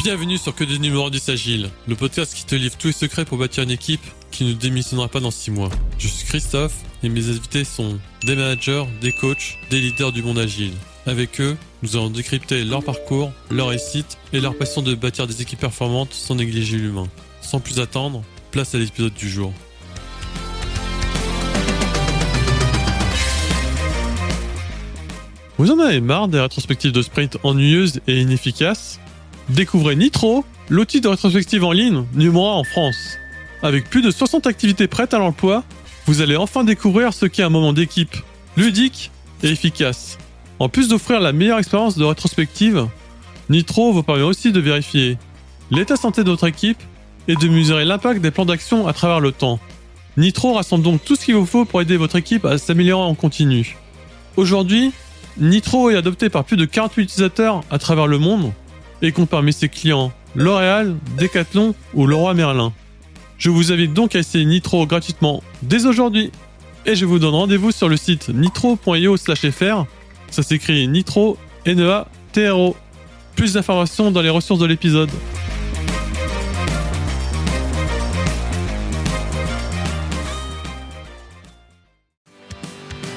Bienvenue sur Que du numéro 10 Agile, le podcast qui te livre tous les secrets pour bâtir une équipe qui ne démissionnera pas dans 6 mois. Je suis Christophe et mes invités sont des managers, des coachs, des leaders du monde agile. Avec eux, nous allons décrypter leur parcours, leur réussite et leur passion de bâtir des équipes performantes sans négliger l'humain. Sans plus attendre, place à l'épisode du jour. Vous en avez marre des rétrospectives de sprint ennuyeuses et inefficaces ? Découvrez Nitro, l'outil de rétrospective en ligne numéro 1 en France. Avec plus de 60 activités prêtes à l'emploi, vous allez enfin découvrir ce qu'est un moment d'équipe, ludique et efficace. En plus d'offrir la meilleure expérience de rétrospective, Nitro vous permet aussi de vérifier l'état de santé de votre équipe et de mesurer l'impact des plans d'action à travers le temps. Nitro rassemble donc tout ce qu'il vous faut pour aider votre équipe à s'améliorer en continu. Aujourd'hui, Nitro est adopté par plus de 48 utilisateurs à travers le monde et compte parmi ses clients L'Oréal, Decathlon ou Leroy Merlin. Je vous invite donc à essayer Nitro gratuitement dès aujourd'hui. Et je vous donne rendez-vous sur le site nitro.io/fr. Ça s'écrit Nitro, N-E-A-T-R-O. Plus d'informations dans les ressources de l'épisode.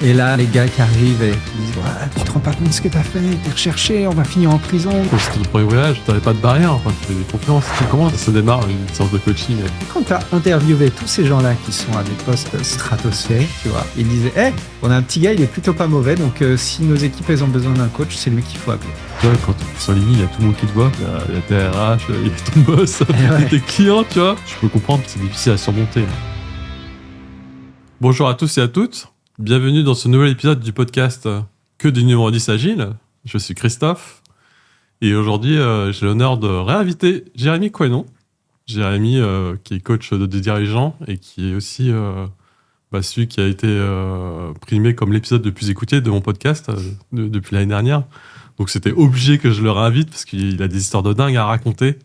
Et là, les gars qui arrivent et disent ouais, tu te rends pas compte de ce que t'as fait, t'es recherché, on va finir en prison. C'était le premier voyage, t'avais pas de barrière, enfin, tu fais des conférences. Comment ça se démarre une séance de coaching? Quand t'as interviewé tous ces gens-là qui sont à des postes stratosphériques, tu vois, ils disaient hey, on a un petit gars, il est plutôt pas mauvais, donc si nos équipes elles ont besoin d'un coach, c'est lui qu'il faut appeler. Tu vois, quand tu es sur LinkedIn, il y a tout le monde qui te voit, il y a tes RH, il y a ton boss, il y a tes clients, tu vois. Je peux comprendre que c'est difficile à surmonter. Bonjour à tous et à toutes. Bienvenue dans ce nouvel épisode du podcast Que du numéro 10 Agile. Je suis Christophe et aujourd'hui j'ai l'honneur de réinviter Jérémy Coenon. Jérémy qui est coach de dirigeants et qui est aussi celui qui a été primé comme l'épisode le plus écouté de mon podcast depuis l'année dernière. Donc c'était obligé que je le réinvite parce qu'il a des histoires de dingue à raconter.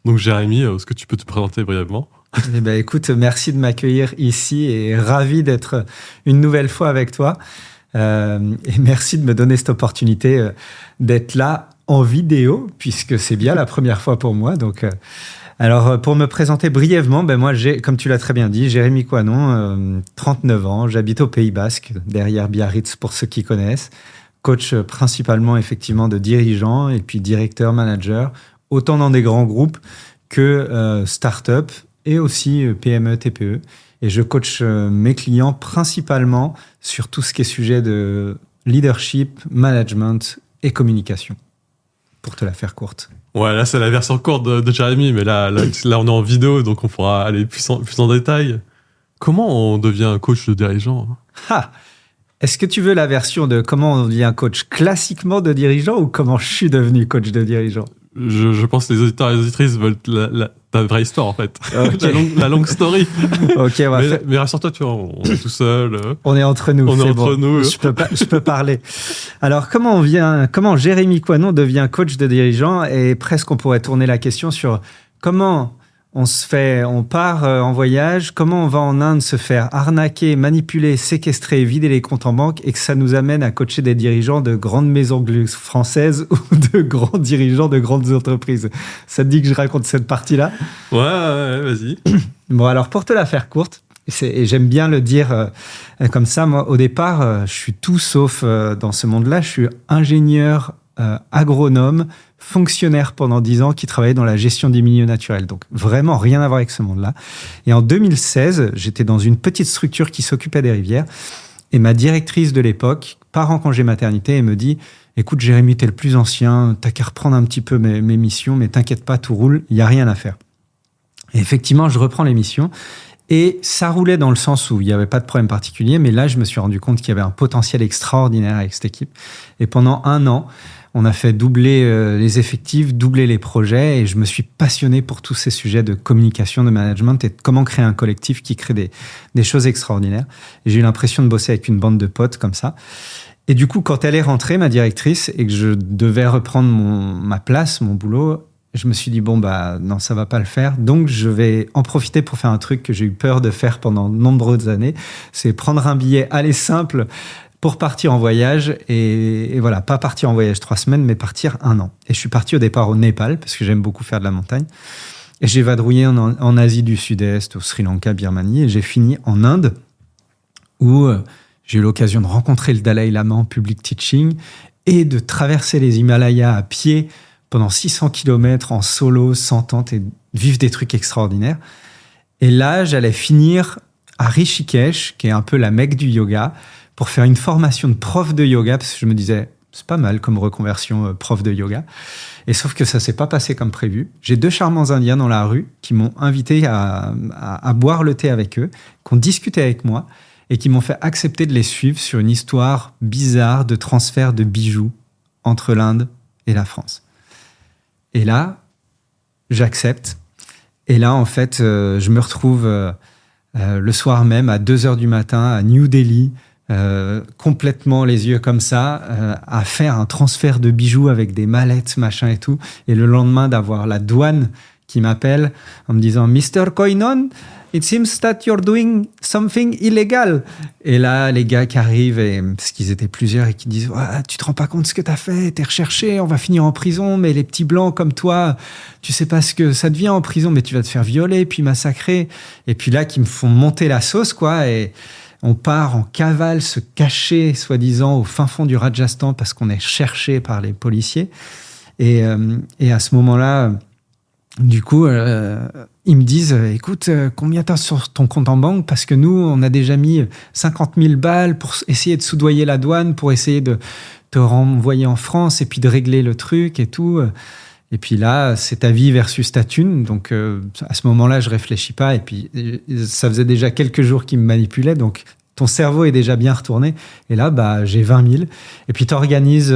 Donc Jérémy, est-ce que tu peux te présenter brièvement ? Eh ben, écoute, merci de m'accueillir ici et ravi d'être une nouvelle fois avec toi. Et merci de me donner cette opportunité d'être là en vidéo, puisque c'est bien la première fois pour moi. Donc, alors, pour me présenter brièvement, moi, comme tu l'as très bien dit, Jérémy Coenon, 39 ans, j'habite au Pays Basque, derrière Biarritz pour ceux qui connaissent. Coach principalement, effectivement, de dirigeants et puis directeur, manager, autant dans des grands groupes que start-up. Et aussi PME, TPE. Et je coach mes clients principalement sur tout ce qui est sujet de leadership, management et communication. Pour te la faire courte. Ouais, là, c'est la version courte de Jérémy, mais là, on est en vidéo, donc on pourra aller plus en détail. Comment on devient un coach de dirigeant ? Est-ce que tu veux la version de comment on devient un coach classiquement de dirigeant ou comment je suis devenu coach de dirigeant ? Je pense que les auditeurs et les auditrices veulent ta vraie histoire, en fait. Okay. la longue story. Ok, mais rassure-toi, tu vois, on est tout seul. On est entre nous. Nous. Je peux parler. Alors, comment Jérémy Coenon devient coach de dirigeant? Et presque, on pourrait tourner la question sur comment on part en voyage, comment on va en Inde se faire arnaquer, manipuler, séquestrer, vider les comptes en banque et que ça nous amène à coacher des dirigeants de grandes maisons de luxe françaises ou de grands dirigeants de grandes entreprises. Ça te dit que je raconte cette partie-là ? Ouais, vas-y. Bon, alors pour te la faire courte, et j'aime bien le dire comme ça, moi au départ, je suis tout sauf dans ce monde-là. Je suis ingénieur agronome, fonctionnaire pendant 10 ans qui travaillait dans la gestion des milieux naturels. Donc, vraiment rien à voir avec ce monde-là. Et en 2016, j'étais dans une petite structure qui s'occupait des rivières. Et ma directrice de l'époque part en congé maternité et me dit « Écoute, Jérémy, t'es le plus ancien, t'as qu'à reprendre un petit peu mes missions, mais t'inquiète pas, tout roule, il n'y a rien à faire. » Et effectivement, je reprends les missions. Et ça roulait dans le sens où il n'y avait pas de problème particulier. Mais là, je me suis rendu compte qu'il y avait un potentiel extraordinaire avec cette équipe. Et pendant 1 an, on a fait doubler les effectifs, doubler les projets et je me suis passionné pour tous ces sujets de communication, de management et de comment créer un collectif qui crée des choses extraordinaires. Et j'ai eu l'impression de bosser avec une bande de potes comme ça. Et du coup, quand elle est rentrée, ma directrice, et que je devais reprendre ma place, mon boulot, je me suis dit, non, ça va pas le faire. Donc, je vais en profiter pour faire un truc que j'ai eu peur de faire pendant de nombreuses années. C'est prendre un billet aller simple pour partir en voyage. Et voilà, pas partir en voyage 3 semaines, mais partir 1 an. Et je suis parti au départ au Népal, parce que j'aime beaucoup faire de la montagne. Et j'ai vadrouillé en Asie du Sud-Est, au Sri Lanka, Birmanie, et j'ai fini en Inde, où j'ai eu l'occasion de rencontrer le Dalai Lama en public teaching et de traverser les Himalayas à pied pendant 600 km en solo, sans tente, et vivre des trucs extraordinaires. Et là, j'allais finir à Rishikesh, qui est un peu la Mecque du yoga, pour faire une formation de prof de yoga, parce que je me disais, c'est pas mal comme reconversion prof de yoga. Et sauf que ça s'est pas passé comme prévu. J'ai 2 charmants Indiens dans la rue qui m'ont invité à boire le thé avec eux, qui ont discuté avec moi et qui m'ont fait accepter de les suivre sur une histoire bizarre de transfert de bijoux entre l'Inde et la France. Et là, j'accepte. Et là, en fait, je me retrouve le soir même à 2h du matin à New Delhi, complètement les yeux comme ça, à faire un transfert de bijoux avec des mallettes, machin et tout. Et le lendemain, d'avoir la douane qui m'appelle en me disant « Mr. Koinon, it seems that you're doing something illegal ». Et là, les gars qui arrivent, parce qu'ils étaient plusieurs, et qui disent « Tu te rends pas compte de ce que t'as fait, t'es recherché, on va finir en prison, mais les petits blancs comme toi, tu sais pas ce que ça devient en prison, mais tu vas te faire violer, puis massacrer ». Et puis là, qui me font monter la sauce, quoi, et on part en cavale, se cacher, soi-disant, au fin fond du Rajasthan parce qu'on est cherché par les policiers. Et à ce moment-là, du coup, ils me disent « Écoute, combien t'as sur ton compte en banque ? Parce que nous, on a déjà mis 50 000 balles pour essayer de soudoyer la douane, pour essayer de te renvoyer en France et puis de régler le truc et tout. » Et puis là, c'est ta vie versus ta thune. Donc, à ce moment-là, je réfléchis pas. Et puis, ça faisait déjà quelques jours qu'ils me manipulaient. Donc, ton cerveau est déjà bien retourné. Et là, j'ai 20 000. Et puis, tu organises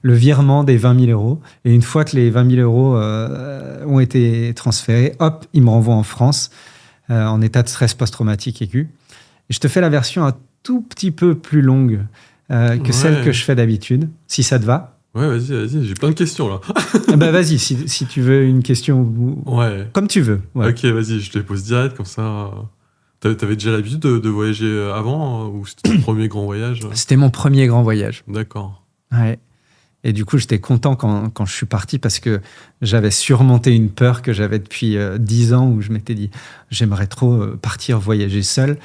le virement des 20 000 euros. Et une fois que les 20 000 euros ont été transférés, hop, ils me renvoient en France en état de stress post-traumatique aigu. Et je te fais la version un tout petit peu plus longue que celle que je fais d'habitude, si ça te va. Ouais, vas-y, j'ai plein de questions là. Vas-y, si tu veux une question, comme tu veux. Ouais. Ok, vas-y, je te les pose direct, comme ça. T'avais déjà l'habitude de voyager avant, ou c'était ton premier grand voyage ? C'était mon premier grand voyage. D'accord. Ouais. Et du coup, j'étais content quand je suis parti, parce que j'avais surmonté une peur que j'avais depuis 10 ans, où je m'étais dit, j'aimerais trop partir voyager seul.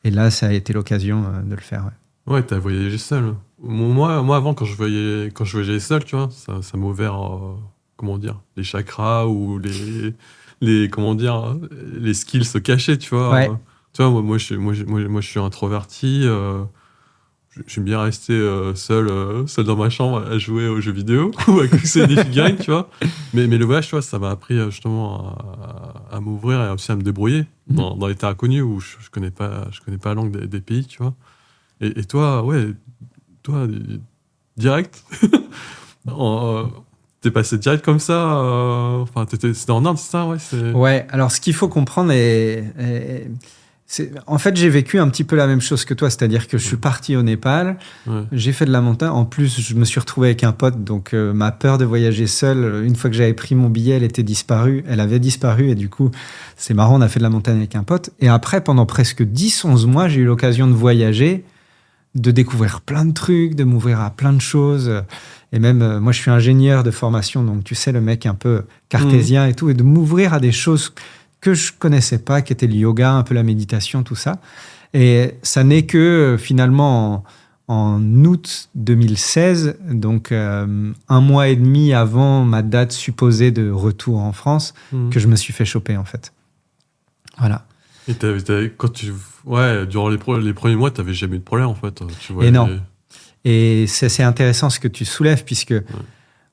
Et là, ça a été l'occasion de le faire. Ouais, t'as voyagé seul. Moi, avant, quand je voyageais seul, tu vois, ça m'a ouvert, les chakras ou les skills se cachés, tu vois. Ouais. Tu vois, moi, je suis introverti. J'aime bien rester seul dans ma chambre à jouer aux jeux vidéo ou à cousser des figurines, tu vois. Mais le voyage, tu vois, ça m'a appris justement à m'ouvrir et aussi à me débrouiller dans les terres inconnues où je connais pas la langue des pays, tu vois. Et toi, direct, t'es passé direct comme ça. C'était en Inde, c'est ça, ouais. Ouais. Alors, ce qu'il faut comprendre, en fait, j'ai vécu un petit peu la même chose que toi, c'est-à-dire que je suis parti au Népal, j'ai fait de la montagne. En plus, je me suis retrouvé avec un pote, donc ma peur de voyager seul, une fois que j'avais pris mon billet, elle avait disparu, et du coup, c'est marrant, on a fait de la montagne avec un pote. Et après, pendant presque 10-11 mois, j'ai eu l'occasion de voyager, de découvrir plein de trucs, de m'ouvrir à plein de choses. Et même, moi, je suis ingénieur de formation, donc tu sais, le mec un peu cartésien et tout, et de m'ouvrir à des choses que je connaissais pas, qui étaient le yoga, un peu la méditation, tout ça. Et ça n'est que finalement en août 2016, donc 1 mois et demi avant ma date supposée de retour en France, que je me suis fait choper, en fait. Voilà. Et durant les premiers mois, t'avais jamais eu de problème, en fait. Et non. Et c'est intéressant ce que tu soulèves, puisque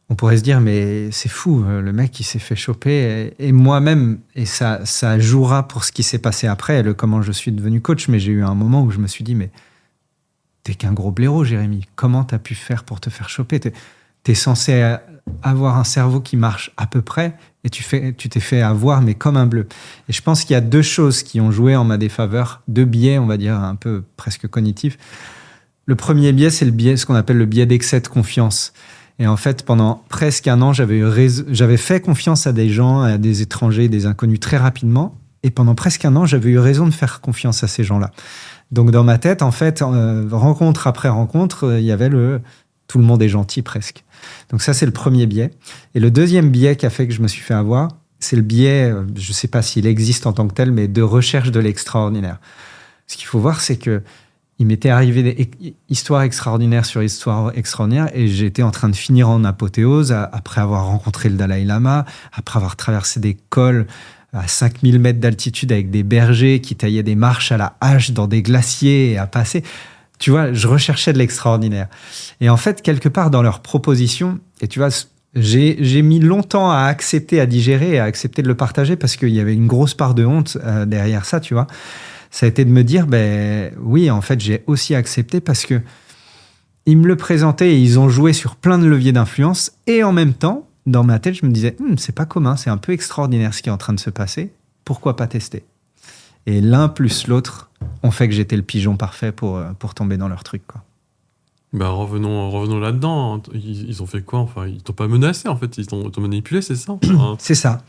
on pourrait se dire, mais c'est fou, le mec, il s'est fait choper. Et moi-même, et ça jouera pour ce qui s'est passé après, comment je suis devenu coach, mais j'ai eu un moment où je me suis dit, mais t'es qu'un gros blaireau, Jérémy. Comment t'as pu faire pour te faire choper ? T'es censé avoir un cerveau qui marche à peu près, et tu t'es fait avoir, mais comme un bleu. Et je pense qu'il y a 2 choses qui ont joué en ma défaveur, 2 biais, on va dire, un peu presque cognitifs. Le premier biais, c'est ce qu'on appelle le biais d'excès de confiance. Et en fait, pendant presque 1 an, j'avais fait confiance à des gens, à des étrangers, des inconnus très rapidement. Et pendant presque 1 an, j'avais eu raison de faire confiance à ces gens-là. Donc, dans ma tête, en fait, rencontre après rencontre, il y avait tout le monde est gentil presque. Donc, ça, c'est le premier biais. Et le deuxième biais qui a fait que je me suis fait avoir, c'est le biais, je ne sais pas s'il existe en tant que tel, mais de recherche de l'extraordinaire. Ce qu'il faut voir, c'est que il m'était arrivé des histoires extraordinaires sur histoires extraordinaires et j'étais en train de finir en apothéose après avoir rencontré le Dalai Lama, après avoir traversé des cols à 5000 mètres d'altitude avec des bergers qui taillaient des marches à la hache dans des glaciers et à passer. Tu vois, je recherchais de l'extraordinaire. Et en fait, quelque part dans leurs propositions, et tu vois, j'ai mis longtemps à accepter, à digérer et à accepter de le partager parce qu'il y avait une grosse part de honte derrière ça, tu vois. Ça a été de me dire, oui, en fait, j'ai aussi accepté parce que ils me le présentaient et ils ont joué sur plein de leviers d'influence. Et en même temps, dans ma tête, je me disais, c'est pas commun, c'est un peu extraordinaire ce qui est en train de se passer. Pourquoi pas tester ? Et l'un plus l'autre ont fait que j'étais le pigeon parfait pour tomber dans leur truc, quoi. Revenons là-dedans. Ils ont fait quoi ? Enfin, ils t'ont pas menacé, en fait. Ils t'ont manipulé, c'est ça ? Enfin... C'est ça.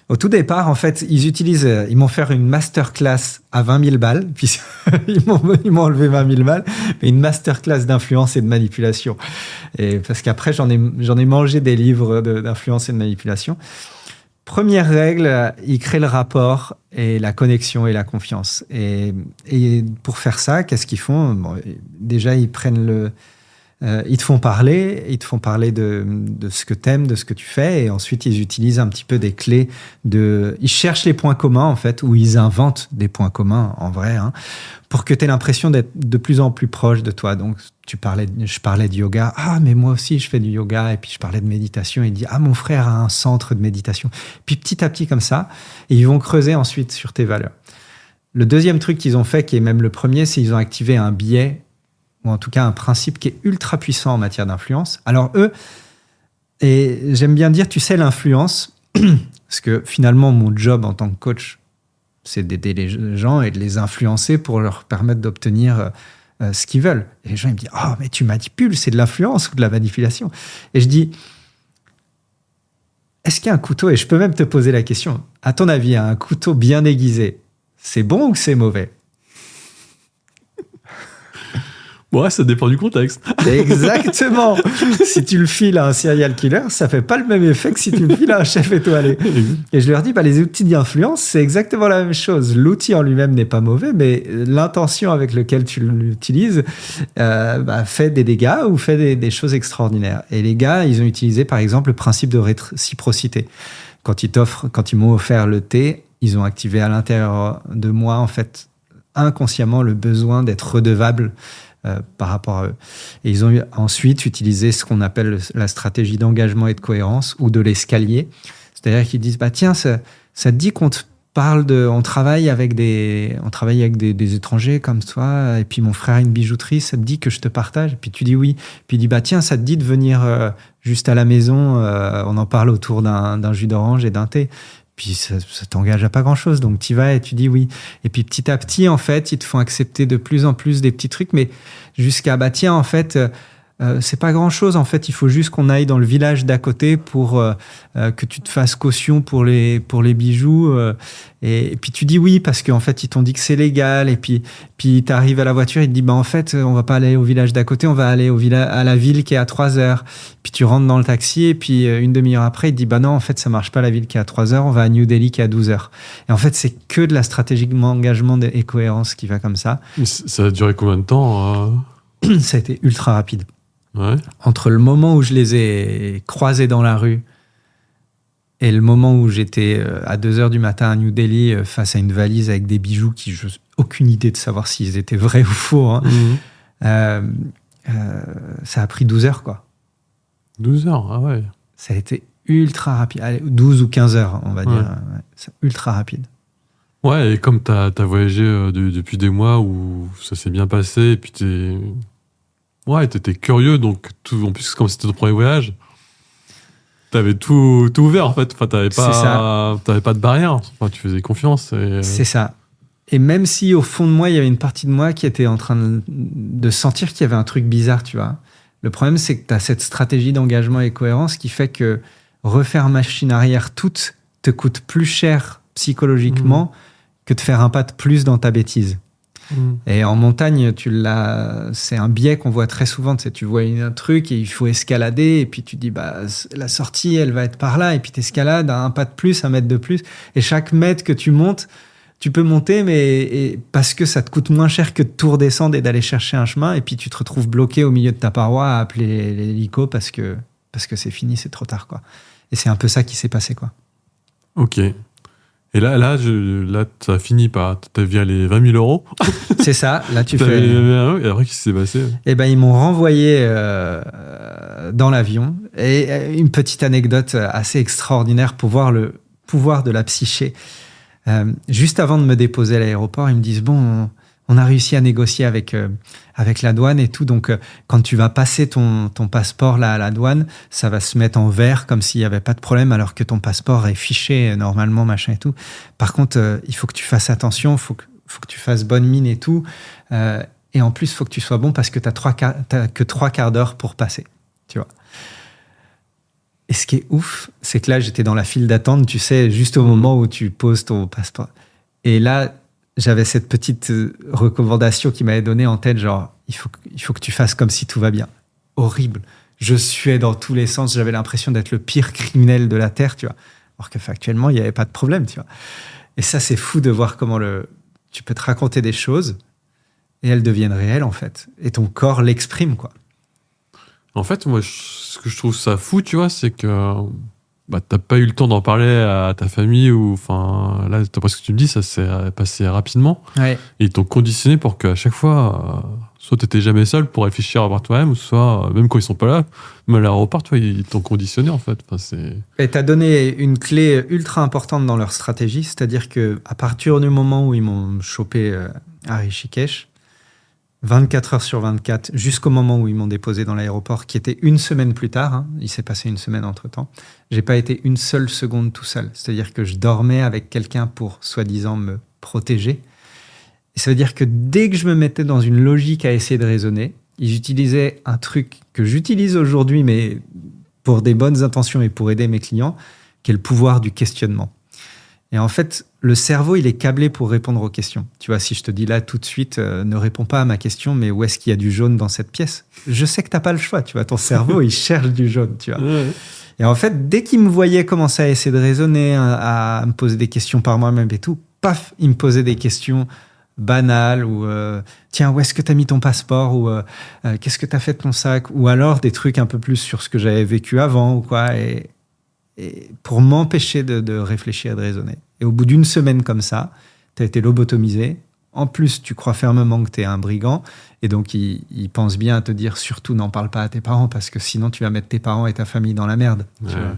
Au tout départ, en fait, ils m'ont fait une masterclass à 20 000 balles. Puis ils m'ont enlevé 20 000 balles, mais une masterclass d'influence et de manipulation. Et parce qu'après, j'en ai mangé des livres d'influence et de manipulation. Première règle, ils créent le rapport et la connexion et la confiance. Et pour faire ça, qu'est-ce qu'ils font ? Déjà, ils prennent ils te font parler de ce que t'aimes, de ce que tu fais, et ensuite ils utilisent un petit peu des clés ils cherchent les points communs en fait, ou ils inventent des points communs en vrai, pour que tu aies l'impression d'être de plus en plus proche de toi. Donc je parlais de yoga, mais moi aussi je fais du yoga, et puis je parlais de méditation, et il dit mon frère a un centre de méditation, puis petit à petit comme ça, et ils vont creuser ensuite sur tes valeurs. Le deuxième truc qu'ils ont fait, qui est même le premier, c'est qu'ils ont activé un biais, ou en tout cas un principe qui est ultra puissant en matière d'influence. Alors eux, et j'aime bien dire, tu sais, l'influence, parce que finalement, mon job en tant que coach, c'est d'aider les gens et de les influencer pour leur permettre d'obtenir ce qu'ils veulent. Et les gens, ils me disent, mais tu manipules, c'est de l'influence ou de la manipulation. Et je dis, est-ce qu'il y a un couteau, et je peux même te poser la question, à ton avis, un couteau bien aiguisé, c'est bon ou c'est mauvais ? Ouais, ça dépend du contexte. Exactement. Si tu le files à un serial killer, ça fait pas le même effet que si tu le files à un chef étoilé. Et je leur dis, les outils d'influence, c'est exactement la même chose. L'outil en lui-même n'est pas mauvais, mais l'intention avec laquelle tu l'utilises fait des dégâts ou fait des choses extraordinaires. Et les gars, ils ont utilisé, par exemple, le principe de réciprocité. Quand ils m'ont offert le thé, ils ont activé à l'intérieur de moi, en fait, inconsciemment, le besoin d'être redevable par rapport à eux. Et ils ont ensuite utilisé ce qu'on appelle la stratégie d'engagement et de cohérence, ou de l'escalier. C'est-à-dire qu'ils disent, tiens, ça te dit qu'on te parle on travaille avec des étrangers comme toi, et puis mon frère a une bijouterie, ça te dit que je te partage? Et puis tu dis oui. Puis il dit, tiens, ça te dit de venir juste à la maison, on en parle autour d'un jus d'orange et d'un thé. Puis ça t'engage à pas grand-chose, donc tu y vas et tu dis oui. Et puis petit à petit, en fait, ils te font accepter de plus en plus des petits trucs, mais jusqu'à, tiens, en fait, c'est pas grand-chose. En fait, il faut juste qu'on aille dans le village d'à côté pour que tu te fasses caution pour les bijoux. Et puis tu dis oui, parce qu'en fait, ils t'ont dit que c'est légal. Et puis tu arrives à la voiture, ils te disent, en fait, on va pas aller au village d'à côté, on va aller à la ville qui est à 3 heures. Puis tu rentres dans le taxi, et puis une demi-heure après, il te dit, non, en fait, ça marche pas, la ville qui est à 3 heures, on va à New Delhi qui est à 12 heures. Et en fait, c'est que de la stratégie d'engagement et cohérence qui va comme ça. Mais ça a duré combien de temps Ça a été ultra rapide. Ouais. Entre le moment où je les ai croisés dans la rue et le moment où j'étais à 2h du matin à New Delhi face à une valise avec des bijoux qui je n'ai aucune idée de savoir s'ils étaient vrais ou faux, ça a pris 12 heures, quoi. 12 heures, ah ouais. Ça a été ultra rapide. Allez, 12 ou 15 heures, on va dire. Ouais, c'est ultra rapide. Ouais, et comme t'as voyagé depuis des mois où ça s'est bien passé, et puis t'étais curieux, donc en plus, comme c'était ton premier voyage, t'avais tout ouvert, en fait. Enfin, t'avais pas de barrière. Enfin, tu faisais confiance. C'est ça. Et même si, au fond de moi, il y avait une partie de moi qui était en train de sentir qu'il y avait un truc bizarre, tu vois. Le problème, c'est que t'as cette stratégie d'engagement et cohérence qui fait que refaire machine arrière toute te coûte plus cher psychologiquement que de faire un pas de plus dans ta bêtise. Et en montagne, c'est un biais qu'on voit très souvent. Tu vois un truc et il faut escalader. Et puis tu dis, la sortie, elle va être par là. Et puis tu escalades un pas de plus, un mètre de plus. Et chaque mètre que tu montes, tu peux monter, mais parce que ça te coûte moins cher que de tout redescendre et d'aller chercher un chemin. Et puis tu te retrouves bloqué au milieu de ta paroi à appeler l'hélico parce que c'est fini, c'est trop tard, quoi. Et c'est un peu ça qui s'est passé, quoi. Ok. Et là, ça a fini par... T'as vu les 20 000 euros. C'est ça. Là, tu fais... Et après, qu'est-ce qui s'est passé? Eh ben, ils m'ont renvoyé dans l'avion. Et une petite anecdote assez extraordinaire pour voir le pouvoir de la psyché. Juste avant de me déposer à l'aéroport, ils me disent, bon, on a réussi à négocier avec la douane et tout. Donc, quand tu vas passer ton passeport là, à la douane, ça va se mettre en vert comme s'il n'y avait pas de problème, alors que ton passeport est fiché normalement, machin et tout. Par contre, il faut que tu fasses attention, faut que tu fasses bonne mine et tout. Et en plus, il faut que tu sois bon parce que t'as que 3 quarts d'heure pour passer. Tu vois. Et ce qui est ouf, c'est que là, j'étais dans la file d'attente, tu sais, juste au moment où tu poses ton passeport. Et là, j'avais cette petite recommandation qui m'avait donné en tête, genre, il faut que tu fasses comme si tout va bien. Horrible. Je suais dans tous les sens, j'avais l'impression d'être le pire criminel de la Terre, tu vois. Alors que factuellement, il n'y avait pas de problème, tu vois. Et ça, c'est fou de voir comment tu peux te raconter des choses et elles deviennent réelles, en fait. Et ton corps l'exprime, quoi. En fait, moi, ce que je trouve ça fou, tu vois, c'est que t'as pas eu le temps d'en parler à ta famille ou, enfin, là, d'après ce que tu me dis, ça s'est passé rapidement. Ouais. Et ils t'ont conditionné pour qu'à chaque fois, soit t'étais jamais seul pour réfléchir par toi-même, ou soit, même quand ils sont pas là, même à l'aéroport, tu vois, ils t'ont conditionné, en fait. Enfin, Et t'as donné une clé ultra importante dans leur stratégie, c'est-à-dire que à partir du moment où ils m'ont chopé à Rishikesh, 24 heures sur 24, jusqu'au moment où ils m'ont déposé dans l'aéroport, qui était une semaine plus tard, hein, il s'est passé une semaine entre-temps, j'ai pas été une seule seconde tout seul. C'est-à-dire que je dormais avec quelqu'un pour, soi-disant, me protéger. Et ça veut dire que dès que je me mettais dans une logique à essayer de raisonner, ils utilisaient un truc que j'utilise aujourd'hui, mais pour des bonnes intentions et pour aider mes clients, qui est le pouvoir du questionnement. Et en fait, le cerveau, il est câblé pour répondre aux questions. Tu vois, si je te dis là tout de suite, ne réponds pas à ma question, mais où est-ce qu'il y a du jaune dans cette pièce? Je sais que t'as pas le choix, tu vois. Ton cerveau, il cherche du jaune, tu vois. Ouais. Et en fait, dès qu'il me voyait commencer à essayer de raisonner, à me poser des questions par moi-même et tout, paf, il me posait des questions banales ou tiens, où est-ce que t'as mis ton passeport ou qu'est-ce que t'as fait de ton sac, ou alors des trucs un peu plus sur ce que j'avais vécu avant ou quoi. Et pour m'empêcher de réfléchir et de raisonner. Et au bout d'une semaine comme ça, tu as été lobotomisé. En plus, tu crois fermement que tu es un brigand. Et donc, ils pensent bien à te dire, surtout, n'en parle pas à tes parents, parce que sinon, tu vas mettre tes parents et ta famille dans la merde. Ouais. Tu vois.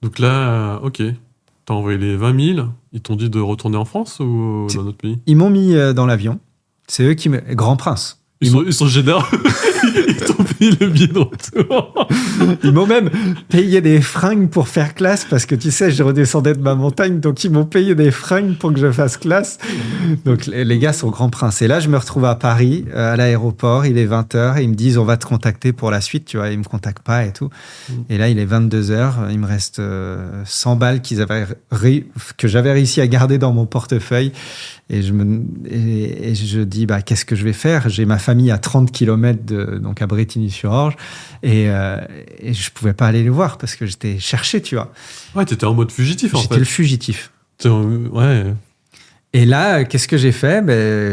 Donc là, ok. T'as envoyé les 20 000. Ils t'ont dit de retourner en France ou dans notre pays? Ils m'ont mis dans l'avion. C'est eux qui me... Grand Prince. Ils sont généreux. Ils t'ont payé le billet de retour. Ils m'ont même payé des fringues pour faire classe parce que tu sais, je redescendais de ma montagne, donc ils m'ont payé des fringues pour que je fasse classe. Donc les gars sont grands princes. Et là, je me retrouve à Paris, à l'aéroport, il est 20h, et ils me disent on va te contacter pour la suite, tu vois, ils me contactent pas et tout. Et là, il est 22h, il me reste 100 balles que j'avais réussi à garder dans mon portefeuille. Et je dis, qu'est-ce que je vais faire? J'ai ma famille à 30 km donc à Brétigny-sur-Orge, et je pouvais pas aller les voir parce que j'étais cherché, tu vois. Ouais, t'étais en mode fugitif, en fait. J'étais le fugitif. Ouais. Et là, qu'est-ce que j'ai fait?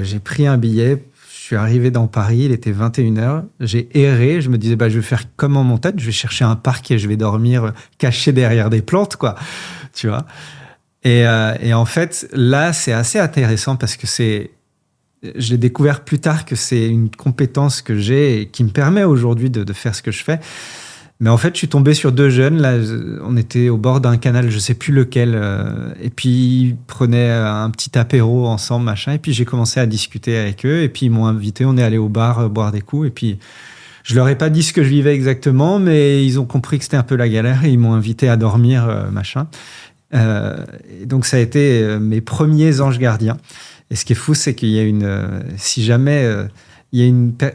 J'ai pris un billet, je suis arrivé dans Paris, il était 21h, j'ai erré, je me disais, je vais faire comme en montagne, je vais chercher un parc et je vais dormir caché derrière des plantes, quoi, tu vois. Et en fait, là, c'est assez intéressant parce que je l'ai découvert plus tard que c'est une compétence que j'ai et qui me permet aujourd'hui de faire ce que je fais. Mais en fait, je suis tombé sur 2 jeunes. Là, on était au bord d'un canal, je sais plus lequel. Et puis, ils prenaient un petit apéro ensemble, machin. Et puis, j'ai commencé à discuter avec eux. Et puis, ils m'ont invité. On est allé au bar boire des coups. Et puis, je leur ai pas dit ce que je vivais exactement, mais ils ont compris que c'était un peu la galère et ils m'ont invité à dormir, machin. Et donc ça a été mes premiers anges gardiens. Et ce qui est fou, c'est qu'il y a si jamais il y a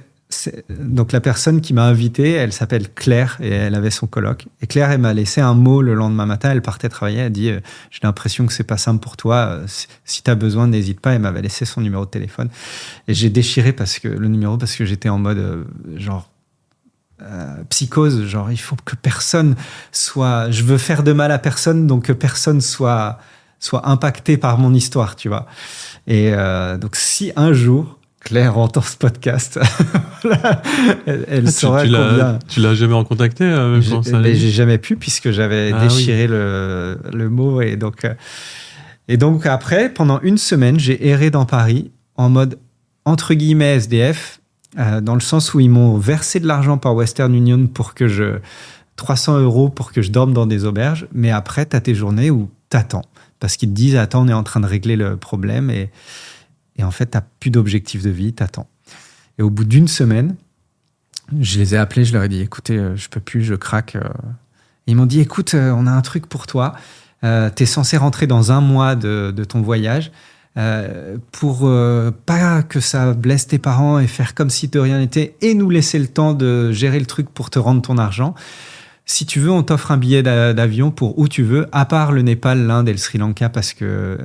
Donc la personne qui m'a invité, elle s'appelle Claire et elle avait son coloc. Et Claire, elle m'a laissé un mot le lendemain matin. Elle partait travailler. Elle dit j'ai l'impression que c'est pas simple pour toi. Si tu as besoin, n'hésite pas. Elle m'avait laissé son numéro de téléphone. Et j'ai déchiré le numéro parce que j'étais en mode psychose. Genre, il faut que personne soit. Je veux faire de mal à personne, donc que personne soit impacté par mon histoire, tu vois. Et donc, si un jour Claire entend ce podcast, elle saura combien. Tu l'as jamais recontacté mais j'ai jamais pu puisque j'avais déchiré le mot et donc après pendant une semaine j'ai erré dans Paris en mode entre guillemets SDF dans le sens où ils m'ont versé de l'argent par Western Union pour que 300 € pour que je dorme dans des auberges, mais après t'as tes journées où t'attends parce qu'ils te disent attends, on est en train de régler le problème et en fait, tu n'as plus d'objectif de vie, tu attends. Et au bout d'une semaine, je les ai appelés, je leur ai dit, écoutez, je ne peux plus, je craque. Et ils m'ont dit, écoute, on a un truc pour toi. Tu es censé rentrer dans 1 mois de ton voyage pour pas que ça blesse tes parents et faire comme si de rien n'était et nous laisser le temps de gérer le truc pour te rendre ton argent. Si tu veux, on t'offre un billet d'avion pour où tu veux, à part le Népal, l'Inde et le Sri Lanka parce que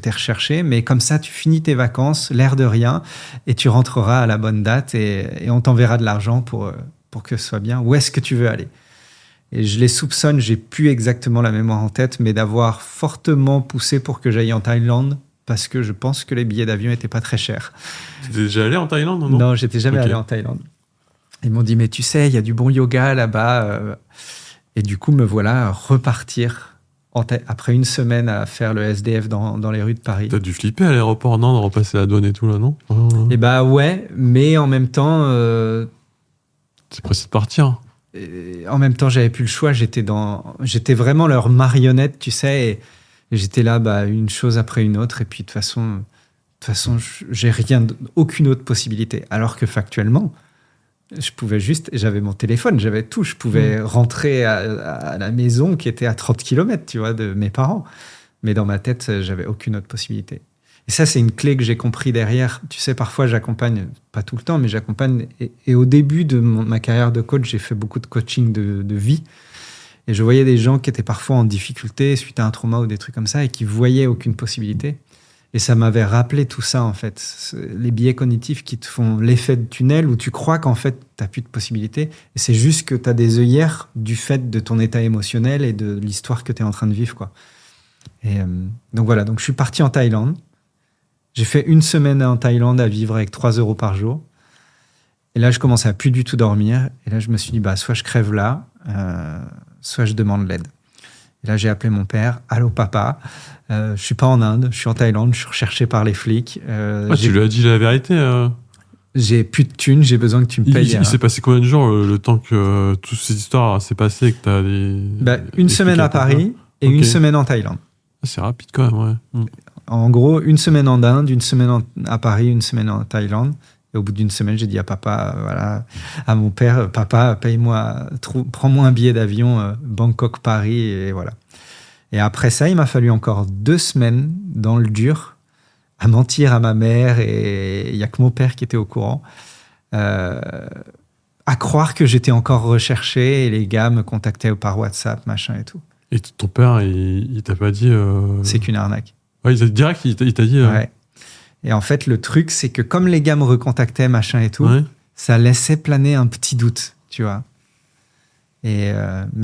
t'es recherché. Mais comme ça, tu finis tes vacances, l'air de rien, et tu rentreras à la bonne date et on t'enverra de l'argent pour que ce soit bien. Où est-ce que tu veux aller? Et je les soupçonne, j'ai plus exactement la mémoire en tête, mais d'avoir fortement poussé pour que j'aille en Thaïlande parce que je pense que les billets d'avion étaient pas très chers. Tu étais déjà allé en Thaïlande, non? Non, j'étais jamais allé en Thaïlande. Ils m'ont dit, mais tu sais, il y a du bon yoga là-bas. Et du coup, me voilà repartir après une semaine à faire le SDF dans les rues de Paris. T'as dû flipper à l'aéroport, non, de repasser la douane et tout, là, non? Et ouais, mais en même temps... c'est pressé de partir. En même temps, j'avais plus le choix. J'étais vraiment leur marionnette, tu sais, et j'étais là, une chose après une autre. Et puis, de toute façon, j'ai aucune autre possibilité. Alors que factuellement... je pouvais j'avais mon téléphone, j'avais tout. Je pouvais rentrer à la maison qui était à 30 km, tu vois, de mes parents. Mais dans ma tête, j'avais aucune autre possibilité. Et ça, c'est une clé que j'ai compris derrière. Tu sais, parfois, j'accompagne, pas tout le temps, mais j'accompagne. Et au début de ma carrière de coach, j'ai fait beaucoup de coaching de vie. Et je voyais des gens qui étaient parfois en difficulté suite à un trauma ou des trucs comme ça et qui voyaient aucune possibilité. Et ça m'avait rappelé tout ça, en fait. Les biais cognitifs qui te font l'effet de tunnel où tu crois qu'en fait, tu n'as plus de possibilités. Et c'est juste que tu as des œillères du fait de ton état émotionnel et de l'histoire que tu es en train de vivre, quoi. Et donc voilà, donc je suis parti en Thaïlande. J'ai fait une semaine en Thaïlande à vivre avec 3 € par jour. Et là, je commençais à plus du tout dormir. Et là, je me suis dit, soit je crève là, soit je demande l'aide. Et là, j'ai appelé mon père. Allô, papa. Je suis pas en Inde, je suis en Thaïlande, je suis recherché par les flics. Tu lui as dit la vérité. J'ai plus de thunes, j'ai besoin que tu me payes. Il s'est passé combien de jours le temps que toutes ces histoires s'est passé et que t'as une semaine à Paris et une semaine en Thaïlande. C'est rapide quand même, ouais. En gros, une semaine en Inde, une semaine à Paris, une semaine en Thaïlande. Et au bout d'une semaine, j'ai dit à papa, à mon père, papa, paye-moi, prends-moi un billet d'avion Bangkok-Paris et voilà. Et après ça, il m'a fallu encore 2 semaines dans le dur à mentir à ma mère et il n'y a que mon père qui était au courant, à croire que j'étais encore recherché et les gars me contactaient par WhatsApp, machin et tout. Et ton père, il t'a pas dit... C'est qu'une arnaque. Ouais, direct, il t'a dit... Ouais. Et en fait, le truc, c'est que comme les gars me recontactaient, machin et tout, ça laissait planer un petit doute, tu vois. Mais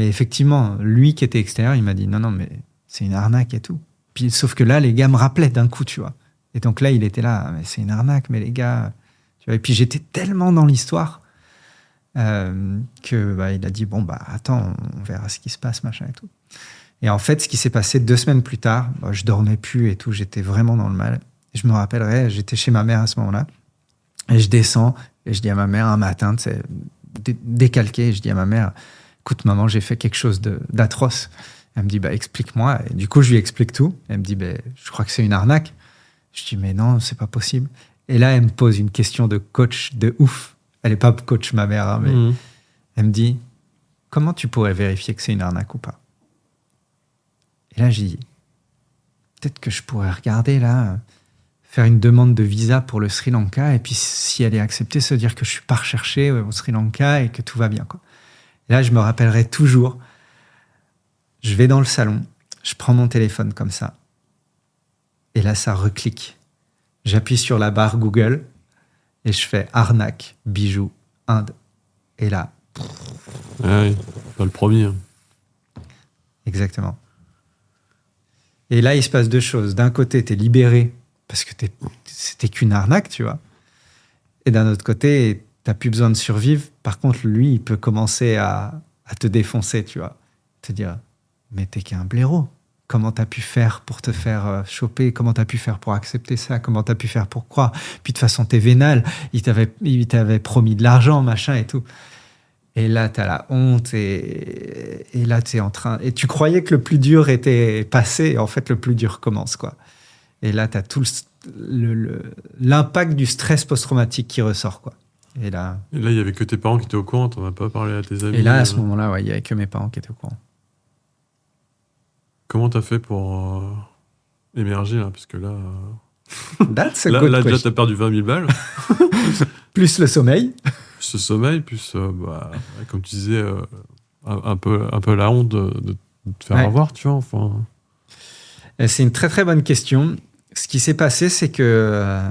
effectivement, lui qui était extérieur, il m'a dit non, mais c'est une arnaque et tout. Puis, sauf que là, les gars me rappelaient d'un coup, tu vois. Et donc là, il était là, mais c'est une arnaque, mais les gars... Tu vois. Et puis j'étais tellement dans l'histoire que il a dit attends, on verra ce qui se passe, machin et tout. Et en fait, ce qui s'est passé 2 semaines plus tard, je dormais plus et tout, j'étais vraiment dans le mal. Et je me rappellerai, j'étais chez ma mère à ce moment-là, et je descends et je dis à ma mère un matin, tu sais, décalqué, et je dis à ma mère, écoute maman, j'ai fait quelque chose d'atroce. Elle me dit explique-moi. Et du coup, je lui explique tout. Elle me dit je crois que c'est une arnaque. Je dis mais non, c'est pas possible. Et là, elle me pose une question de coach de ouf. Elle est pas coach ma mère, hein, mais elle me dit comment tu pourrais vérifier que c'est une arnaque ou pas? Et là, j'ai dit peut-être que je pourrais regarder là faire une demande de visa pour le Sri Lanka, et puis si elle est acceptée, ça veut dire que je suis pas recherché au Sri Lanka et que tout va bien, quoi. Et là, je me rappellerai toujours, je vais dans le salon, je prends mon téléphone comme ça, et là, ça reclique. J'appuie sur la barre Google, et je fais arnaque, bijoux, Inde. Et là... Ah oui, pas le premier. Exactement. Et là, il se passe deux choses. D'un côté, tu es libéré parce que c'était qu'une arnaque, tu vois. Et d'un autre côté, tu n'as plus besoin de survivre. Par contre, lui, il peut commencer à te défoncer, tu vois. Te dire, mais t'es qu'un blaireau. Comment tu as pu faire pour te faire choper? Comment tu as pu faire pour accepter ça? Comment tu as pu faire pour croire? Puis de toute façon, t'es vénal. Il t'avait promis de l'argent, machin et tout. Et là, tu as la honte et là, tu es en train... Et tu croyais que le plus dur était passé, et en fait, le plus dur commence, quoi. Et là, tu as tout l'impact du stress post-traumatique qui ressort, quoi. Et là, il y avait que tes parents qui étaient au courant, t'en as pas parlé à tes amis. Et là, à ce moment-là, ouais, il y avait que mes parents qui étaient au courant. Comment t'as fait pour émerger, là? Parce que là... That's a là, good déjà, question. t'as perdu 20 000 balles. Plus le sommeil. Ce sommeil, plus, comme tu disais, un peu la honte de te faire avoir, tu vois. Enfin... C'est une très, très bonne question. Ce qui s'est passé, c'est que...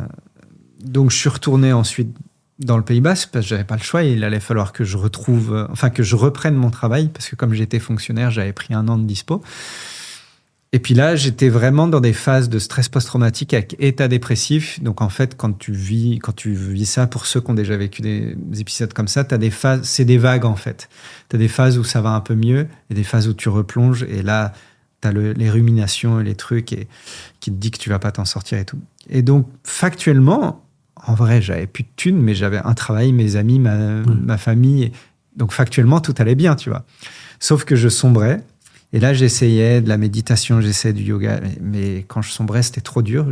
donc, je suis retourné ensuite dans le Pays Basque parce que j'avais pas le choix. Il allait falloir que je que je reprenne mon travail parce que comme j'étais fonctionnaire, j'avais pris 1 an de dispo. Et puis là, j'étais vraiment dans des phases de stress post-traumatique avec état dépressif. Donc en fait, quand tu vis ça, pour ceux qui ont déjà vécu des épisodes comme ça, t'as des phases, c'est des vagues en fait. Tu as des phases où ça va un peu mieux et des phases où tu replonges. Et là, tu as les ruminations et les trucs qui te disent que tu vas pas t'en sortir et tout. Et donc, factuellement, en vrai, j'avais plus de thunes, mais j'avais un travail, mes amis, ma famille. Donc factuellement, tout allait bien, tu vois. Sauf que je sombrais. Et là, j'essayais de la méditation, j'essayais du yoga, mais quand je sombrais, c'était trop dur.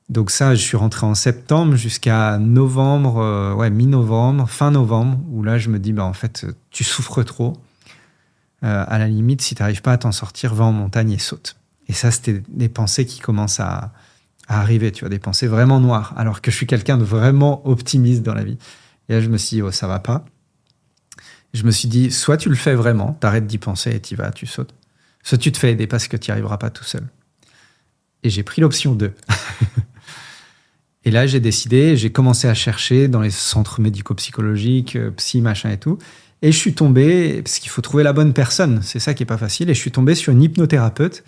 Donc ça, je suis rentré en septembre, jusqu'à novembre, mi-novembre, fin novembre, où là, je me dis, en fait, tu souffres trop. À la limite, si tu n'arrives pas à t'en sortir, va en montagne et saute. Et ça, c'était des pensées qui commencent à arriver, tu vois, des pensées vraiment noires, alors que je suis quelqu'un de vraiment optimiste dans la vie. Et là, je me suis dit, ça va pas. Je me suis dit, soit tu le fais vraiment, t'arrêtes d'y penser et t'y vas, tu sautes. Soit tu te fais aider parce que t'y arriveras pas tout seul. Et j'ai pris l'option 2. Et là, j'ai commencé à chercher dans les centres médico-psychologiques, psy, machin et tout. Et je suis tombé, parce qu'il faut trouver la bonne personne, c'est ça qui est pas facile, et je suis tombé sur une hypnothérapeute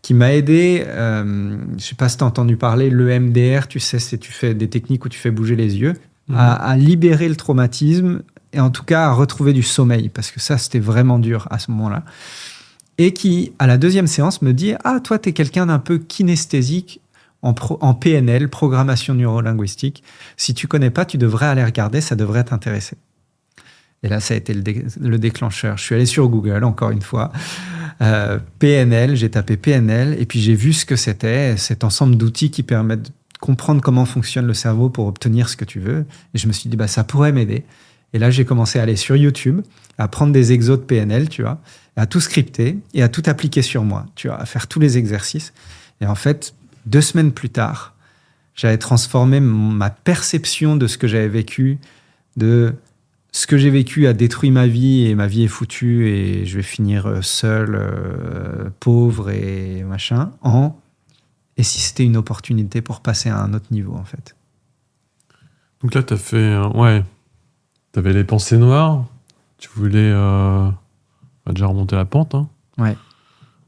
qui m'a aidé, je sais pas si t'as entendu parler, l'EMDR, tu sais, tu fais des techniques où tu fais bouger les yeux, à libérer le traumatisme, et en tout cas à retrouver du sommeil, parce que ça, c'était vraiment dur à ce moment-là. Et qui, à la 2e séance, me dit « Ah, toi, t'es quelqu'un d'un peu kinesthésique en PNL, programmation neurolinguistique. Si tu connais pas, tu devrais aller regarder, ça devrait t'intéresser. » Et là, ça a été le déclencheur. Je suis allé sur Google, encore une fois. PNL, j'ai tapé PNL, et puis j'ai vu ce que c'était, cet ensemble d'outils qui permettent de comprendre comment fonctionne le cerveau pour obtenir ce que tu veux. Et je me suis dit, ça pourrait m'aider. Et là, j'ai commencé à aller sur YouTube, à prendre des exos de PNL, tu vois, à tout scripter et à tout appliquer sur moi, tu vois, à faire tous les exercices. Et en fait, 2 semaines plus tard, j'avais transformé ma perception de ce que j'avais vécu, de ce que j'ai vécu a détruit ma vie et ma vie est foutue et je vais finir seul, pauvre et machin, et si c'était une opportunité pour passer à un autre niveau, en fait. Donc là, t'as fait... T'avais les pensées noires, tu voulais déjà remonter la pente. Hein. Ouais.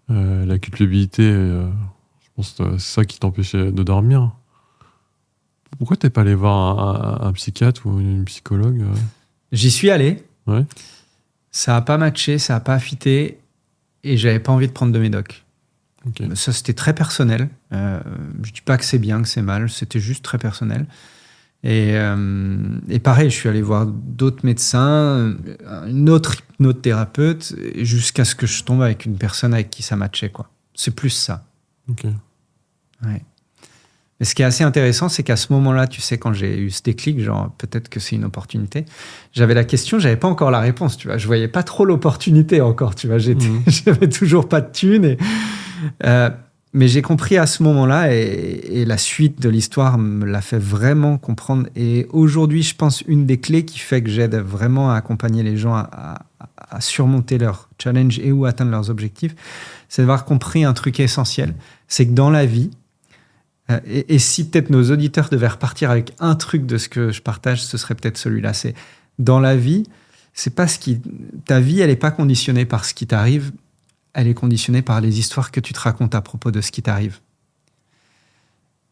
La culpabilité, je pense que c'est ça qui t'empêchait de dormir. Pourquoi t'es pas allé voir un psychiatre ou une psychologue J'y suis allé. Ouais. Ça n'a pas matché, ça n'a pas fité et j'avais pas envie de prendre de médoc. Okay. Ça, c'était très personnel. Je dis pas que c'est bien, que c'est mal, c'était juste très personnel. Et pareil, je suis allé voir d'autres médecins, une autre hypnothérapeute, jusqu'à ce que je tombe avec une personne avec qui ça matchait, quoi. C'est plus ça. Ok. Ouais. Mais ce qui est assez intéressant, c'est qu'à ce moment-là, tu sais, quand j'ai eu ce déclic, genre peut-être que c'est une opportunité, j'avais la question, j'avais pas encore la réponse, tu vois. Je voyais pas trop l'opportunité encore, tu vois. J'avais toujours pas de thunes. Mais j'ai compris à ce moment-là, et la suite de l'histoire me l'a fait vraiment comprendre. Et aujourd'hui, je pense, une des clés qui fait que j'aide vraiment à accompagner les gens à surmonter leurs challenges et ou atteindre leurs objectifs, c'est d'avoir compris un truc essentiel. C'est que dans la vie, et si peut-être nos auditeurs devaient repartir avec un truc de ce que je partage, ce serait peut-être celui-là. C'est dans la vie, c'est pas ta vie, elle n'est pas conditionnée par ce qui t'arrive. Elle est conditionnée par les histoires que tu te racontes à propos de ce qui t'arrive.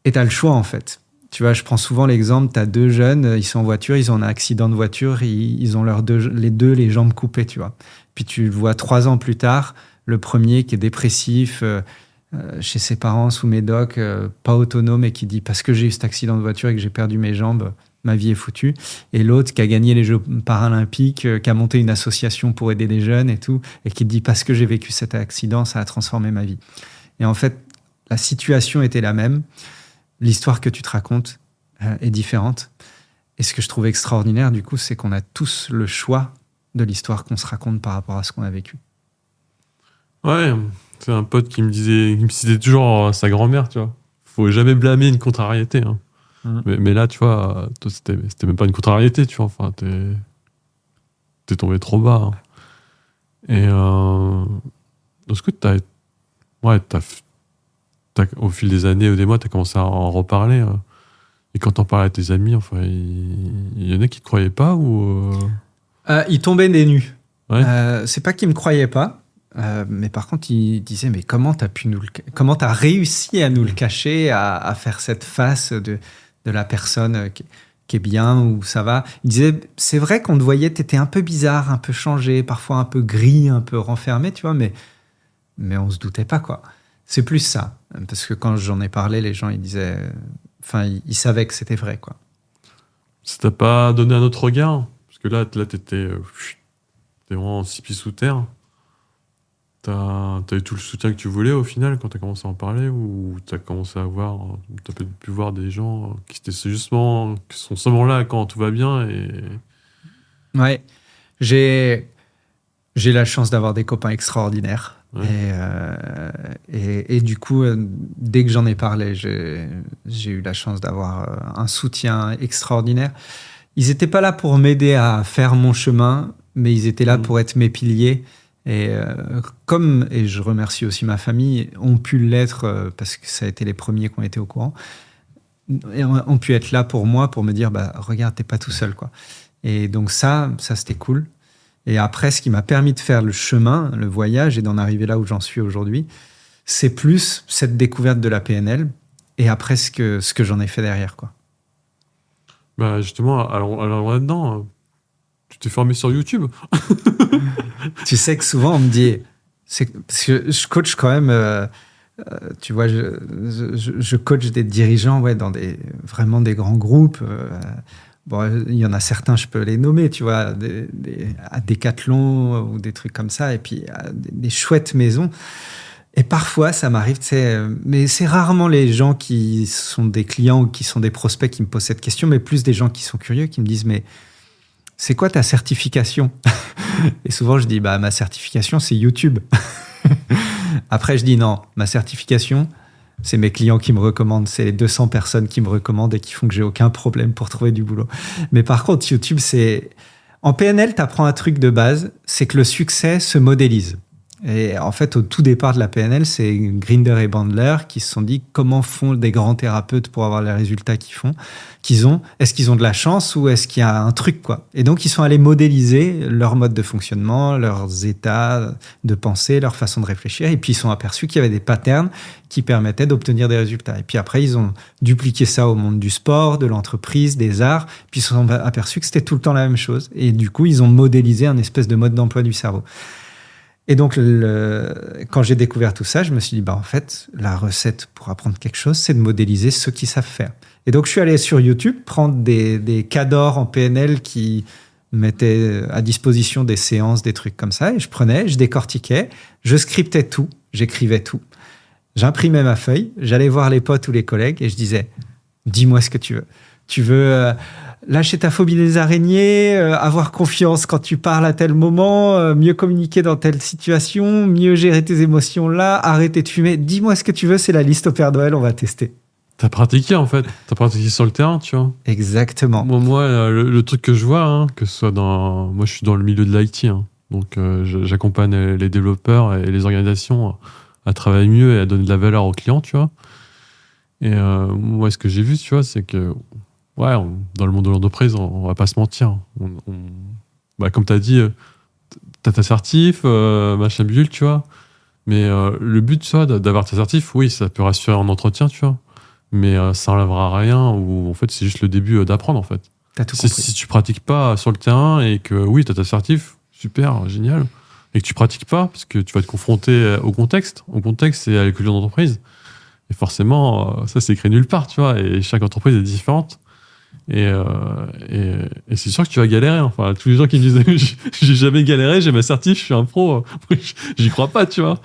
Et tu as le choix, en fait. Tu vois, je prends souvent l'exemple, tu as 2 jeunes, ils sont en voiture, ils ont un accident de voiture, ils ont les jambes coupées, tu vois. Puis tu le vois 3 ans plus tard, le premier qui est dépressif, chez ses parents, sous médoc, pas autonome, et qui dit « parce que j'ai eu cet accident de voiture et que j'ai perdu mes jambes, ma vie est foutue ». Et l'autre qui a gagné les Jeux paralympiques, qui a monté une association pour aider les jeunes et tout, et qui dit « parce que j'ai vécu cet accident, ça a transformé ma vie ». Et en fait, la situation était la même. L'histoire que tu te racontes est différente. Et ce que je trouve extraordinaire, du coup, c'est qu'on a tous le choix de l'histoire qu'on se raconte par rapport à ce qu'on a vécu. Ouais, c'est un pote qui me citait toujours sa grand-mère, tu vois. Faut jamais blâmer une contrariété, hein. Mais là, tu vois, toi, c'était même pas une contrariété, tu vois. Enfin, t'es tombé trop bas, hein. Et est-ce que au fil des années ou des mois, t'as commencé à en reparler, et quand t'en parlais à tes amis, enfin, il y en a qui te croyaient pas ou Ils tombaient des nues. Ouais. C'est pas qu'ils me croyaient pas, mais par contre, ils disaient mais comment t'as réussi à nous le cacher, à faire cette face de la personne qui est bien ou ça va. Ils disaient c'est vrai qu'on te voyait, t'étais un peu bizarre, un peu changé, parfois un peu gris, un peu renfermé, tu vois, mais on se doutait pas, quoi. C'est plus ça, parce que quand j'en ai parlé, les gens ils disaient, enfin ils savaient que c'était vrai, quoi. Ça t'a pas donné un autre regard? Parce que là t'étais vraiment 6 pieds sous terre. T'as eu tout le soutien que tu voulais au final quand t'as commencé à en parler, ou t'as peut-être pu voir des gens qui sont seulement là quand tout va bien et... Ouais, j'ai la chance d'avoir des copains extraordinaires. Ouais. Et du coup, dès que j'en ai parlé, j'ai eu la chance d'avoir un soutien extraordinaire. Ils n'étaient pas là pour m'aider à faire mon chemin, mais ils étaient là pour être mes piliers. Et et je remercie aussi ma famille, ont pu l'être parce que ça a été les premiers qui ont été au courant, et ont pu être là pour moi, pour me dire bah, regarde, t'es pas tout seul, quoi. Et donc ça c'était cool. Et après, ce qui m'a permis de faire le chemin, le voyage, et d'en arriver là où j'en suis aujourd'hui, c'est plus cette découverte de la PNL, et après ce que j'en ai fait derrière, quoi. Bah justement, alors là-dedans, tu t'es formé sur YouTube. Tu sais que souvent on me dit, parce que je coach quand même, tu vois, je coach des dirigeants, ouais, dans vraiment des grands groupes. Bon, il y en a certains, je peux les nommer, tu vois, à Decathlon ou des trucs comme ça, et puis des chouettes maisons. Et parfois, ça m'arrive, tu sais, mais c'est rarement les gens qui sont des clients ou qui sont des prospects qui me posent cette question, mais plus des gens qui sont curieux, qui me disent, mais c'est quoi ta certification? Et souvent, je dis, bah, ma certification, c'est YouTube. Après, je dis, non, ma certification, c'est mes clients qui me recommandent, c'est les 200 personnes qui me recommandent et qui font que j'ai aucun problème pour trouver du boulot. Mais par contre, YouTube, c'est... En PNL, tu apprends un truc de base, c'est que le succès se modélise. Et en fait, au tout départ de la PNL, c'est Grinder et Bandler qui se sont dit comment font des grands thérapeutes pour avoir les résultats qu'ils ont. Est-ce qu'ils ont de la chance ou est-ce qu'il y a un truc, quoi? Et donc, ils sont allés modéliser leur mode de fonctionnement, leurs états de pensée, leur façon de réfléchir. Et puis, ils sont aperçus qu'il y avait des patterns qui permettaient d'obtenir des résultats. Et puis après, ils ont dupliqué ça au monde du sport, de l'entreprise, des arts. Puis, ils se sont aperçus que c'était tout le temps la même chose. Et du coup, ils ont modélisé un espèce de mode d'emploi du cerveau. Et donc, quand j'ai découvert tout ça, je me suis dit, bah, en fait, la recette pour apprendre quelque chose, c'est de modéliser ceux qui savent faire. Et donc, je suis allé sur YouTube prendre des cadors en PNL qui mettaient à disposition des séances, des trucs comme ça. Et je décortiquais, je scriptais tout, j'écrivais tout. J'imprimais ma feuille, j'allais voir les potes ou les collègues et je disais, dis-moi ce que tu veux. Tu veux lâcher ta phobie des araignées, avoir confiance quand tu parles à tel moment, mieux communiquer dans telle situation, mieux gérer tes émotions là, arrêter de fumer. Dis-moi ce que tu veux, c'est la liste au Père Noël, on va tester. T'as pratiqué en fait. T'as pratiqué sur le terrain, tu vois. Exactement. Moi, le truc que je vois, hein, que ce soit dans... Moi, je suis dans le milieu de l'IT, hein. Donc j'accompagne les développeurs et les organisations à travailler mieux et à donner de la valeur aux clients, tu vois. Et moi, ce que j'ai vu, tu vois, c'est que dans le monde de l'entreprise, on va pas se mentir. Comme tu as dit, tu as ta certif, machin bulle, tu vois. Mais le but, tu vois, d'avoir ta certif, oui, ça peut rassurer en entretien, tu vois. Mais ça n'enlèvera rien, ou en fait, c'est juste le début d'apprendre, en fait. T'as tout compris. Si tu pratiques pas sur le terrain et que, oui, tu as ta certif, super, génial, et que tu pratiques pas, parce que tu vas te confronter au contexte et à la culture d'entreprise. Et forcément, ça, c'est écrit nulle part, tu vois, et chaque entreprise est différente. Et c'est sûr que tu vas galérer. Enfin, tous les gens qui me disent j'ai jamais galéré, j'ai ma certif, je suis un pro, j'y crois pas, tu vois.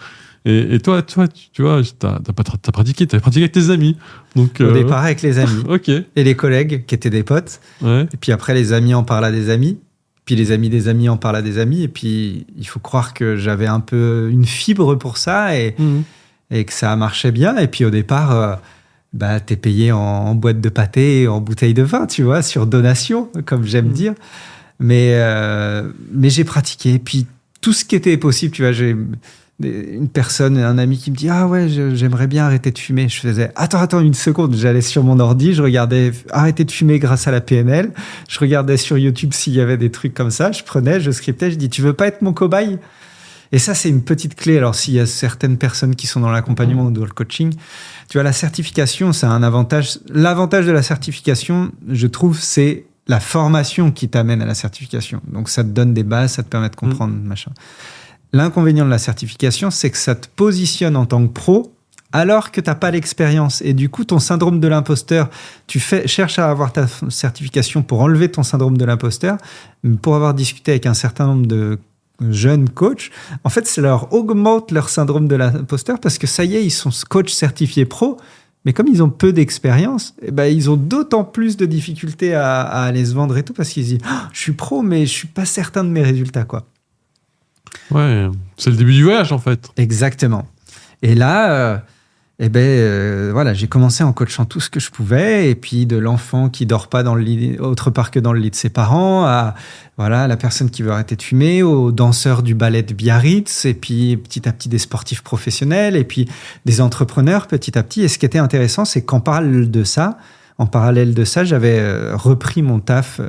Et toi, tu vois, t'as pratiqué avec tes amis. Donc, au départ, avec les amis. Ok. Et les collègues qui étaient des potes. Ouais. Et puis après, les amis en parlent à des amis. Puis les amis des amis en parlent à des amis. Et puis, il faut croire que j'avais un peu une fibre pour ça et que ça marchait bien. Et puis au départ, t'es payé en boîte de pâté et en bouteille de vin, tu vois, sur donation, comme j'aime dire. Mais j'ai pratiqué. Et puis tout ce qui était possible, tu vois, j'ai une personne, un ami qui me dit « Ah ouais, j'aimerais bien arrêter de fumer ». Je faisais « Attends une seconde ». J'allais sur mon ordi, je regardais « Arrêter de fumer grâce à la PNL ». Je regardais sur YouTube s'il y avait des trucs comme ça. Je prenais, je scriptais, je dis « Tu veux pas être mon cobaye ?» Et ça, c'est une petite clé. Alors, s'il y a certaines personnes qui sont dans l'accompagnement ou dans le coaching, tu vois, la certification, ça a un avantage. L'avantage de la certification, je trouve, c'est la formation qui t'amène à la certification. Donc, ça te donne des bases, ça te permet de comprendre, machin. L'inconvénient de la certification, c'est que ça te positionne en tant que pro alors que tu n'as pas l'expérience. Et du coup, ton syndrome de l'imposteur, cherches à avoir ta certification pour enlever ton syndrome de l'imposteur. Pour avoir discuté avec un certain nombre de jeunes coachs, en fait, ça leur augmente leur syndrome de l'imposteur parce que ça y est, ils sont coachs certifiés pro, mais comme ils ont peu d'expérience, ils ont d'autant plus de difficultés à aller se vendre et tout parce qu'ils se disent je suis pro, mais je suis pas certain de mes résultats, quoi. Ouais, c'est le début du voyage, en fait. Exactement. Et là, voilà, j'ai commencé en coachant tout ce que je pouvais, et puis de l'enfant qui dort pas dans le lit, autre part que dans le lit de ses parents, à voilà, la personne qui veut arrêter de fumer, aux danseurs du ballet de Biarritz, et puis petit à petit des sportifs professionnels, et puis des entrepreneurs petit à petit. Et ce qui était intéressant, c'est qu'en parallèle de ça, j'avais repris mon taf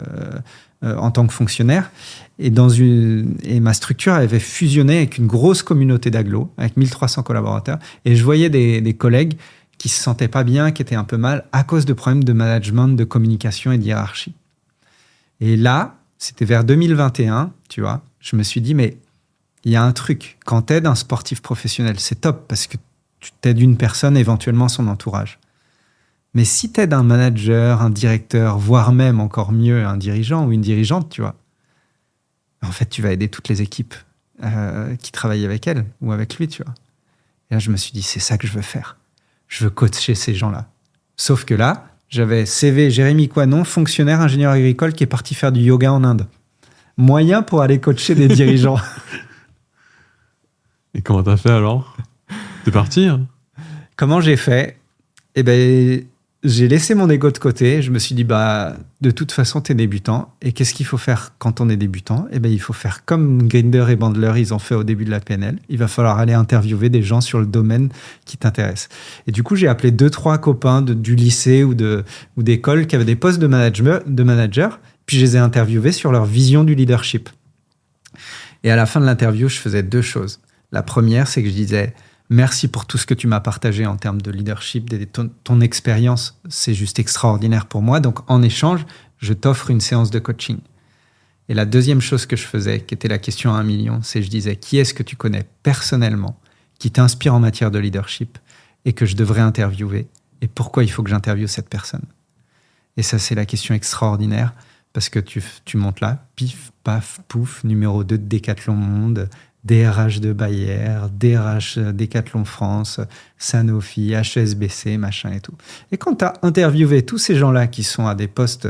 en tant que fonctionnaire. Et ma structure avait fusionné avec une grosse communauté d'agglos, avec 1300 collaborateurs. Et je voyais des collègues qui se sentaient pas bien, qui étaient un peu mal, à cause de problèmes de management, de communication et de hiérarchie. Et là, c'était vers 2021, tu vois, je me suis dit, mais il y a un truc. Quand tu aides un sportif professionnel, c'est top, parce que tu t'aides une personne, éventuellement son entourage. Mais si tu aides un manager, un directeur, voire même encore mieux, un dirigeant ou une dirigeante, tu vois, en fait, tu vas aider toutes les équipes qui travaillent avec elle ou avec lui, tu vois. Et là, je me suis dit, c'est ça que je veux faire. Je veux coacher ces gens-là. Sauf que là, j'avais CV Jérémy Coinon, fonctionnaire ingénieur agricole qui est parti faire du yoga en Inde. Moyen pour aller coacher des dirigeants. Et comment t'as fait alors ? T'es parti, hein ? Comment j'ai fait ? J'ai laissé mon ego de côté. Je me suis dit, de toute façon, t'es débutant. Et qu'est-ce qu'il faut faire quand on est débutant ? Il faut faire comme Grinder et Bandler, ils ont fait au début de la PNL. Il va falloir aller interviewer des gens sur le domaine qui t'intéresse. Et du coup, j'ai appelé 2-3 copains du lycée ou d'école qui avaient des postes de manager. Puis je les ai interviewés sur leur vision du leadership. Et à la fin de l'interview, je faisais 2 choses. La première, c'est que je disais... Merci pour tout ce que tu m'as partagé en termes de leadership, ton expérience, c'est juste extraordinaire pour moi. Donc, en échange, je t'offre une séance de coaching. Et la deuxième chose que je faisais, qui était la question à 1 million, c'est je disais, qui est-ce que tu connais personnellement, qui t'inspire en matière de leadership et que je devrais interviewer et pourquoi il faut que j'interviewe cette personne. Et ça, c'est la question extraordinaire parce que tu montes là, pif, paf, pouf, numéro 2 de Decathlon Monde, DRH de Bayer, DRH Decathlon France, Sanofi, HSBC, machin et tout. Et quand tu as interviewé tous ces gens-là qui sont à des postes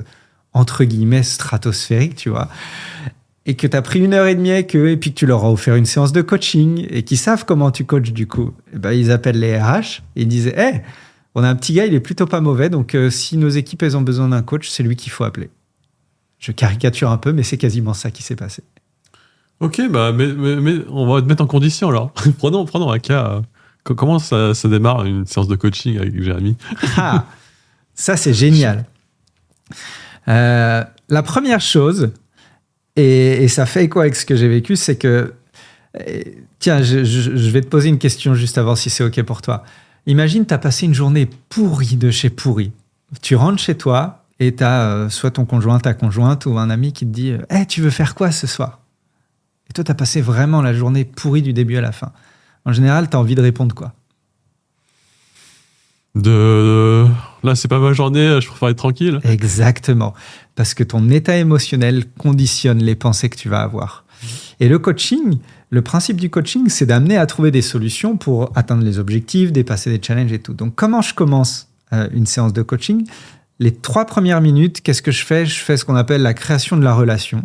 entre guillemets stratosphériques, tu vois, et que tu as pris 1h30 avec eux, et puis que tu leur as offert une séance de coaching, et qu'ils savent comment tu coaches du coup, et ben, ils appellent les RH, et ils disent « Hey, on a un petit gars, il est plutôt pas mauvais, donc si nos équipes elles ont besoin d'un coach, c'est lui qu'il faut appeler. » Je caricature un peu, mais c'est quasiment ça qui s'est passé. Ok, bah, mais on va te mettre en condition alors. prenons un cas. Comment ça démarre une séance de coaching avec Jérémy? Ah, ça, c'est génial. La première chose, et ça fait écho avec ce que j'ai vécu, c'est que... Tiens, je vais te poser une question juste avant, si c'est OK pour toi. Imagine, tu as passé une journée pourrie de chez pourri. Tu rentres chez toi et tu as soit ton conjoint, ta conjointe ou un ami qui te dit « Hey, tu veux faire quoi ce soir ?» Et toi, tu as passé vraiment la journée pourrie du début à la fin. En général, tu as envie de répondre quoi? Là, c'est pas ma journée, je préfère être tranquille. Exactement. Parce que ton état émotionnel conditionne les pensées que tu vas avoir. Et le coaching, le principe du coaching, c'est d'amener à trouver des solutions pour atteindre les objectifs, dépasser des challenges et tout. Donc, comment je commence une séance de coaching? Les 3 premières minutes, qu'est-ce que je fais? Je fais ce qu'on appelle la création de la relation.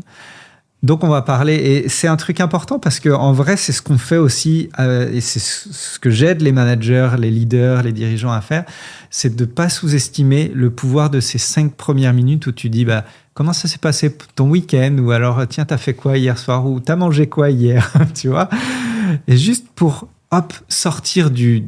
Donc, on va parler, et c'est un truc important parce qu'en vrai, c'est ce qu'on fait aussi, et c'est ce que j'aide les managers, les leaders, les dirigeants à faire, c'est de ne pas sous-estimer le pouvoir de ces 5 premières minutes où tu dis, bah, comment ça s'est passé ton week-end? Ou alors, tiens, t'as fait quoi hier soir? Ou t'as mangé quoi hier? Tu vois? Et juste pour, sortir de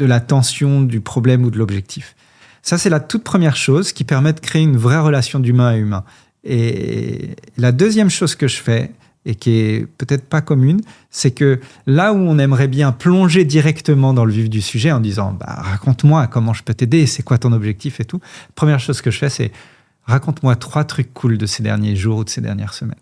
la tension, du problème ou de l'objectif. Ça, c'est la toute première chose qui permet de créer une vraie relation d'humain à humain. Et la deuxième chose que je fais, et qui est peut-être pas commune, c'est que là où on aimerait bien plonger directement dans le vif du sujet en disant bah, « raconte-moi comment je peux t'aider, c'est quoi ton objectif et tout », première chose que je fais, c'est « raconte-moi 3 trucs cool de ces derniers jours ou de ces dernières semaines ».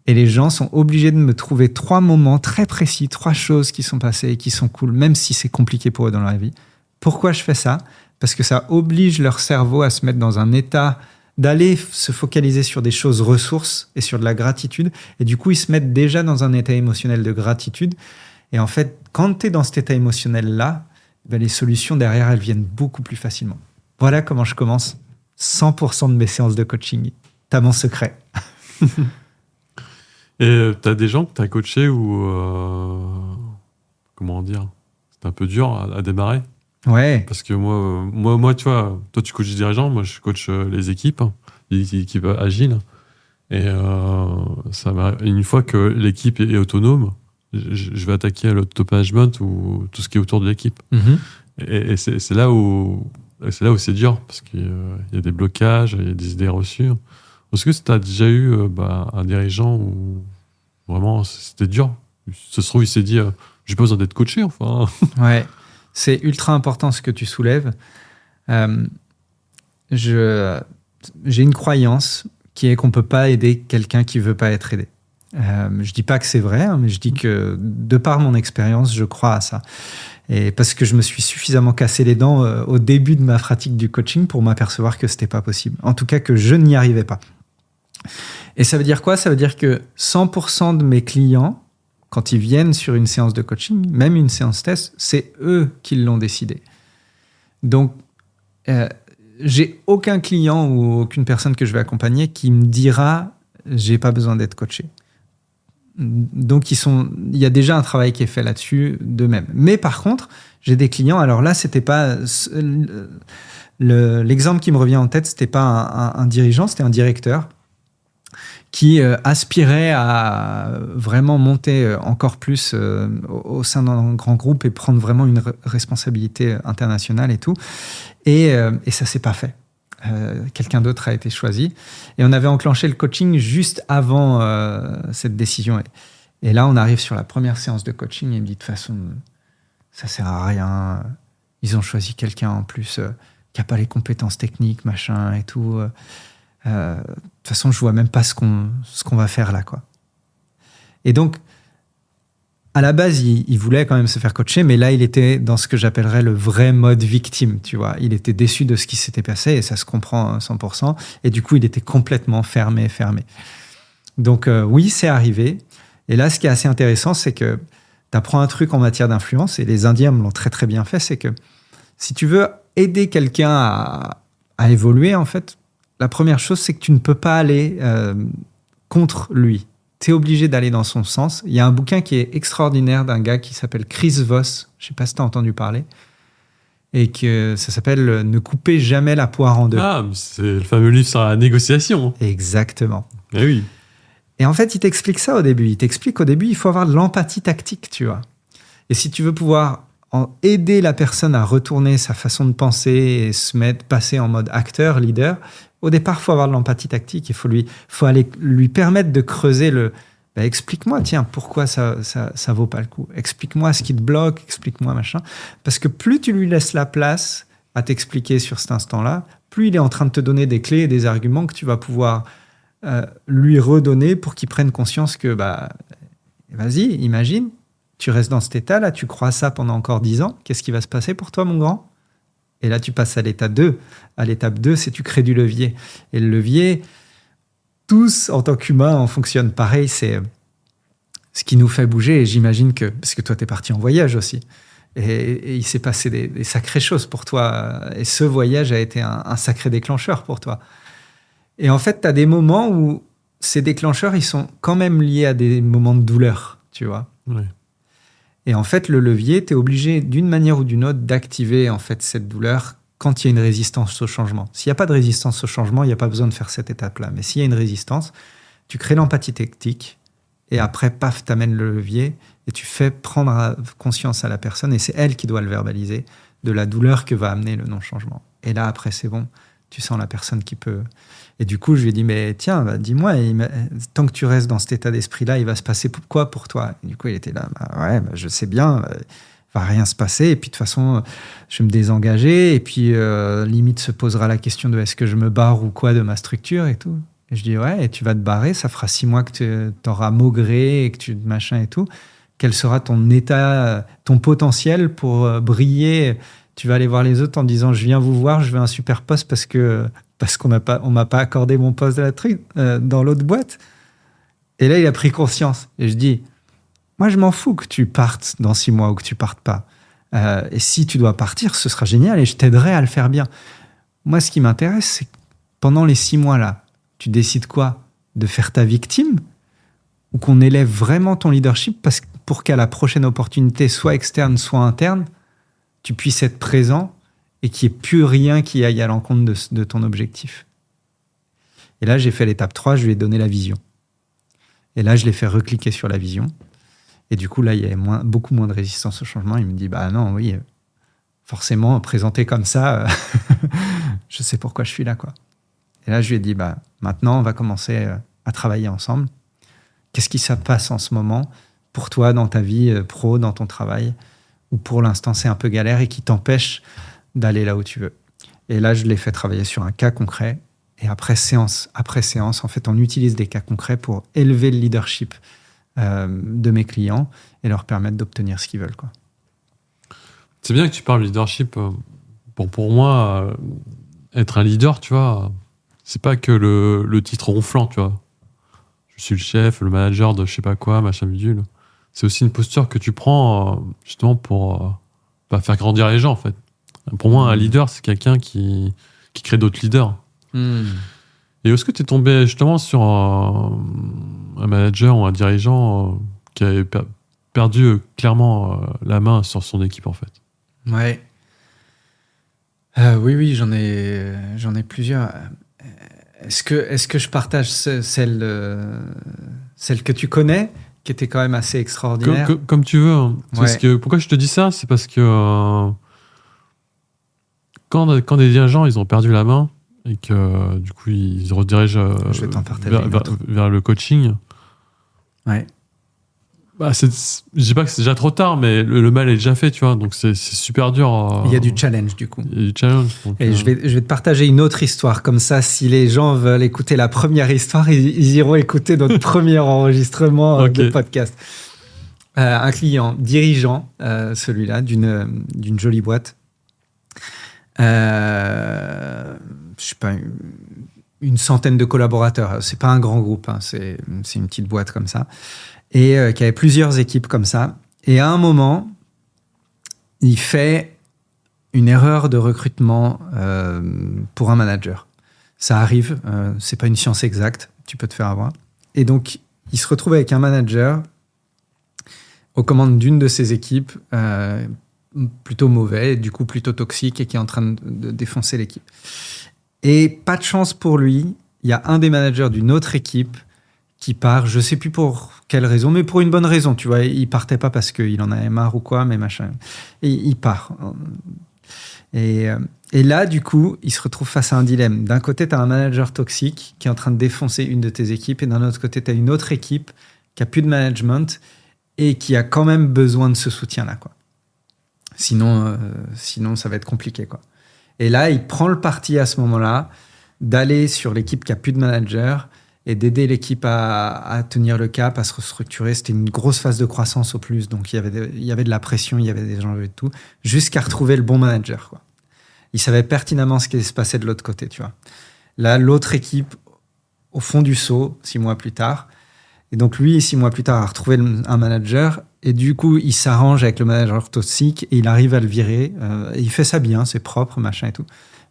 Et les gens sont obligés de me trouver 3 moments très précis, 3 choses qui sont passées et qui sont cool, même si c'est compliqué pour eux dans leur vie. Pourquoi je fais ça? Parce que ça oblige leur cerveau à se mettre dans un état d'aller se focaliser sur des choses ressources et sur de la gratitude. Et du coup, ils se mettent déjà dans un état émotionnel de gratitude. Et en fait, quand tu es dans cet état émotionnel-là, ben les solutions derrière, elles viennent beaucoup plus facilement. Voilà comment je commence 100% de mes séances de coaching. T'as mon secret. Et t'as des gens que t'as coachés ou... comment dire? C'est un peu dur à démarrer. Ouais. Parce que moi, tu vois, toi tu coaches les dirigeants, moi je coach les équipes agiles. Et une fois que l'équipe est autonome, je vais attaquer l'auto-management ou tout ce qui est autour de l'équipe. Mm-hmm. Et c'est là où c'est dur, parce qu'il y a des blocages, il y a des idées reçues. Est-ce que tu as déjà eu un dirigeant où vraiment c'était dur? Ça se trouve, il s'est dit, j'ai pas besoin d'être coaché, enfin. Ouais. C'est ultra important ce que tu soulèves. J'ai une croyance qui est qu'on ne peut pas aider quelqu'un qui ne veut pas être aidé. Je ne dis pas que c'est vrai, mais je dis que de par mon expérience, je crois à ça. Et parce que je me suis suffisamment cassé les dents au début de ma pratique du coaching pour m'apercevoir que ce n'était pas possible. En tout cas, que je n'y arrivais pas. Et ça veut dire quoi? Ça veut dire que 100% de mes clients, quand ils viennent sur une séance de coaching, même une séance test, c'est eux qui l'ont décidé. Donc, j'ai aucun client ou aucune personne que je vais accompagner qui me dira « j'ai pas besoin d'être coaché ». Donc, il y a déjà un travail qui est fait là-dessus d'eux-mêmes. Mais par contre, j'ai des clients, alors là, c'était pas... L'exemple qui me revient en tête, c'était pas un dirigeant, c'était un directeur qui aspirait à vraiment monter encore plus au sein d'un grand groupe et prendre vraiment une responsabilité internationale et tout. Et ça ne s'est pas fait. Quelqu'un d'autre a été choisi. Et on avait enclenché le coaching juste avant cette décision. Et là, on arrive sur la première séance de coaching et il me dit, de toute façon, ça ne sert à rien. Ils ont choisi quelqu'un en plus qui n'a pas les compétences techniques, machin et tout. De toute façon, je vois même pas ce qu'on va faire là, quoi. Et donc, à la base, il voulait quand même se faire coacher, mais là, il était dans ce que j'appellerais le vrai mode victime, tu vois. Il était déçu de ce qui s'était passé, et ça se comprend à 100%. Et du coup, il était complètement fermé. Donc, oui, c'est arrivé. Et là, ce qui est assez intéressant, c'est que tu apprends un truc en matière d'influence, et les Indiens me l'ont très, très bien fait, c'est que si tu veux aider quelqu'un à évoluer, en fait, la première chose, c'est que tu ne peux pas aller contre lui. Tu es obligé d'aller dans son sens. Il y a un bouquin qui est extraordinaire d'un gars qui s'appelle Chris Voss. Je ne sais pas si tu as entendu parler. Et que ça s'appelle « Ne coupez jamais la poire en deux ». Ah, c'est le fameux livre sur la négociation. Exactement. Eh oui. Et en fait, il t'explique ça au début. Il t'explique qu'au début, il faut avoir de l'empathie tactique, tu vois. Et si tu veux pouvoir aider la personne à retourner sa façon de penser et passer en mode acteur, leader, au départ, il faut avoir de l'empathie tactique. Il faut aller lui permettre de creuser explique-moi, tiens, pourquoi ça vaut pas le coup. Explique-moi ce qui te bloque, explique-moi machin. Parce que plus tu lui laisses la place à t'expliquer sur cet instant-là, plus il est en train de te donner des clés et des arguments que tu vas pouvoir lui redonner pour qu'il prenne conscience que, vas-y, imagine, tu restes dans cet état-là, tu crois ça pendant encore 10 ans, qu'est-ce qui va se passer pour toi, mon grand ? Et là, tu passes à l'étape 2. À l'étape 2, c'est tu crées du levier. Et le levier, tous, en tant qu'humains, on fonctionne pareil, c'est ce qui nous fait bouger. Et j'imagine que, parce que toi, tu es parti en voyage aussi, et il s'est passé des sacrées choses pour toi. Et ce voyage a été un sacré déclencheur pour toi. Et en fait, tu as des moments où ces déclencheurs, ils sont quand même liés à des moments de douleur, tu vois. Oui. Et en fait, le levier, tu es obligé, d'une manière ou d'une autre, d'activer en fait cette douleur quand il y a une résistance au changement. S'il n'y a pas de résistance au changement, il n'y a pas besoin de faire cette étape-là. Mais s'il y a une résistance, tu crées l'empathie tactique et après, paf, tu amènes le levier et tu fais prendre conscience à la personne et c'est elle qui doit le verbaliser de la douleur que va amener le non-changement. Et là, après, c'est bon. Tu sens la personne qui peut... Et du coup, je lui ai dit, mais tiens, dis-moi, tant que tu restes dans cet état d'esprit-là, il va se passer quoi pour toi ? Et du coup, il était là, je sais bien, il va rien se passer. Et puis, de toute façon, je vais me désengager. Et puis, limite, se posera la question de est-ce que je me barre ou quoi de ma structure et tout. Et je dis, ouais, et tu vas te barrer, ça fera 6 mois que tu auras maugré et que tu machin et tout. Quel sera ton état, ton potentiel pour briller ? Tu vas aller voir les autres en disant, je viens vous voir, je veux un super poste parce qu'on m'a pas accordé mon poste dans l'autre boîte. Et là, il a pris conscience. Et je dis, moi, je m'en fous que tu partes dans 6 mois ou que tu partes pas. Et si tu dois partir, ce sera génial et je t'aiderai à le faire bien. Moi, ce qui m'intéresse, c'est que pendant les 6 mois-là, tu décides quoi ? De faire ta victime ? Ou qu'on élève vraiment ton leadership pour qu'à la prochaine opportunité, soit externe, soit interne, tu puisses être présent et qu'il n'y ait plus rien qui aille à l'encontre de ton objectif. Et là, j'ai fait l'étape 3, je lui ai donné la vision. Et là, je l'ai fait recliquer sur la vision. Et du coup, là, il y avait beaucoup moins de résistance au changement. Il me dit, non, oui, forcément, présenté comme ça, je sais pourquoi je suis là, quoi. Et là, je lui ai dit, maintenant, on va commencer à travailler ensemble. Qu'est-ce qui se passe en ce moment pour toi dans ta vie pro, dans ton travail, où pour l'instant, c'est un peu galère et qui t'empêche d'aller là où tu veux. Et là, je l'ai fait travailler sur un cas concret. Et après séance, en fait, on utilise des cas concrets pour élever le leadership de mes clients et leur permettre d'obtenir ce qu'ils veulent, quoi. C'est bien que tu parles leadership. Pour moi, être un leader, tu vois, c'est pas que le titre ronflant, tu vois. Je suis le chef, le manager de je sais pas quoi, machin bidule. C'est aussi une posture que tu prends justement pour faire grandir les gens, en fait. Pour moi, un leader, c'est quelqu'un qui crée d'autres leaders. Et est-ce que tu es tombé justement sur un manager ou un dirigeant qui avait perdu clairement la main sur son équipe, en fait ? Ouais. Oui, j'en ai plusieurs. Est-ce que je partage celle que tu connais, qui était quand même assez extraordinaire ? Comme tu veux. Hein. Ouais. Parce que, pourquoi je te dis ça ? C'est parce que quand des dirigeants ils ont perdu la main et que du coup ils se redirigent je vais t'en partager vers le coaching. Ouais. Je dis pas que c'est déjà trop tard, mais le mal est déjà fait, tu vois. Donc c'est super dur. Il y a du challenge du coup. Il y a du challenge. Donc, et je vais te partager une autre histoire. Comme ça, si les gens veulent écouter la première histoire, ils iront écouter notre premier enregistrement de podcast. Un client, dirigeant, celui-là, d'une jolie boîte. Je sais pas, une centaine de collaborateurs. C'est pas un grand groupe, hein, c'est une petite boîte comme ça. Et qui avait plusieurs équipes comme ça. Et à un moment, il fait une erreur de recrutement pour un manager. Ça arrive, c'est pas une science exacte, tu peux te faire avoir. Et donc, il se retrouve avec un manager aux commandes d'une de ses équipes, plutôt mauvais, du coup plutôt toxique, et qui est en train de défoncer l'équipe. Et pas de chance pour lui, il y a un des managers d'une autre équipe qui part, je sais plus pour quelle raison, mais pour une bonne raison, tu vois. Il partait pas parce qu'il en avait marre ou quoi, mais machin. Et il part. Et là, du coup, il se retrouve face à un dilemme. D'un côté, tu as un manager toxique qui est en train de défoncer une de tes équipes, et d'un autre côté, tu as une autre équipe qui a plus de management et qui a quand même besoin de ce soutien-là, quoi. Sinon, ça va être compliqué, quoi. Et là, il prend le parti à ce moment-là d'aller sur l'équipe qui a plus de manager et d'aider l'équipe à tenir le cap, à se restructurer. C'était une grosse phase de croissance au plus, donc il y avait de la pression, il y avait des enjeux et tout, jusqu'à retrouver le bon manager, quoi. Il savait pertinemment ce qui se passait de l'autre côté, tu vois. Là, l'autre équipe, au fond du seau, 6 mois plus tard, et donc lui, 6 mois plus tard, a retrouvé un manager, et du coup, il s'arrange avec le manager toxique, et il arrive à le virer. Et il fait ça bien, c'est propre, machin et tout.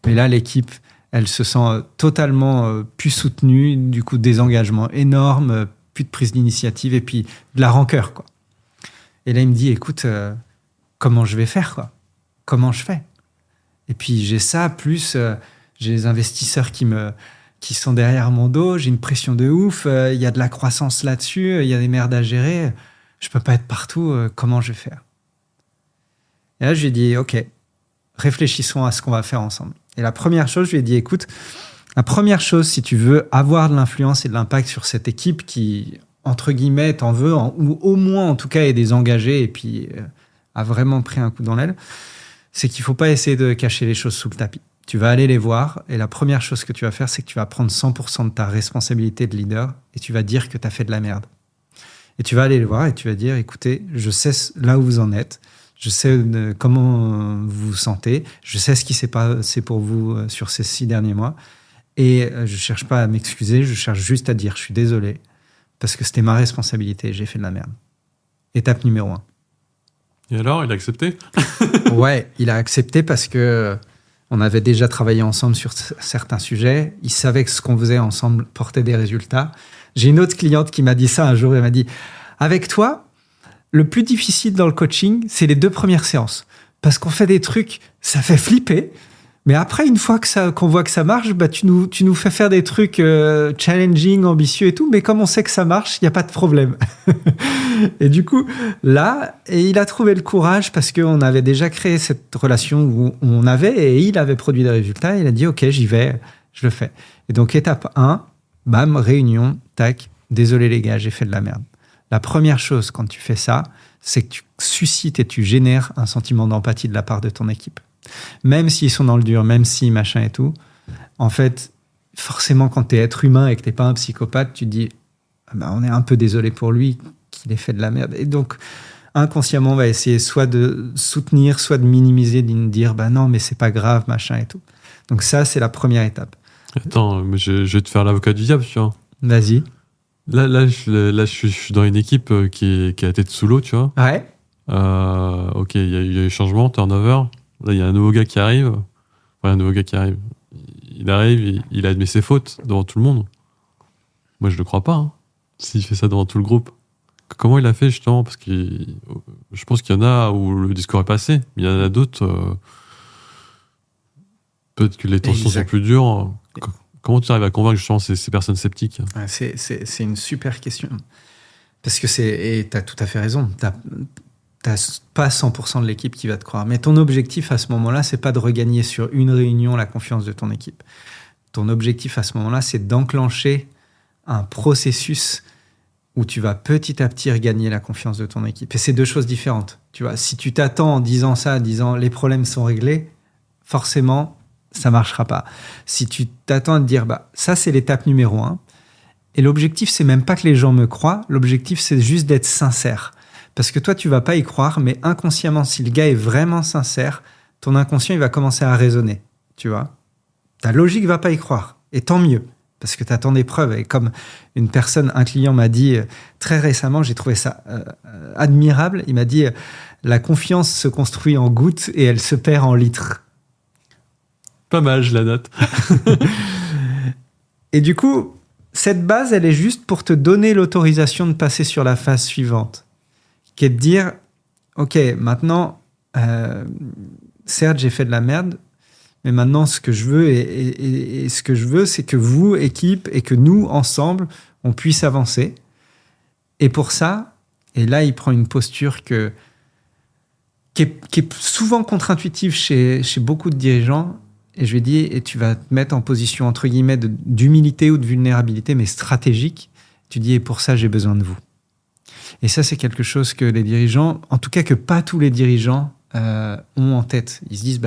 Mais là, l'équipe, elle se sent totalement plus soutenue, du coup, des engagements énormes, plus de prise d'initiative, et puis de la rancœur, quoi. Et là, il me dit, écoute, comment je vais faire, quoi? Comment je fais? Et puis, j'ai ça, plus j'ai les investisseurs qui sont derrière mon dos, j'ai une pression de ouf, il y a de la croissance là-dessus, il y a des merdes à gérer, je peux pas être partout, comment je vais faire? Et là, je lui ai dit, ok, réfléchissons à ce qu'on va faire ensemble. Et la première chose, je lui ai dit, écoute, la première chose, si tu veux avoir de l'influence et de l'impact sur cette équipe qui, entre guillemets, t'en veut, ou au moins, en tout cas, est désengagée et puis a vraiment pris un coup dans l'aile, c'est qu'il faut pas essayer de cacher les choses sous le tapis. Tu vas aller les voir, et la première chose que tu vas faire, c'est que tu vas prendre 100% de ta responsabilité de leader, et tu vas dire que tu as fait de la merde. Et tu vas aller les voir, et tu vas dire, écoutez, je sais là où vous en êtes, je sais comment vous vous sentez, je sais ce qui s'est passé pour vous sur ces 6 derniers mois, et je cherche pas à m'excuser, je cherche juste à dire, je suis désolé, parce que c'était ma responsabilité, j'ai fait de la merde. Étape numéro 1. Et alors, il a accepté? Ouais, il a accepté parce que on avait déjà travaillé ensemble sur certains sujets. Il savait que ce qu'on faisait ensemble portait des résultats. J'ai une autre cliente qui m'a dit ça un jour. Elle m'a dit, avec toi, le plus difficile dans le coaching, c'est les 2 premières séances. Parce qu'on fait des trucs, ça fait flipper. Mais après, une fois qu'on voit que ça marche, bah, tu nous fais faire des trucs challenging, ambitieux et tout. Mais comme on sait que ça marche, il n'y a pas de problème. Et du coup, là, il a trouvé le courage parce qu'on avait déjà créé cette relation où on avait, et il avait produit des résultats. Il a dit, OK, j'y vais, je le fais. Et donc, étape 1, bam, réunion, tac, désolé les gars, j'ai fait de la merde. La première chose quand tu fais ça, c'est que tu suscites et tu génères un sentiment d'empathie de la part de ton équipe. Même s'ils sont dans le dur, même si machin et tout, en fait, forcément, quand tu es être humain et que tu n'es pas un psychopathe, tu te dis, on est un peu désolé pour lui qu'il ait fait de la merde. Et donc, inconsciemment, on va essayer soit de soutenir, soit de minimiser, de dire, non, mais c'est pas grave, machin et tout. Donc ça, c'est la première étape. Attends, mais je vais te faire l'avocat du diable, tu vois. Vas-y. Là, je suis dans une équipe qui a la tête sous l'eau, tu vois. Ouais. Ok, il y a eu changement, turnover. Là, il y a un nouveau gars qui arrive. Enfin, un nouveau gars qui arrive. Il arrive, il admet ses fautes devant tout le monde. Moi, je le crois pas, hein, s'il fait ça devant tout le groupe. Comment il a fait, justement? Parce que je pense qu'il y en a où le discours est passé. Mais il y en a d'autres... peut-être que les tensions sont plus dures. Comment tu arrives à convaincre, justement, ces personnes sceptiques? C'est une super question. Parce que et tu as tout à fait raison. T'as pas 100% de l'équipe qui va te croire. Mais ton objectif à ce moment-là, c'est pas de regagner sur une réunion la confiance de ton équipe. Ton objectif à ce moment-là, c'est d'enclencher un processus où tu vas petit à petit regagner la confiance de ton équipe. Et c'est 2 choses différentes. Tu vois, si tu t'attends en disant ça, en disant les problèmes sont réglés, forcément, ça marchera pas. Si tu t'attends à te dire, ça c'est l'étape numéro 1. Et l'objectif, c'est même pas que les gens me croient. L'objectif, c'est juste d'être sincère. Parce que toi, tu vas pas y croire, mais inconsciemment, si le gars est vraiment sincère, ton inconscient, il va commencer à raisonner, tu vois. Ta logique va pas y croire, et tant mieux, parce que tu attends des preuves. Et comme un client m'a dit très récemment, j'ai trouvé ça admirable, il m'a dit « La confiance se construit en gouttes et elle se perd en litres ». Pas mal, je la note. Et du coup, cette base, elle est juste pour te donner l'autorisation de passer sur la phase suivante, qui est de dire, OK, maintenant, certes, j'ai fait de la merde, mais maintenant, ce que je veux, et ce que je veux, c'est que vous, équipe, et que nous, ensemble, on puisse avancer. Et pour ça, et là, il prend une posture qui est souvent contre-intuitive chez beaucoup de dirigeants. Et je lui ai dit, et tu vas te mettre en position, entre guillemets, d'humilité ou de vulnérabilité, mais stratégique. Tu dis, et pour ça, j'ai besoin de vous. Et ça, c'est quelque chose que les dirigeants, en tout cas que pas tous les dirigeants ont en tête. Ils se disent,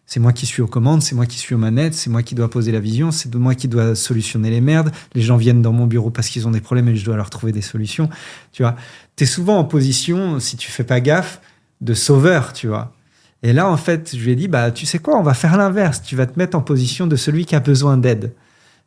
c'est moi qui suis aux commandes, c'est moi qui suis aux manettes, c'est moi qui dois poser la vision, c'est moi qui dois solutionner les merdes. Les gens viennent dans mon bureau parce qu'ils ont des problèmes et je dois leur trouver des solutions. Tu vois, t'es souvent en position, si tu fais pas gaffe, de sauveur, tu vois. Et là, en fait, je lui ai dit, tu sais quoi, on va faire l'inverse. Tu vas te mettre en position de celui qui a besoin d'aide.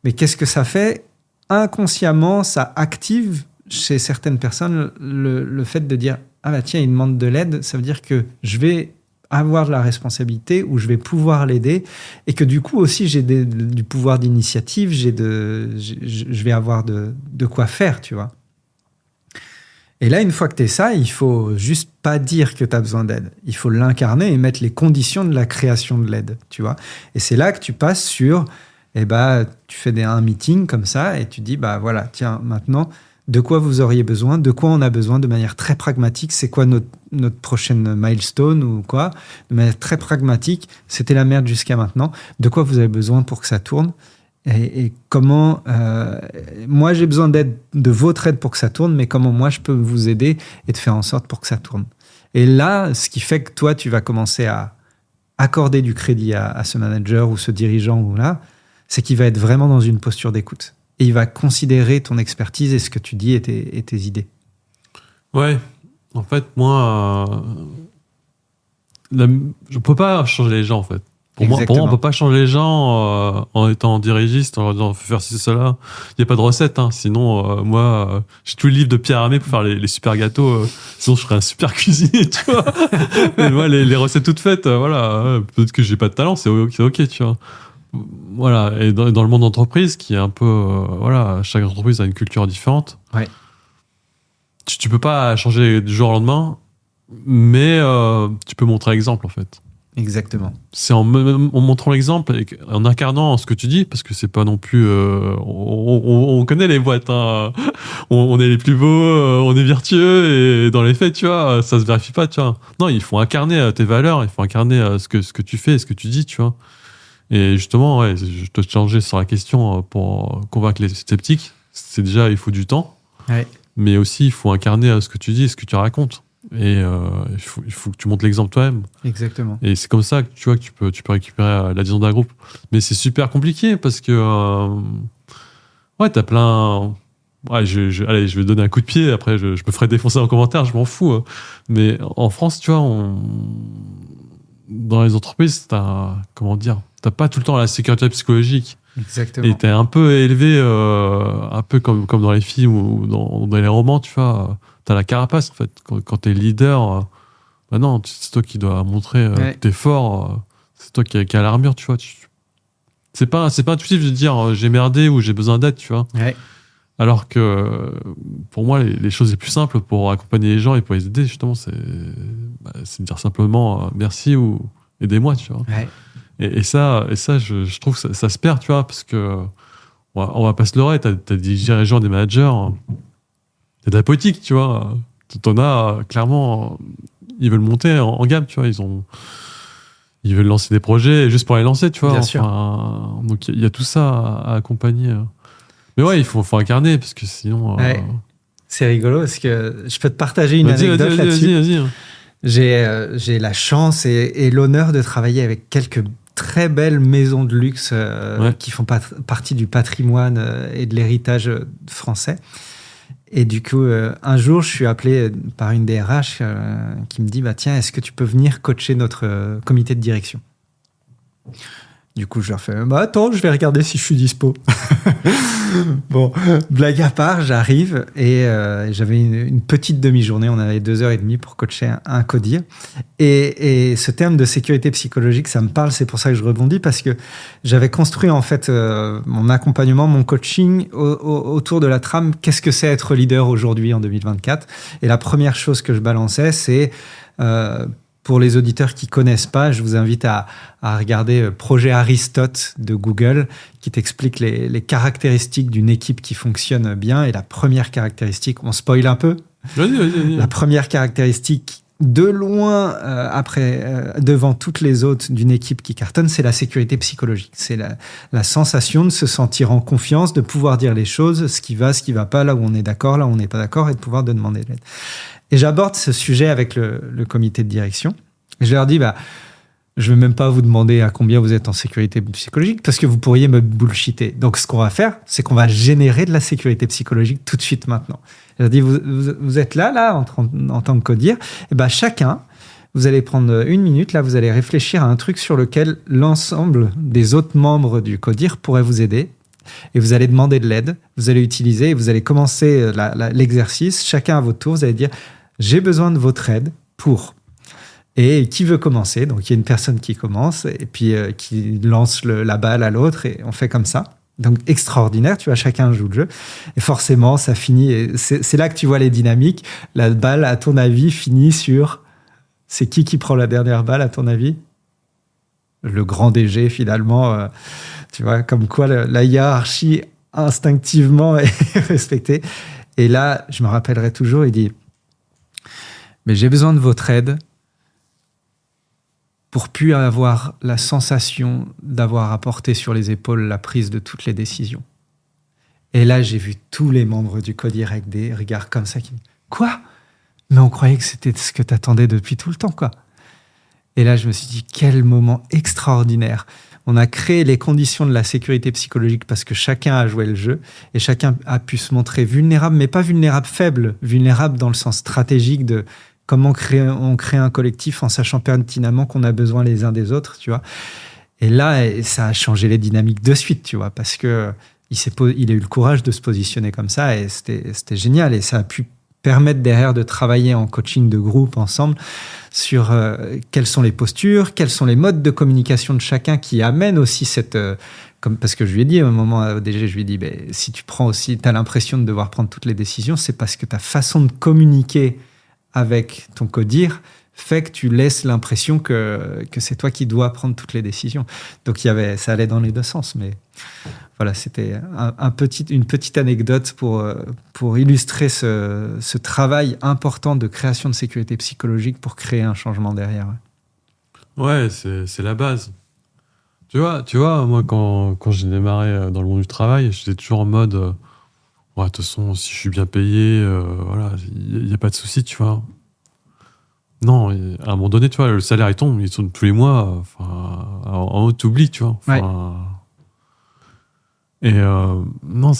Mais qu'est-ce que ça fait ? Inconsciemment, ça active chez certaines personnes le fait de dire, tiens, il demande de l'aide, ça veut dire que je vais avoir de la responsabilité ou je vais pouvoir l'aider et que du coup aussi, j'ai du pouvoir d'initiative, je vais avoir de quoi faire, tu vois. Et là, une fois que tu es ça, il faut juste pas dire que tu as besoin d'aide. Il faut l'incarner et mettre les conditions de la création de l'aide, tu vois. Et c'est là que tu passes sur, tu fais un meeting comme ça et tu dis, voilà, tiens, maintenant, de quoi vous auriez besoin, de quoi on a besoin de manière très pragmatique, c'est quoi notre prochaine milestone ou quoi, de manière très pragmatique, c'était la merde jusqu'à maintenant, de quoi vous avez besoin pour que ça tourne. Et comment moi j'ai besoin de votre aide pour que ça tourne, mais comment moi je peux vous aider et de faire en sorte pour que ça tourne. Et là, ce qui fait que toi tu vas commencer à accorder du crédit à ce manager ou ce dirigeant ou là, c'est qu'il va être vraiment dans une posture d'écoute et il va considérer ton expertise et ce que tu dis et tes idées. Ouais, en fait moi je peux pas changer les gens en fait. Pour moi, on peut pas changer les gens en étant dirigiste, en leur disant faut faire ci, cela. Il n'y a pas de recette, hein. Sinon, moi, j'ai tout le livre de Pierre Hermé pour faire les super gâteaux. Sinon, je serais un super cuisinier, tu vois. Mais moi, les recettes toutes faites, voilà. Peut-être que j'ai pas de talent, c'est ok, tu vois. Voilà. Et dans le monde d'entreprise, qui est un peu, voilà, chaque entreprise a une culture différente. Ouais. Tu peux pas changer du jour au lendemain, mais tu peux montrer l'exemple, en fait. Exactement. C'est en montrant l'exemple et en incarnant ce que tu dis, parce que c'est pas non plus... on connaît les boîtes, hein. On est les plus beaux, on est vertueux, et dans les faits, tu vois, ça se vérifie pas, tu vois. Non, il faut incarner tes valeurs, il faut incarner ce que tu fais, ce que tu dis, tu vois. Et justement, ouais, je te challengeais sur la question pour convaincre les sceptiques. C'est déjà, il faut du temps, ouais. Mais aussi, il faut incarner ce que tu dis et ce que tu racontes. Et il faut que tu montres l'exemple toi-même. Exactement. Et c'est comme ça que tu vois que tu peux récupérer l'adhésion d'un groupe. Mais c'est super compliqué parce que ouais, t'as plein. Ouais, allez, je vais donner un coup de pied. Après, je me ferai défoncer en commentaire. Je m'en fous. Hein. Mais en France, tu vois, dans les entreprises, t'as pas tout le temps la sécurité psychologique. Exactement. Et t'es un peu élevé, un peu comme dans les films ou dans les romans, tu vois. T'as la carapace, en fait. Quand t'es leader, non, c'est toi qui dois montrer que t'es fort. C'est toi qui as l'armure, tu vois. C'est pas intuitif de dire j'ai merdé ou j'ai besoin d'aide, tu vois. Ouais. Alors que, pour moi, les choses les plus simples pour accompagner les gens et pour les aider, justement, c'est de dire simplement merci ou aidez-moi, tu vois. Ouais. Et ça, je trouve que ça se perd, tu vois, parce que on va pas se leurrer, t'as des dirigeants, des managers, t'as de la politique, tu vois. T'en as, clairement, ils veulent monter en gamme, tu vois. Ils veulent lancer des projets juste pour les lancer, tu vois. Bien sûr. Donc, il y a tout ça à accompagner. Mais ouais, il faut incarner, parce que sinon... Ouais. C'est rigolo, parce que je peux te partager une anecdote là-dessus. Vas-y. J'ai la chance et l'honneur de travailler avec quelques très belles maisons de luxe qui font partie du patrimoine et de l'héritage français. Et du coup, un jour, je suis appelé par une DRH qui me dit tiens, est-ce que tu peux venir coacher notre comité de direction ? Du coup, je leur fais, bah attends, je vais regarder si je suis dispo. Bon, blague à part, j'arrive et j'avais une petite demi-journée. On avait 2h30 pour coacher un codir. Et ce terme de sécurité psychologique, ça me parle. C'est pour ça que je rebondis, parce que j'avais construit en fait mon accompagnement, mon coaching autour de la trame. Qu'est-ce que c'est être leader aujourd'hui en 2024? Et la première chose que je balançais, c'est pour les auditeurs qui connaissent pas, je vous invite à regarder Projet Aristote de Google, qui t'explique les caractéristiques d'une équipe qui fonctionne bien. Et la première caractéristique, on spoil un peu. Vas-y. La première caractéristique, de loin devant toutes les autres d'une équipe qui cartonne, c'est la sécurité psychologique. C'est la sensation de se sentir en confiance, de pouvoir dire les choses, ce qui va pas, là où on est d'accord, là où on n'est pas d'accord, et de pouvoir demander de l'aide. Et j'aborde ce sujet avec le comité de direction. Et je leur dis, je ne vais même pas vous demander à combien vous êtes en sécurité psychologique, parce que vous pourriez me bullshiter. Donc, ce qu'on va faire, c'est qu'on va générer de la sécurité psychologique tout de suite maintenant. Je leur dis, vous êtes là en tant que codir. Et chacun, vous allez prendre 1 minute, là, vous allez réfléchir à un truc sur lequel l'ensemble des autres membres du codir pourraient vous aider. Et vous allez demander de l'aide, vous allez utiliser, et vous allez commencer l'exercice. Chacun à votre tour, vous allez dire, j'ai besoin de votre aide pour... Et qui veut commencer? Donc, il y a une personne qui commence et puis qui lance la balle à l'autre, et on fait comme ça. Donc, extraordinaire, tu vois, chacun joue le jeu. Et forcément, ça finit... Et c'est là que tu vois les dynamiques. La balle, à ton avis, finit sur... C'est qui prend la dernière balle, à ton avis? Le grand DG, finalement. Tu vois, comme quoi la hiérarchie, instinctivement, est respectée. Et là, je me rappellerai toujours, il dit... Mais j'ai besoin de votre aide pour plus avoir la sensation d'avoir à porter sur les épaules la prise de toutes les décisions. Et là, j'ai vu tous les membres du codir avec des regards comme ça qui me disent « Quoi ? Mais on croyait que c'était ce que t'attendais depuis tout le temps, quoi. » Et là, je me suis dit « Quel moment extraordinaire !» On a créé les conditions de la sécurité psychologique parce que chacun a joué le jeu et chacun a pu se montrer vulnérable, mais pas vulnérable faible, vulnérable dans le sens stratégique de comment on crée un collectif en sachant pertinemment qu'on a besoin les uns des autres, tu vois. Et là, ça a changé les dynamiques de suite, tu vois, parce que il a eu le courage de se positionner comme ça et c'était génial. Et ça a pu permettre derrière de travailler en coaching de groupe ensemble sur quelles sont les postures, quels sont les modes de communication de chacun qui amènent aussi cette... parce que je lui ai dit à un moment au DG, je lui ai dit, si tu as l'impression de devoir prendre toutes les décisions, c'est parce que ta façon de communiquer avec ton codir fait que tu laisses l'impression que c'est toi qui dois prendre toutes les décisions. Donc ça allait dans les deux sens, mais voilà, c'était une petite anecdote pour illustrer ce travail important de création de sécurité psychologique pour créer un changement derrière. Ouais, c'est la base. Tu vois, moi, quand j'ai démarré dans le monde du travail, j'étais toujours en mode de toute façon, si je suis bien payé, voilà, il n'y a pas de souci, tu vois. Non, à un moment donné, tu vois, le salaire, il tombe tous les mois. En haut, t'oublies, tu vois. Ouais. Et non,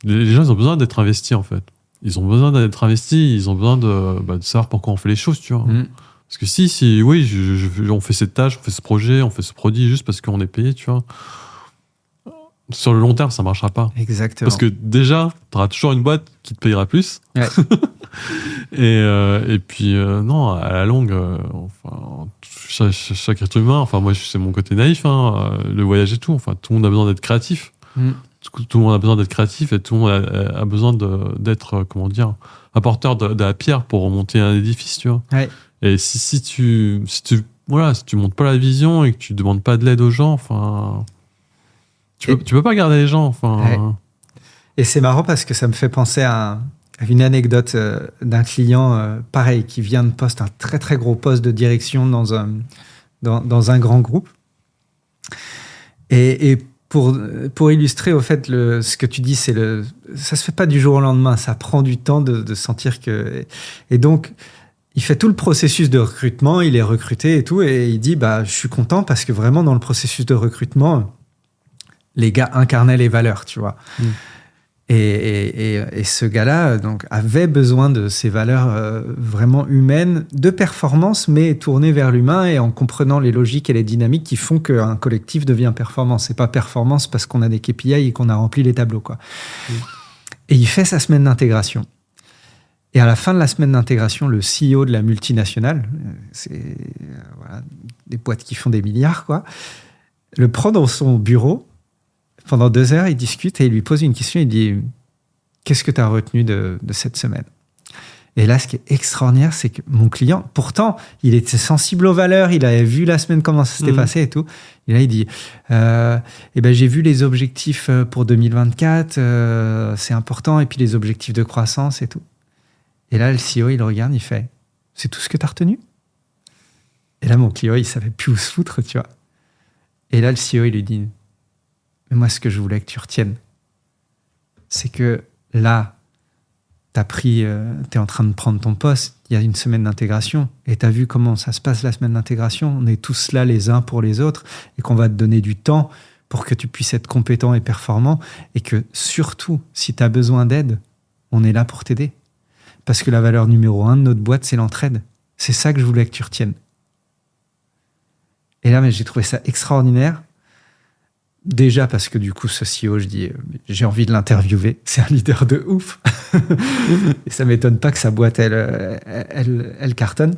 les gens, ils ont besoin d'être investis, en fait. Ils ont besoin d'être investis, ils ont besoin de savoir pourquoi on fait les choses, tu vois. Parce que si oui, on fait cette tâche, on fait ce projet, on fait ce produit juste parce qu'on est payé, tu vois. Sur le long terme, ça ne marchera pas. Exactement. Parce que déjà, tu auras toujours une boîte qui te payera plus. Ouais. et puis, non, à la longue, chaque être humain, moi, c'est mon côté naïf, le voyage et tout. Tout le monde a besoin d'être créatif. Tout le monde a besoin d'être créatif et tout le monde a besoin d'être, apporteur de la pierre pour remonter un édifice, tu vois. Ouais. Et si tu montes pas la vision et que tu demandes pas de l'aide aux gens, tu peux pas garder les gens. Ouais. Et c'est marrant parce que ça me fait penser à une anecdote d'un client, pareil, qui vient de poste, un très très gros poste de direction dans un grand groupe. Et pour illustrer au fait ce que tu dis, ça se fait pas du jour au lendemain, ça prend du temps de sentir que... Et donc, il fait tout le processus de recrutement, il est recruté et tout, et il dit, je suis content parce que vraiment dans le processus de recrutement, les gars incarnaient les valeurs, tu vois. Et ce gars-là donc, avait besoin de ces valeurs vraiment humaines, de performance, mais tournées vers l'humain et en comprenant les logiques et les dynamiques qui font qu'un collectif devient performant. C'est pas performance parce qu'on a des KPI et qu'on a rempli les tableaux, quoi. Et il fait sa semaine d'intégration. Et à la fin de la semaine d'intégration, le CEO de la multinationale, c'est voilà, des boîtes qui font des milliards, quoi, le prend dans son bureau. Pendant 2 heures, il discute et il lui pose une question. Il dit « Qu'est-ce que tu as retenu de cette semaine ?» Et là, ce qui est extraordinaire, c'est que mon client, pourtant, il était sensible aux valeurs, il avait vu la semaine comment ça s'était passé et tout. Et là, il dit j'ai vu les objectifs pour 2024, c'est important, et puis les objectifs de croissance et tout. » Et là, le CEO, il regarde, il fait « C'est tout ce que tu as retenu ?» Et là, mon client, il savait plus où se foutre, tu vois. Et là, le CEO, il lui dit « Mais moi, ce que je voulais que tu retiennes, c'est que là, t'es en train de prendre ton poste, il y a une semaine d'intégration, et t'as vu comment ça se passe la semaine d'intégration. On est tous là les uns pour les autres, et qu'on va te donner du temps pour que tu puisses être compétent et performant, et que surtout, si t'as besoin d'aide, on est là pour t'aider. Parce que la valeur numéro 1 de notre boîte, c'est l'entraide. C'est ça que je voulais que tu retiennes. » Et là, mais j'ai trouvé ça extraordinaire. Déjà parce que du coup, ce CEO, je dis, j'ai envie de l'interviewer. C'est un leader de ouf. Et ça m'étonne pas que sa boîte, elle cartonne.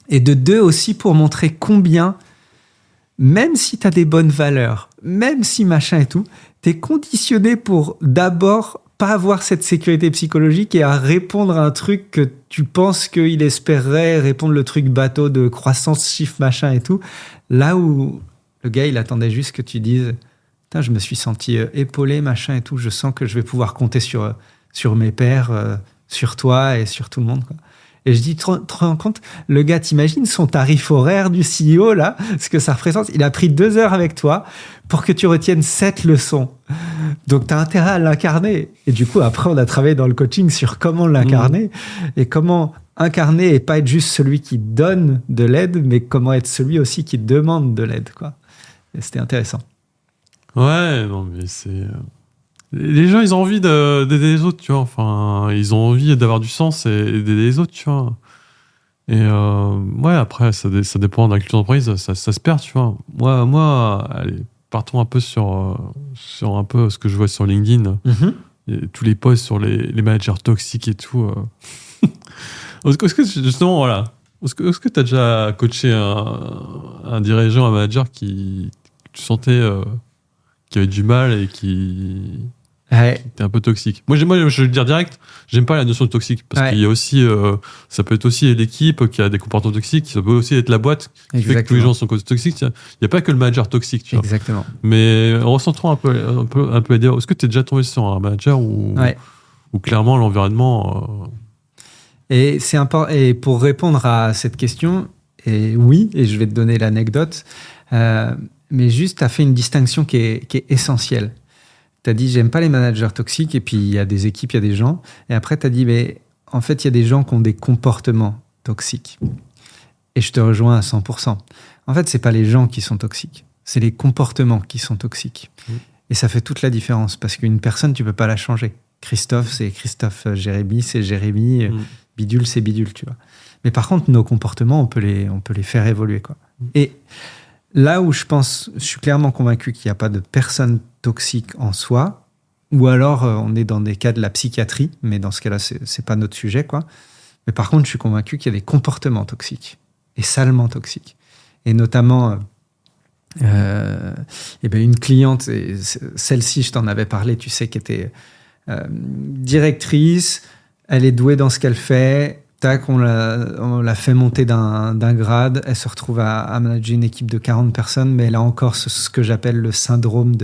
Et de 2 aussi pour montrer combien, même si tu as des bonnes valeurs, même si machin et tout, tu es conditionné pour d'abord pas avoir cette sécurité psychologique et à répondre à un truc que tu penses qu'il espérerait répondre le truc bateau de croissance, chiffre, machin et tout. Là où le gars, il attendait juste que tu dises « Putain, je me suis senti épaulé, machin et tout. Je sens que je vais pouvoir compter sur mes pairs, sur toi et sur tout le monde. » quoi. Et je dis, tu te rends compte, le gars, t'imagines son tarif horaire du CEO, là, ce que ça représente. Il a pris 2 heures avec toi pour que tu retiennes 7 leçons. Donc, tu as intérêt à l'incarner. Et du coup, après, on a travaillé dans le coaching sur comment l'incarner et comment incarner et pas être juste celui qui donne de l'aide, mais comment être celui aussi qui demande de l'aide, quoi. Et c'était intéressant. Ouais, non, mais c'est... Les gens, ils ont envie d'aider les autres, tu vois. Enfin, ils ont envie d'avoir du sens et d'aider les autres, tu vois. Et ouais, après, ça dépend de la culture d'entreprise, ça se perd, tu vois. Moi allez, partons un peu sur un peu ce que je vois sur LinkedIn. Et tous les posts sur les managers toxiques et tout. Est-ce que, justement, voilà. Est-ce que tu as déjà coaché un dirigeant, un manager qui tu sentais qui avait du mal et qui était un peu toxique? Moi, je vais le dire direct, j'aime pas la notion de toxique parce qu'il y a aussi, ça peut être aussi l'équipe qui a des comportements toxiques, ça peut aussi être la boîte qui fait que tous les gens sont toxiques. Il n'y a pas que le manager toxique, tu vois. Exactement. Mais recentrons un peu à dire, est-ce que tu es déjà tombé sur un manager où clairement l'environnement... Et c'est important. Et pour répondre à cette question, et oui, et je vais te donner l'anecdote, mais juste, tu as fait une distinction qui est essentielle. Tu as dit, j'aime pas les managers toxiques, et puis il y a des équipes, il y a des gens. Et après, tu as dit, mais en fait, il y a des gens qui ont des comportements toxiques. Et je te rejoins à 100%. En fait, c'est pas les gens qui sont toxiques, c'est les comportements qui sont toxiques. Et ça fait toute la différence, parce qu'une personne, tu peux pas la changer. Christophe, c'est Christophe. Jérémy, c'est Jérémy. Bidule, c'est Bidule, tu vois. Mais par contre, nos comportements, on peut les faire évoluer, quoi. Et là où je suis clairement convaincu qu'il n'y a pas de personne toxique en soi, ou alors on est dans des cas de la psychiatrie, mais dans ce cas-là, c'est pas notre sujet, quoi. Mais par contre, je suis convaincu qu'il y a des comportements toxiques, et salement toxiques. Et notamment, une cliente, et celle-ci, je t'en avais parlé, tu sais, qui était directrice, elle est douée dans ce qu'elle fait. Tac, on l'a fait monter d'un grade. Elle se retrouve à manager une équipe de 40 personnes, mais elle a encore ce que j'appelle le syndrome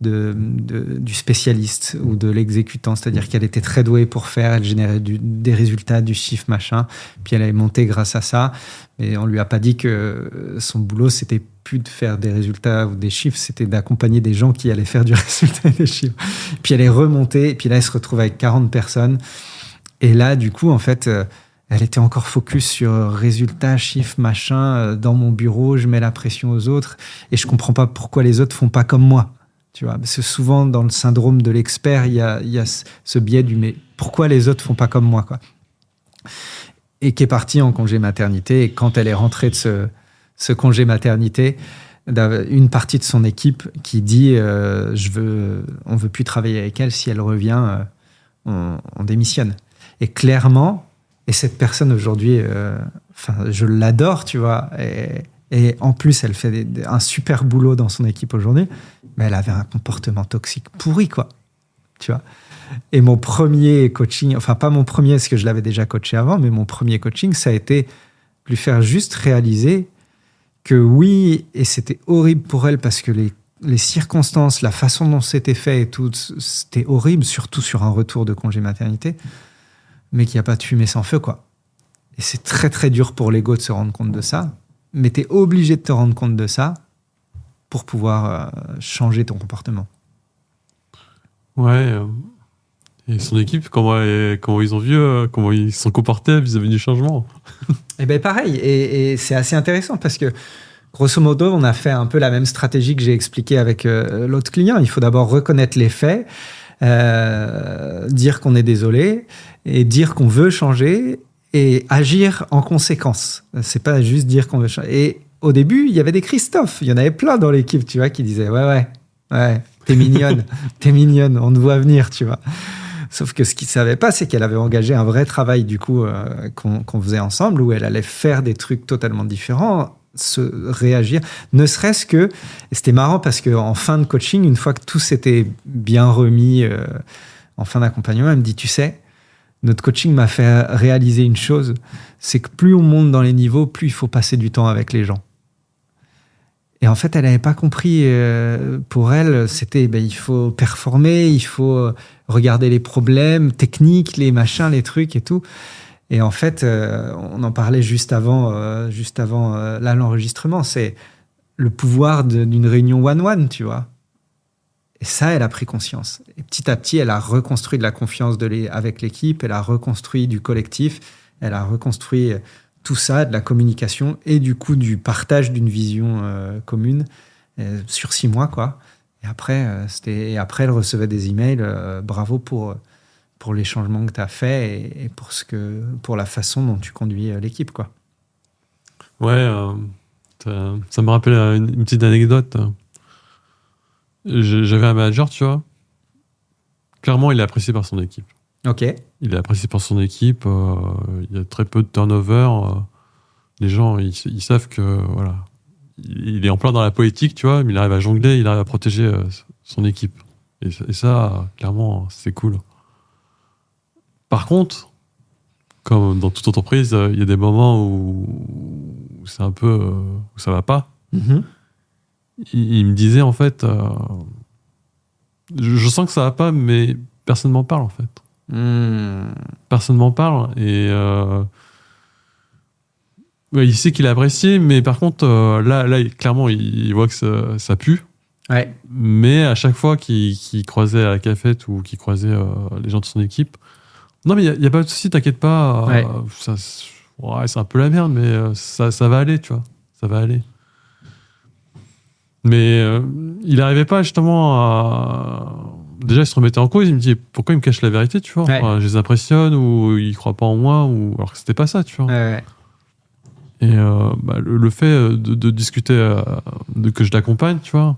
du spécialiste ou de l'exécutant. C'est-à-dire qu'elle était très douée pour faire, elle générait des résultats, du chiffre, machin. Puis elle est montée grâce à ça. Mais on lui a pas dit que son boulot, c'était plus de faire des résultats ou des chiffres, c'était d'accompagner des gens qui allaient faire du résultat et des chiffres. Puis elle est remontée, et puis là, elle se retrouve avec 40 personnes. Et là, du coup, en fait, elle était encore focus sur résultats, chiffres, machin. Dans mon bureau, je mets la pression aux autres et je comprends pas pourquoi les autres font pas comme moi. Tu vois, parce que souvent, dans le syndrome de l'expert, il y a ce biais du « mais pourquoi les autres font pas comme moi ?» quoi. Et qui est partie en congé maternité. Et quand elle est rentrée de ce congé maternité, une partie de son équipe qui dit on veut plus travailler avec elle, si elle revient, on démissionne. Et clairement, et cette personne aujourd'hui, je l'adore, tu vois, et en plus, elle fait un super boulot dans son équipe aujourd'hui, mais elle avait un comportement toxique pourri, quoi. Tu vois. Et mon premier coaching, enfin pas mon premier parce que je l'avais déjà coaché avant, mais mon premier coaching, ça a été lui faire juste réaliser que oui, et c'était horrible pour elle parce que les circonstances, la façon dont c'était fait et tout, c'était horrible, surtout sur un retour de congé maternité, mais qu'il n'y a pas de fumée sans feu, quoi. Et c'est très très dur pour l'ego de se rendre compte de ça, mais tu es obligé de te rendre compte de ça pour pouvoir changer ton comportement. Ouais. Et son équipe, comment ils ont vu, comment ils se sont comportés vis-à-vis du changement? Et bien pareil, et c'est assez intéressant parce que grosso modo, on a fait un peu la même stratégie que j'ai expliqué avec l'autre client. Il faut d'abord reconnaître les faits, dire qu'on est désolé et dire qu'on veut changer et agir en conséquence. C'est pas juste dire qu'on veut changer. Et au début, il y avait des Christophe, il y en avait plein dans l'équipe, tu vois, qui disaient ouais, t'es mignonne, on te voit venir, tu vois. Sauf que ce qu'ils ne savaient pas, c'est qu'elle avait engagé un vrai travail du coup qu'on faisait ensemble, où elle allait faire des trucs totalement différents, se réagir, ne serait-ce que... Et c'était marrant parce qu'en fin de coaching, une fois que tout s'était bien remis en fin d'accompagnement, elle me dit, tu sais, notre coaching m'a fait réaliser une chose, c'est que plus on monte dans les niveaux, plus il faut passer du temps avec les gens. Et en fait, elle n'avait pas compris. Pour elle, c'était il faut performer, il faut regarder les problèmes techniques, les machins, les trucs et tout. Et en fait, on en parlait juste avant là, l'enregistrement. C'est le pouvoir d'une réunion one-one, tu vois. Et ça, elle a pris conscience. Et petit à petit, elle a reconstruit de la confiance avec l'équipe, elle a reconstruit du collectif, elle a reconstruit tout ça, de la communication et du coup du partage d'une vision commune sur 6 mois, quoi. Et après, elle recevait des emails, bravo pour les changements que tu as faits et pour la façon dont tu conduis l'équipe, quoi. Ouais, ça me rappelle une petite anecdote. J'avais un manager, tu vois. Clairement, il est apprécié par son équipe. Ok. Il est apprécié par son équipe. Il y a très peu de turnover. Les gens, ils savent que voilà, il est en plein dans la politique, tu vois, mais il arrive à jongler, il arrive à protéger son équipe. Et ça, clairement, c'est cool. Par contre, comme dans toute entreprise, il y a des moments où c'est un peu où ça va pas. Mm-hmm. Il me disait en fait, je sens que ça va pas, mais personne m'en parle en fait. Personne m'en parle et ouais, il sait qu'il est apprécié, mais par contre là clairement il voit que ça pue. Ouais. Mais à chaque fois qu'il croisait à la cafette ou qu'il croisait les gens de son équipe, non mais il y a pas de souci, t'inquiète pas, ouais. C'est un peu la merde, mais ça va aller, tu vois, ça va aller. Mais il n'arrivait pas justement à... Déjà, il se remettait en cause, il me dit pourquoi il me cache la vérité, tu vois. Ouais. Enfin, je les impressionne ou ils ne croient pas en moi, ou... alors que c'était pas ça, tu vois. Ouais. Et le fait de discuter, que je l'accompagne, tu vois.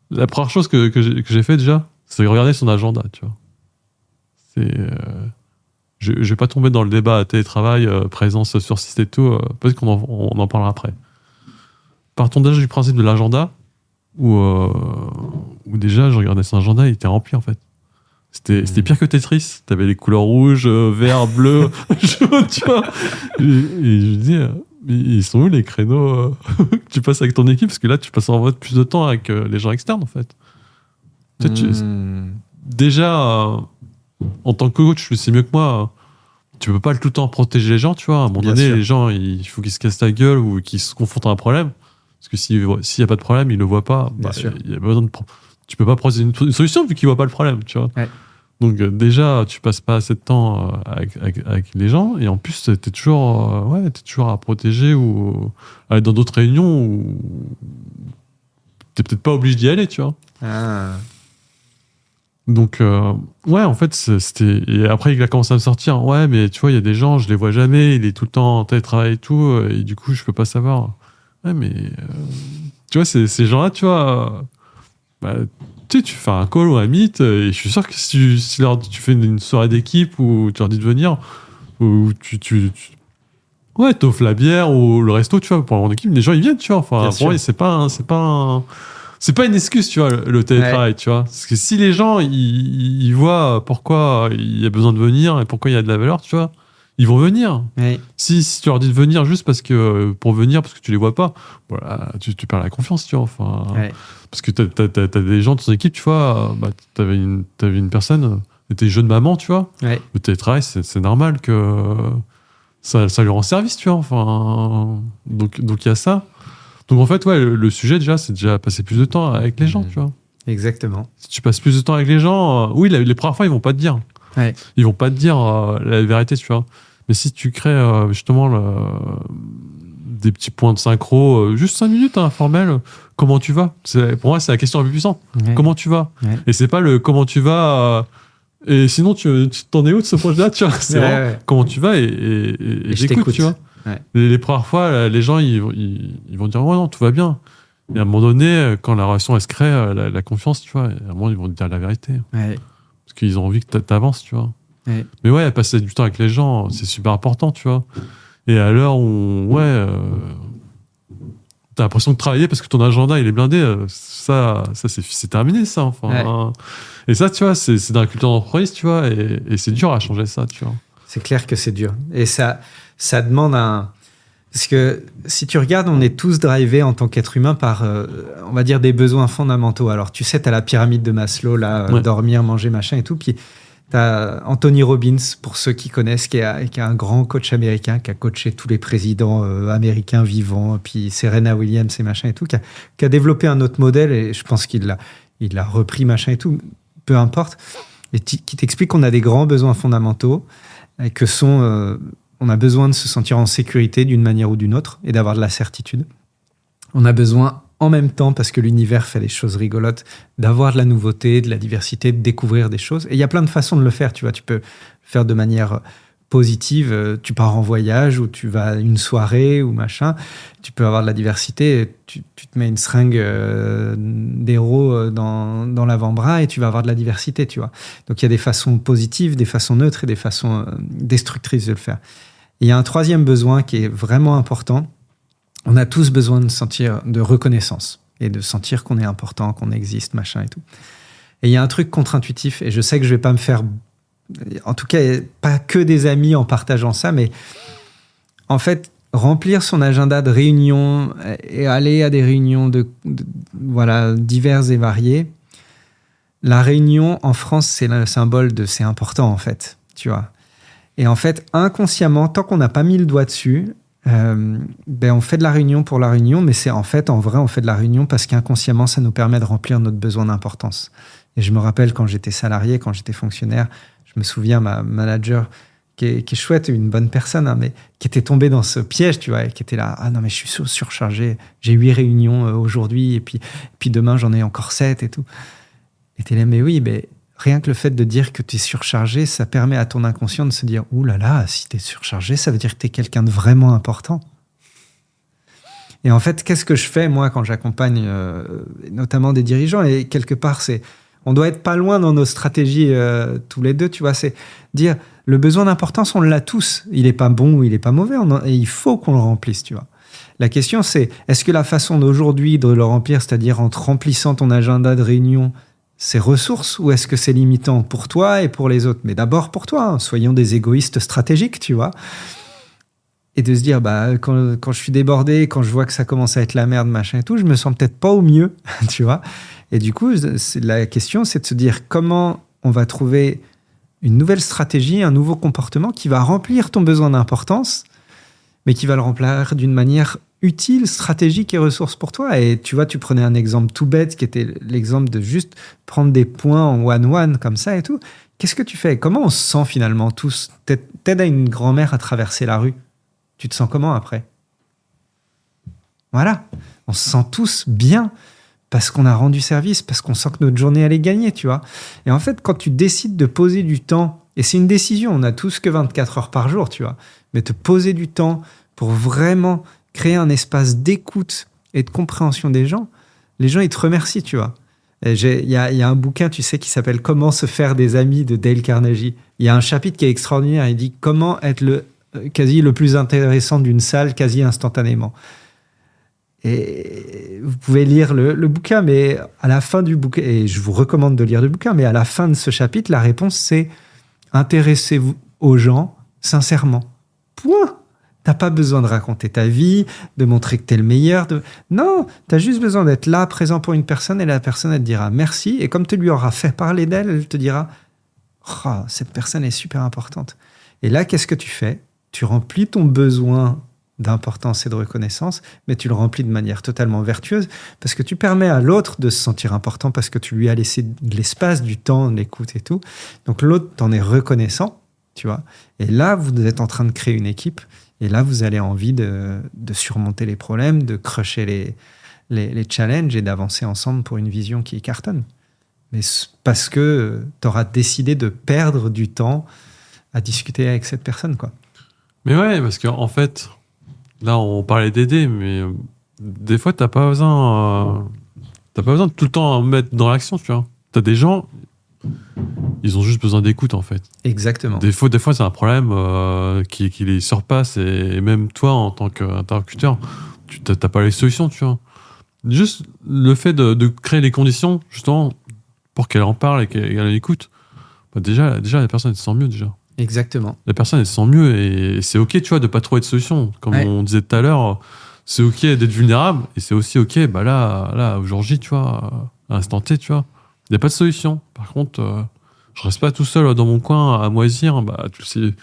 La première chose que j'ai fait déjà, c'est regarder son agenda, tu vois. Je vais pas tomber dans le débat télétravail, présence sur site et tout, peut-être qu'on en parlera après. Partons déjà du principe de l'agenda, où déjà je regardais son agenda, il était rempli en fait. C'était pire que Tetris. T'avais les couleurs rouges, vert, bleu, jaune, tu vois. Et je me dis, mais ils sont où les créneaux que tu passes avec ton équipe? Parce que là, tu passes en fait plus de temps avec les gens externes en fait. Déjà, en tant que coach, tu le sais mieux que moi, tu peux pas tout le temps protéger les gens, tu vois. À un moment donné, les gens, il faut qu'ils se cassent la gueule ou qu'ils se confrontent à un problème. Parce que s'il n'y a pas de problème, ils ne le voient pas. Y a besoin tu peux pas proposer une solution vu qu'ils ne voient pas le problème, tu vois. Ouais. Donc déjà, tu passes pas assez de temps avec les gens. Et en plus, t'es toujours à protéger ou à être dans d'autres réunions où t'es peut-être pas obligé d'y aller, tu vois. Ah. Donc, ouais, en fait, c'était. Et après, il a commencé à me sortir. Ouais, mais tu vois, il y a des gens, je les vois jamais, il est tout le temps en télétravail et tout, et du coup, je peux pas savoir. Ouais, mais. Tu vois, ces gens-là, tu vois. Bah, tu sais, tu fais un call ou un meet, et je suis sûr que si tu fais une soirée d'équipe où tu leur dis de venir, ou ouais, t'offres la bière ou le resto, tu vois, pour mon équipe, les gens ils viennent, tu vois. Enfin, Bien pour moi, sûr. c'est pas une excuse, tu vois, le télétravail, tu vois. Parce que si les gens ils voient pourquoi il y a besoin de venir et pourquoi il y a de la valeur, tu vois, ils vont venir. Ouais. Si tu leur dis de venir juste parce que pour venir parce que tu les vois pas, voilà, tu perds la confiance, tu vois. Enfin, Ouais. parce que t'as des gens de ton équipe, tu vois. Bah, t'avais une personne, t'étais jeune maman, tu vois. Ouais. Le télétravail, c'est normal que ça lui rend service, tu vois. Enfin, donc il y a ça. Donc en fait, ouais, le sujet déjà, c'est déjà passer plus de temps avec les gens, tu vois. Exactement. Si tu passes plus de temps avec les gens, oui, les premières fois, ils vont pas te dire. Ouais. Ils vont pas te dire la vérité, tu vois. Mais si tu crées justement des petits points de synchro, juste 5 minutes, hein, informel, comment tu vas? Pour moi, c'est la question la plus puissante. Ouais. Comment tu vas? Ouais. Et c'est pas le comment tu vas. Et sinon, tu t'en es où de ce projet-là, tu vois? C'est Ouais, vraiment ouais. comment tu vas et Et je j'écoute, t'écoute. tu vois. Ouais. Les premières fois, les gens, ils vont dire, ouais, non, tout va bien. Et à un moment donné, quand la relation, elle se crée, la confiance, tu vois, et à un moment, ils vont te dire la vérité. Ouais. Parce qu'ils ont envie que t'avances, tu vois. Ouais. Mais ouais, passer du temps avec les gens, c'est super important, tu vois. Et à l'heure où, ouais, t'as l'impression de travailler parce que ton agenda, il est blindé, ça c'est terminé, ça, enfin. Ouais. Et ça, tu vois, c'est dans la culture d'entreprise, tu vois, et c'est dur à changer ça, tu vois. C'est clair que c'est dur. Et ça demande un... Parce que si tu regardes, on est tous drivés en tant qu'être humain par, on va dire, des besoins fondamentaux. Alors, tu sais, tu as la pyramide de Maslow, là, Ouais. dormir, manger, machin et tout. Puis, tu as Anthony Robbins, pour ceux qui connaissent, qui est un grand coach américain, qui a coaché tous les présidents américains vivants, puis Serena Williams et machin et tout, qui a développé un autre modèle, et je pense qu'il l'a repris, machin et tout, peu importe, et qui t'explique qu'on a des grands besoins fondamentaux, que sont... on a besoin de se sentir en sécurité d'une manière ou d'une autre et d'avoir de la certitude. On a besoin en même temps, parce que l'univers fait des choses rigolotes, d'avoir de la nouveauté, de la diversité, de découvrir des choses. Et il y a plein de façons de le faire, tu vois. Tu peux le faire de manière positive, tu pars en voyage ou tu vas à une soirée ou machin. Tu peux avoir de la diversité, tu te mets une seringue d'héros dans l'avant-bras et tu vas avoir de la diversité, tu vois. Donc il y a des façons positives, des façons neutres et des façons destructrices de le faire. Et il y a un troisième besoin qui est vraiment important. On a tous besoin de sentir de reconnaissance et de sentir qu'on est important, qu'on existe, machin et tout. Et il y a un truc contre-intuitif, et je sais que je vais pas me faire, en tout cas, pas que des amis en partageant ça, mais en fait, remplir son agenda de réunions et aller à des réunions voilà, diverses et variées. La réunion en France, c'est le symbole de c'est important, en fait, tu vois. Et en fait, inconsciemment, tant qu'on n'a pas mis le doigt dessus, on fait de la réunion pour la réunion, mais c'est en fait, en vrai, on fait de la réunion parce qu'inconsciemment, ça nous permet de remplir notre besoin d'importance. Et je me rappelle quand j'étais salarié, quand j'étais fonctionnaire, je me souviens, ma manager, qui est chouette, une bonne personne, hein, mais qui était tombée dans ce piège, tu vois, et qui était là, ah non, mais je suis surchargé, j'ai 8 réunions aujourd'hui, et puis demain, j'en ai encore 7 et tout. Et t'es là, mais oui, mais rien que le fait de dire que tu es surchargé, ça permet à ton inconscient de se dire « Ouh là là, si tu es surchargé, ça veut dire que tu es quelqu'un de vraiment important. » Et en fait, qu'est-ce que je fais, moi, quand j'accompagne notamment des dirigeants? Et quelque part, on doit être pas loin dans nos stratégies tous les deux, tu vois. C'est dire, le besoin d'importance, on l'a tous. Il n'est pas bon ou il n'est pas mauvais, et il faut qu'on le remplisse, tu vois. La question, c'est, est-ce que la façon d'aujourd'hui de le remplir, c'est-à-dire en te remplissant ton agenda de réunion, c'est ressources, ou est-ce que c'est limitant pour toi et pour les autres? Mais d'abord pour toi, hein. Soyons des égoïstes stratégiques, tu vois. Et de se dire, quand je suis débordé, quand je vois que ça commence à être la merde, machin et tout, je me sens peut-être pas au mieux, tu vois. Et du coup, la question, c'est de se dire comment on va trouver une nouvelle stratégie, un nouveau comportement qui va remplir ton besoin d'importance, mais qui va le remplir d'une manière utile, stratégique et ressource pour toi. Et tu vois, tu prenais un exemple tout bête, qui était l'exemple de juste prendre des points en one-one comme ça et tout. Qu'est-ce que tu fais? Comment on se sent finalement tous? T'aides à une grand-mère à traverser la rue. Tu te sens comment après? Voilà. On se sent tous bien parce qu'on a rendu service, parce qu'on sent que notre journée, elle est gagnée, tu vois. Et en fait, quand tu décides de poser du temps, et c'est une décision, on n'a tous que 24 heures par jour, tu vois, mais te poser du temps pour vraiment créer un espace d'écoute et de compréhension des gens, les gens, ils te remercient, tu vois. Il y a un bouquin, tu sais, qui s'appelle « Comment se faire des amis » de Dale Carnegie. Il y a un chapitre qui est extraordinaire. Il dit « Comment être quasi le plus intéressant d'une salle, quasi instantanément ». Et vous pouvez lire le bouquin, mais à la fin du bouquin, et je vous recommande de lire le bouquin, mais à la fin de ce chapitre, la réponse, c'est « Intéressez-vous aux gens sincèrement ». Point. T'as pas besoin de raconter ta vie, de montrer que t'es le meilleur. Non, t'as juste besoin d'être là, présent pour une personne, et la personne, elle te dira merci. Et comme tu lui auras fait parler d'elle, elle te dira « Oh, cette personne est super importante ». Et là, qu'est-ce que tu fais ? Tu remplis ton besoin d'importance et de reconnaissance, mais tu le remplis de manière totalement vertueuse, parce que tu permets à l'autre de se sentir important, parce que tu lui as laissé de l'espace, du temps, de l'écoute et tout. Donc l'autre t'en est reconnaissant, tu vois. Et là, vous êtes en train de créer une équipe. Et là, vous avez envie de surmonter les problèmes, de crusher les challenges et d'avancer ensemble pour une vision qui cartonne. Mais parce que tu auras décidé de perdre du temps à discuter avec cette personne, quoi. Mais ouais, parce qu'en fait, là, on parlait d'aider, mais des fois, t'as pas besoin de tout le temps mettre dans l'action, tu vois. T'as des gens, ils ont juste besoin d'écoute, en fait. Exactement. Des fois c'est un problème qui les surpasse, et même toi, en tant qu'interlocuteur, tu n'as pas les solutions, tu vois. Juste le fait de créer les conditions, justement, pour qu'elle en parle et qu'elle écoute, bah déjà, la personne, elle se sent mieux, déjà. Exactement. La personne, elle se sent mieux, et c'est OK, tu vois, de pas trouver de solution. Comme on disait tout à l'heure, c'est OK d'être vulnérable, et c'est aussi OK, bah là, aujourd'hui, tu vois, à l'instant T, tu vois, il n'y a pas de solution. Par contre, je reste pas tout seul dans mon coin à moisir. Bah, tu sais,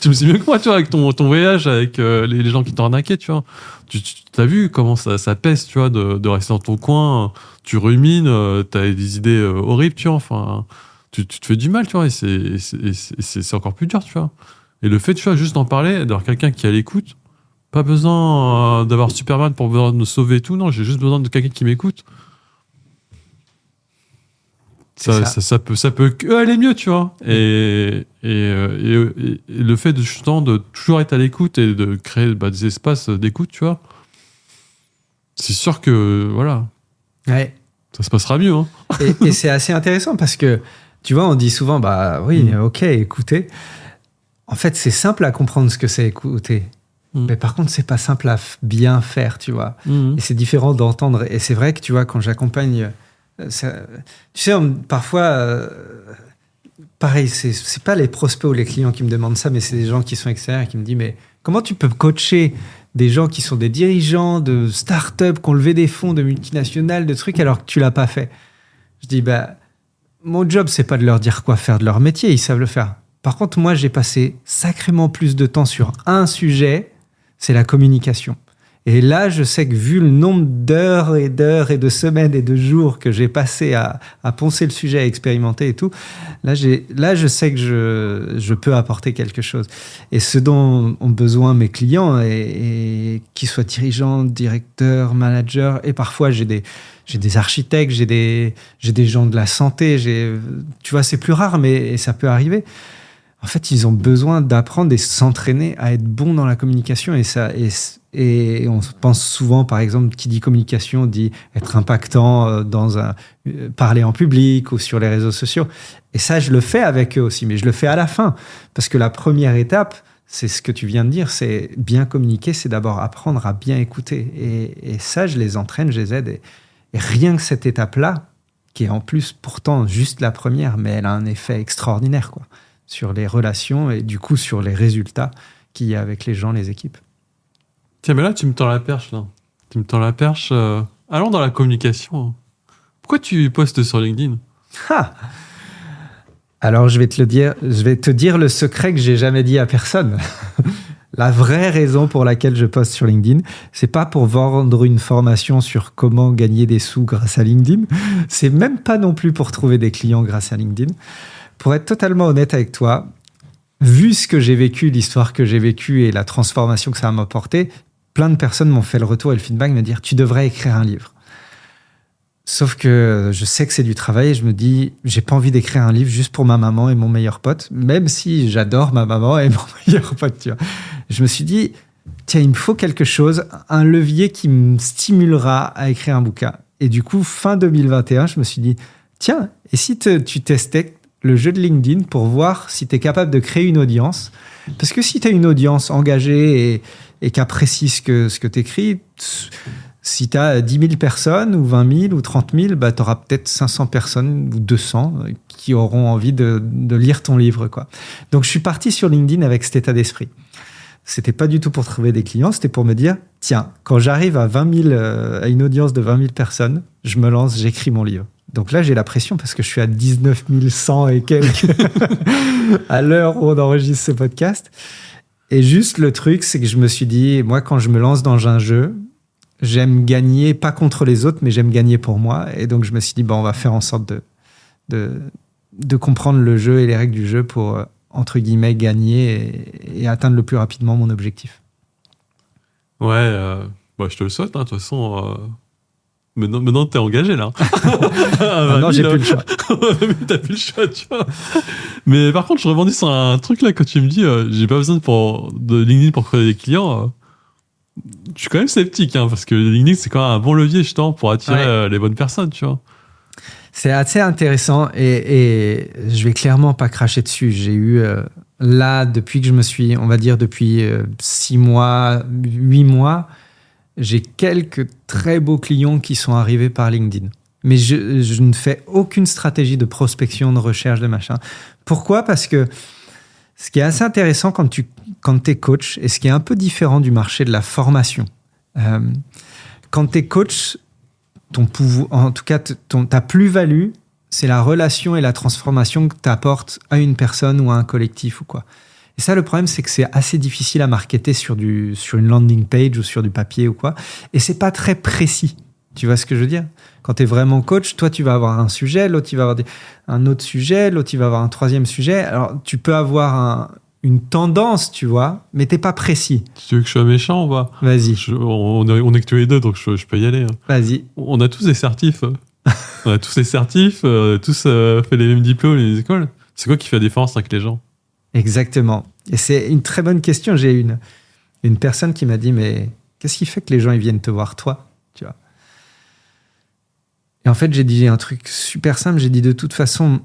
tu me sais mieux que moi, tu vois, avec ton voyage, avec les gens qui t'ont arnaqué, tu vois. Tu as vu comment ça pèse, tu vois, de rester dans ton coin. Tu rumines, tu as des idées horribles, tu vois. Enfin, tu te fais du mal, tu vois, et c'est encore plus dur, tu vois. Et le fait, tu vois, juste d'en parler, d'avoir quelqu'un qui est à l'écoute, pas besoin d'avoir Superman pour me sauver et tout. Non, j'ai juste besoin de quelqu'un qui m'écoute. Ça peut aller mieux, tu vois. Et le fait justement de toujours être à l'écoute et de créer des espaces d'écoute, tu vois, c'est sûr que voilà, ça se passera mieux. Hein. Et c'est assez intéressant parce que tu vois, on dit souvent ok, écouter. En fait, c'est simple à comprendre ce que c'est écouter. Mais par contre, c'est pas simple à bien faire, tu vois. Et c'est différent d'entendre. Et c'est vrai que tu vois, quand j'accompagne. Tu sais, parfois, pareil, c'est pas les prospects ou les clients qui me demandent ça, mais c'est des gens qui sont extérieurs et qui me disent mais comment tu peux coacher des gens qui sont des dirigeants de start-up, qui ont levé des fonds de multinationales, de trucs, alors que tu l'as pas fait? Je dis mon job, c'est pas de leur dire quoi faire de leur métier, ils savent le faire. Par contre, moi, j'ai passé sacrément plus de temps sur un sujet, c'est la communication. Et là, je sais que vu le nombre d'heures et de semaines et de jours que j'ai passé à poncer le sujet, à expérimenter et tout, là, je sais que je peux apporter quelque chose. Et ce dont ont besoin mes clients, et qu'ils soient dirigeants, directeurs, managers, et parfois j'ai des architectes, j'ai des gens de la santé, tu vois, c'est plus rare, mais ça peut arriver. En fait, ils ont besoin d'apprendre et s'entraîner à être bons dans la communication. Et on pense souvent, par exemple, qui dit communication dit être impactant parler en public ou sur les réseaux sociaux. Et ça, je le fais avec eux aussi, mais je le fais à la fin. Parce que la première étape, c'est ce que tu viens de dire, c'est bien communiquer, c'est d'abord apprendre à bien écouter. Et ça, je les entraîne, je les aide. Et rien que cette étape-là, qui est en plus pourtant juste la première, mais elle a un effet extraordinaire, quoi, sur les relations et du coup sur les résultats qu'il y a avec les gens, les équipes. Tiens, mais là, tu me tends la perche, là. Tu me tends la perche. Allons dans la communication. Pourquoi tu postes sur LinkedIn ? Alors, je vais te dire le secret que j'ai jamais dit à personne. La vraie raison pour laquelle je poste sur LinkedIn, c'est pas pour vendre une formation sur comment gagner des sous grâce à LinkedIn. C'est même pas non plus pour trouver des clients grâce à LinkedIn. Pour être totalement honnête avec toi, vu ce que j'ai vécu, l'histoire que j'ai vécue et la transformation que ça m'a apporté, plein de personnes m'ont fait le retour et le feedback, me dire « tu devrais écrire un livre ». Sauf que je sais que c'est du travail et je me dis, j'ai pas envie d'écrire un livre juste pour ma maman et mon meilleur pote, même si j'adore ma maman et mon meilleur pote, tu vois. Je me suis dit, tiens, il me faut quelque chose, un levier qui me stimulera à écrire un bouquin. Et du coup, fin 2021, je me suis dit, tiens, et si tu testais le jeu de LinkedIn pour voir si tu es capable de créer une audience? Parce que si tu as une audience engagée et qui apprécie ce que tu écris, si tu as 10 000 personnes ou 20 000 ou 30 000, bah, tu auras peut-être 500 personnes ou 200 qui auront envie de lire ton livre, quoi. Donc, je suis parti sur LinkedIn avec cet état d'esprit. C'était pas du tout pour trouver des clients, c'était pour me dire, tiens, quand j'arrive à 20 000, à une audience de 20 000 personnes, je me lance, j'écris mon livre. Donc là, j'ai la pression parce que je suis à 19 100 et quelques à l'heure où on enregistre ce podcast. Et juste le truc, c'est que je me suis dit, moi, quand je me lance dans un jeu, j'aime gagner, pas contre les autres, mais j'aime gagner pour moi. Et donc, je me suis dit, on va faire en sorte de comprendre le jeu et les règles du jeu pour, entre guillemets, gagner et atteindre le plus rapidement mon objectif. Ouais, je te le souhaite, hein, de toute façon. Maintenant, t'es engagé, là. Non, j'ai plus le choix. T'as plus le choix, tu vois. Mais par contre, je rebondis sur un truc, là, quand tu me dis, j'ai pas besoin de LinkedIn pour créer des clients. Je suis quand même sceptique, hein, parce que LinkedIn, c'est quand même un bon levier, justement, pour attirer les bonnes personnes, tu vois. C'est assez intéressant et je vais clairement pas cracher dessus. J'ai eu, là, depuis que je me suis, on va dire, depuis 6 mois, 8 mois, j'ai quelques très beaux clients qui sont arrivés par LinkedIn. Mais je ne fais aucune stratégie de prospection, de recherche, de machin. Pourquoi ? Parce que ce qui est assez intéressant quand tu es coach, et ce qui est un peu différent du marché de la formation, quand tu es coach, ton pouvoir, en tout cas ta plus-value, c'est la relation et la transformation que tu apportes à une personne ou à un collectif ou quoi. Et ça, le problème, c'est que c'est assez difficile à marketer sur une landing page ou sur du papier ou quoi. Et c'est pas très précis. Tu vois ce que je veux dire ? Quand tu es vraiment coach, toi, tu vas avoir un sujet, l'autre, il va avoir un autre sujet, l'autre, il va avoir un troisième sujet. Alors, tu peux avoir une tendance, tu vois, mais t'es pas précis. Tu veux que je sois méchant ou pas ? Vas-y. On est que tous les deux, donc je peux y aller. Hein. Vas-y. On a tous des certifs. On a tous des certifs, tous fait les mêmes diplômes, les écoles. C'est quoi qui fait la différence avec les gens ? Exactement. Et c'est une très bonne question. J'ai une personne qui m'a dit, mais qu'est-ce qui fait que les gens ils viennent te voir toi, tu vois ? Et en fait, j'ai dit un truc super simple. J'ai dit de toute façon,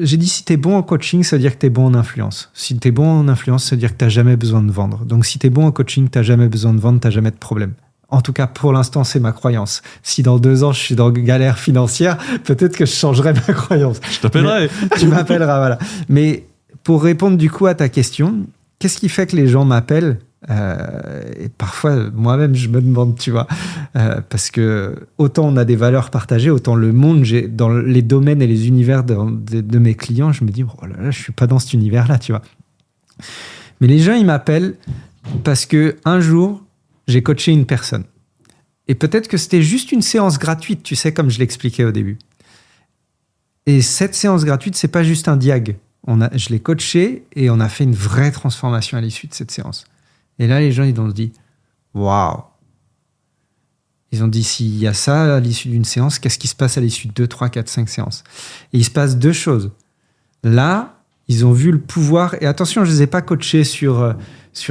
j'ai dit si t'es bon en coaching, ça veut dire que t'es bon en influence. Si t'es bon en influence, ça veut dire que t'as jamais besoin de vendre. Donc si t'es bon en coaching, t'as jamais besoin de vendre, t'as jamais de problème. En tout cas, pour l'instant, c'est ma croyance. Si dans 2 ans, je suis dans galère financière, peut-être que je changerai ma croyance. Je t'appellerai. Tu m'appelleras, voilà. Mais pour répondre du coup à ta question, qu'est-ce qui fait que les gens m'appellent ? Et parfois, moi-même, je me demande, tu vois, parce que autant on a des valeurs partagées, autant le monde, dans les domaines et les univers de mes clients, je me dis, oh là là, je suis pas dans cet univers-là, tu vois. Mais les gens, ils m'appellent parce que un jour, j'ai coaché une personne. Et peut-être que c'était juste une séance gratuite, tu sais, comme je l'expliquais au début. Et cette séance gratuite, c'est pas juste un diag. Je l'ai coaché et on a fait une vraie transformation à l'issue de cette séance. Et là, les gens, ils ont dit « Waouh !» Ils ont dit, s'il y a ça à l'issue d'une séance, qu'est-ce qui se passe à l'issue de 2, 3, 4, 5 séances ? Et il se passe 2 choses. Là, ils ont vu le pouvoir. Et attention, je ne les ai pas coachés sur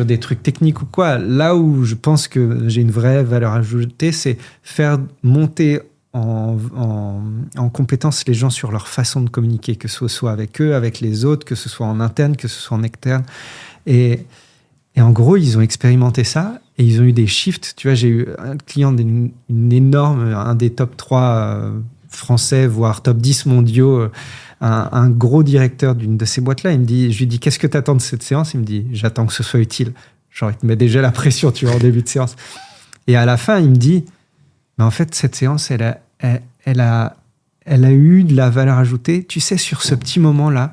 des trucs techniques ou quoi. Là où je pense que j'ai une vraie valeur ajoutée, c'est faire monter en compétence les gens sur leur façon de communiquer, que ce soit avec eux, avec les autres, que ce soit en interne, que ce soit en externe. Et en gros, ils ont expérimenté ça et ils ont eu des shifts. Tu vois, j'ai eu un client un des top 3 français, voire top 10 mondiaux, un gros directeur d'une de ces boîtes-là. Je lui dis, qu'est-ce que tu attends de cette séance ? Il me dit, j'attends que ce soit utile. Genre, il te met déjà la pression, tu vois, en début de séance. Et à la fin, il me dit, mais en fait, cette séance, elle a eu de la valeur ajoutée. Tu sais, sur ce petit moment-là,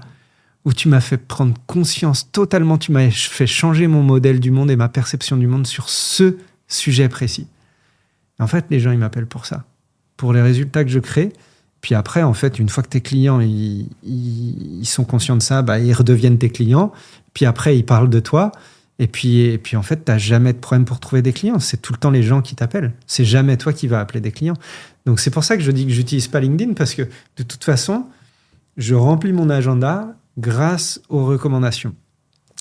où tu m'as fait prendre conscience totalement, tu m'as fait changer mon modèle du monde et ma perception du monde sur ce sujet précis. Et en fait, les gens, ils m'appellent pour ça, pour les résultats que je crée. Puis après, en fait, une fois que tes clients, ils sont conscients de ça, ils redeviennent tes clients. Puis après, ils parlent de toi. Et puis en fait, tu n'as jamais de problème pour trouver des clients. C'est tout le temps les gens qui t'appellent. C'est jamais toi qui vas appeler des clients. Donc, c'est pour ça que je dis que j'utilise pas LinkedIn, parce que de toute façon, je remplis mon agenda grâce aux recommandations.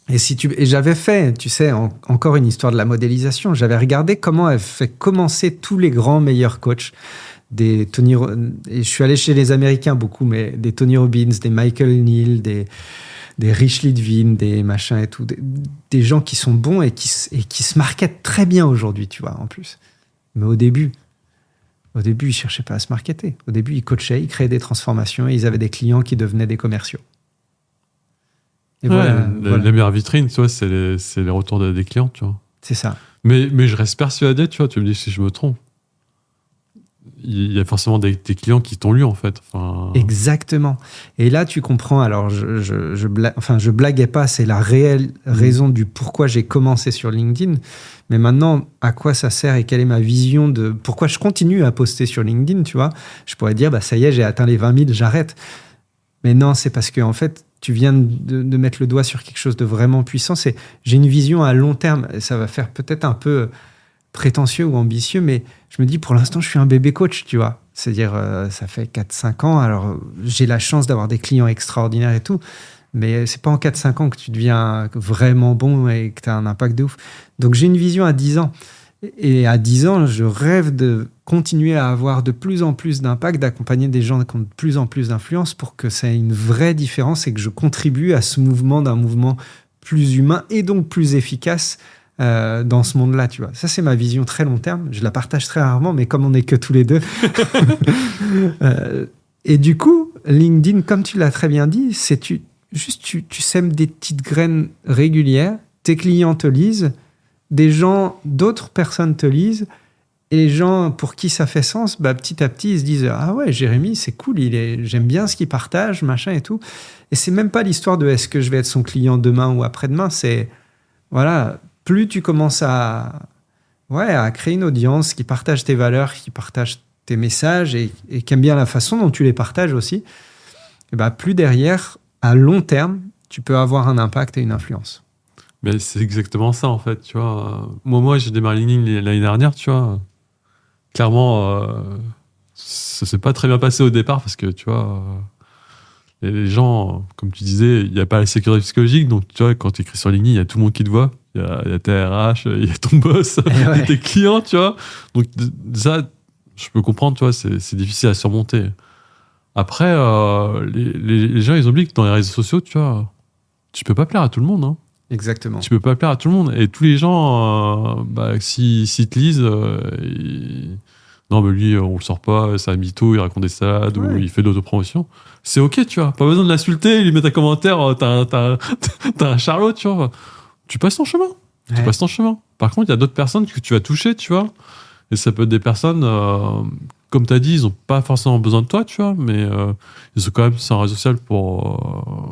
Et j'avais fait, tu sais, encore une histoire de la modélisation. J'avais regardé comment elle fait commencer tous les grands meilleurs coachs. Et je suis allé chez les Américains beaucoup, mais des Tony Robbins, des Michael Neal, des Rich Litvin, des machins et tout. Des gens qui sont bons et qui se marketent très bien aujourd'hui, tu vois, en plus. Mais au début, ils ne cherchaient pas à se marketer. Au début, ils coachaient, ils créaient des transformations et ils avaient des clients qui devenaient des commerciaux. Et voilà. La meilleure vitrine, tu vois, c'est les retours des clients, tu vois. C'est ça. Mais je reste persuadé, tu vois, tu me dis si je me trompe. Il y a forcément des clients qui t'ont lu, en fait. Enfin... Exactement. Et là, tu comprends. Alors, je blaguais pas. C'est la réelle raison du pourquoi j'ai commencé sur LinkedIn. Mais maintenant, à quoi ça sert et quelle est ma vision de pourquoi je continue à poster sur LinkedIn, tu vois? Je pourrais dire, ça y est, j'ai atteint les 20 000, j'arrête. Mais non, c'est parce que, en fait, tu viens de mettre le doigt sur quelque chose de vraiment puissant. J'ai une vision à long terme. Ça va faire peut-être un peu prétentieux ou ambitieux, mais je me dis, pour l'instant, je suis un bébé coach, tu vois. C'est-à-dire, ça fait 4-5 ans. Alors, j'ai la chance d'avoir des clients extraordinaires et tout, mais c'est pas en 4-5 ans que tu deviens vraiment bon et que tu as un impact de ouf. Donc, j'ai une vision à 10 ans. Et à 10 ans, je rêve de continuer à avoir de plus en plus d'impact, d'accompagner des gens qui ont de plus en plus d'influence pour que ça ait une vraie différence et que je contribue à ce mouvement d'un mouvement plus humain et donc plus efficace dans ce monde-là, tu vois. Ça, c'est ma vision très long terme. Je la partage très rarement, mais comme on n'est que tous les deux. Et du coup, LinkedIn, comme tu l'as très bien dit, c'est tu sèmes des petites graines régulières, tes clients te lisent, d'autres personnes te lisent, et les gens pour qui ça fait sens, petit à petit, ils se disent « Ah ouais, Jérémy, c'est cool, j'aime bien ce qu'il partage, machin et tout. » Et c'est même pas l'histoire de « Est-ce que je vais être son client demain ou après-demain ?» C'est, voilà, plus tu commences à créer une audience qui partage tes valeurs, qui partage tes messages et qui aime bien la façon dont tu les partages aussi, et plus derrière, à long terme, tu peux avoir un impact et une influence. Mais c'est exactement ça, en fait, tu vois. Moi, j'ai démarré LinkedIn l'année dernière, tu vois. Clairement, ça s'est pas très bien passé au départ parce que, tu vois, les gens, comme tu disais, il n'y a pas la sécurité psychologique. Donc, tu vois, quand tu écris sur LinkedIn, il y a tout le monde qui te voit. Il y a tes RH, il y a ton boss, il y a tes clients, tu vois. Donc, ça, je peux comprendre, tu vois, c'est difficile à surmonter. Après, les gens, ils oublient que dans les réseaux sociaux, tu vois, tu peux pas plaire à tout le monde, hein. Exactement. Tu peux pas plaire à tout le monde. Et tous les gens, s'ils te lisent, non, mais lui, on le sort pas, c'est un mytho, il raconte des salades ou il fait de l'autopromotion. C'est ok, tu vois. Pas besoin de l'insulter, lui mettre un commentaire, t'as un charlot, tu vois. Tu passes ton chemin. Ouais. Tu passes ton chemin. Par contre, il y a d'autres personnes que tu vas toucher, tu vois. Et ça peut être des personnes, comme tu as dit, ils n'ont pas forcément besoin de toi, tu vois, mais ils ont quand même sur un réseau social pour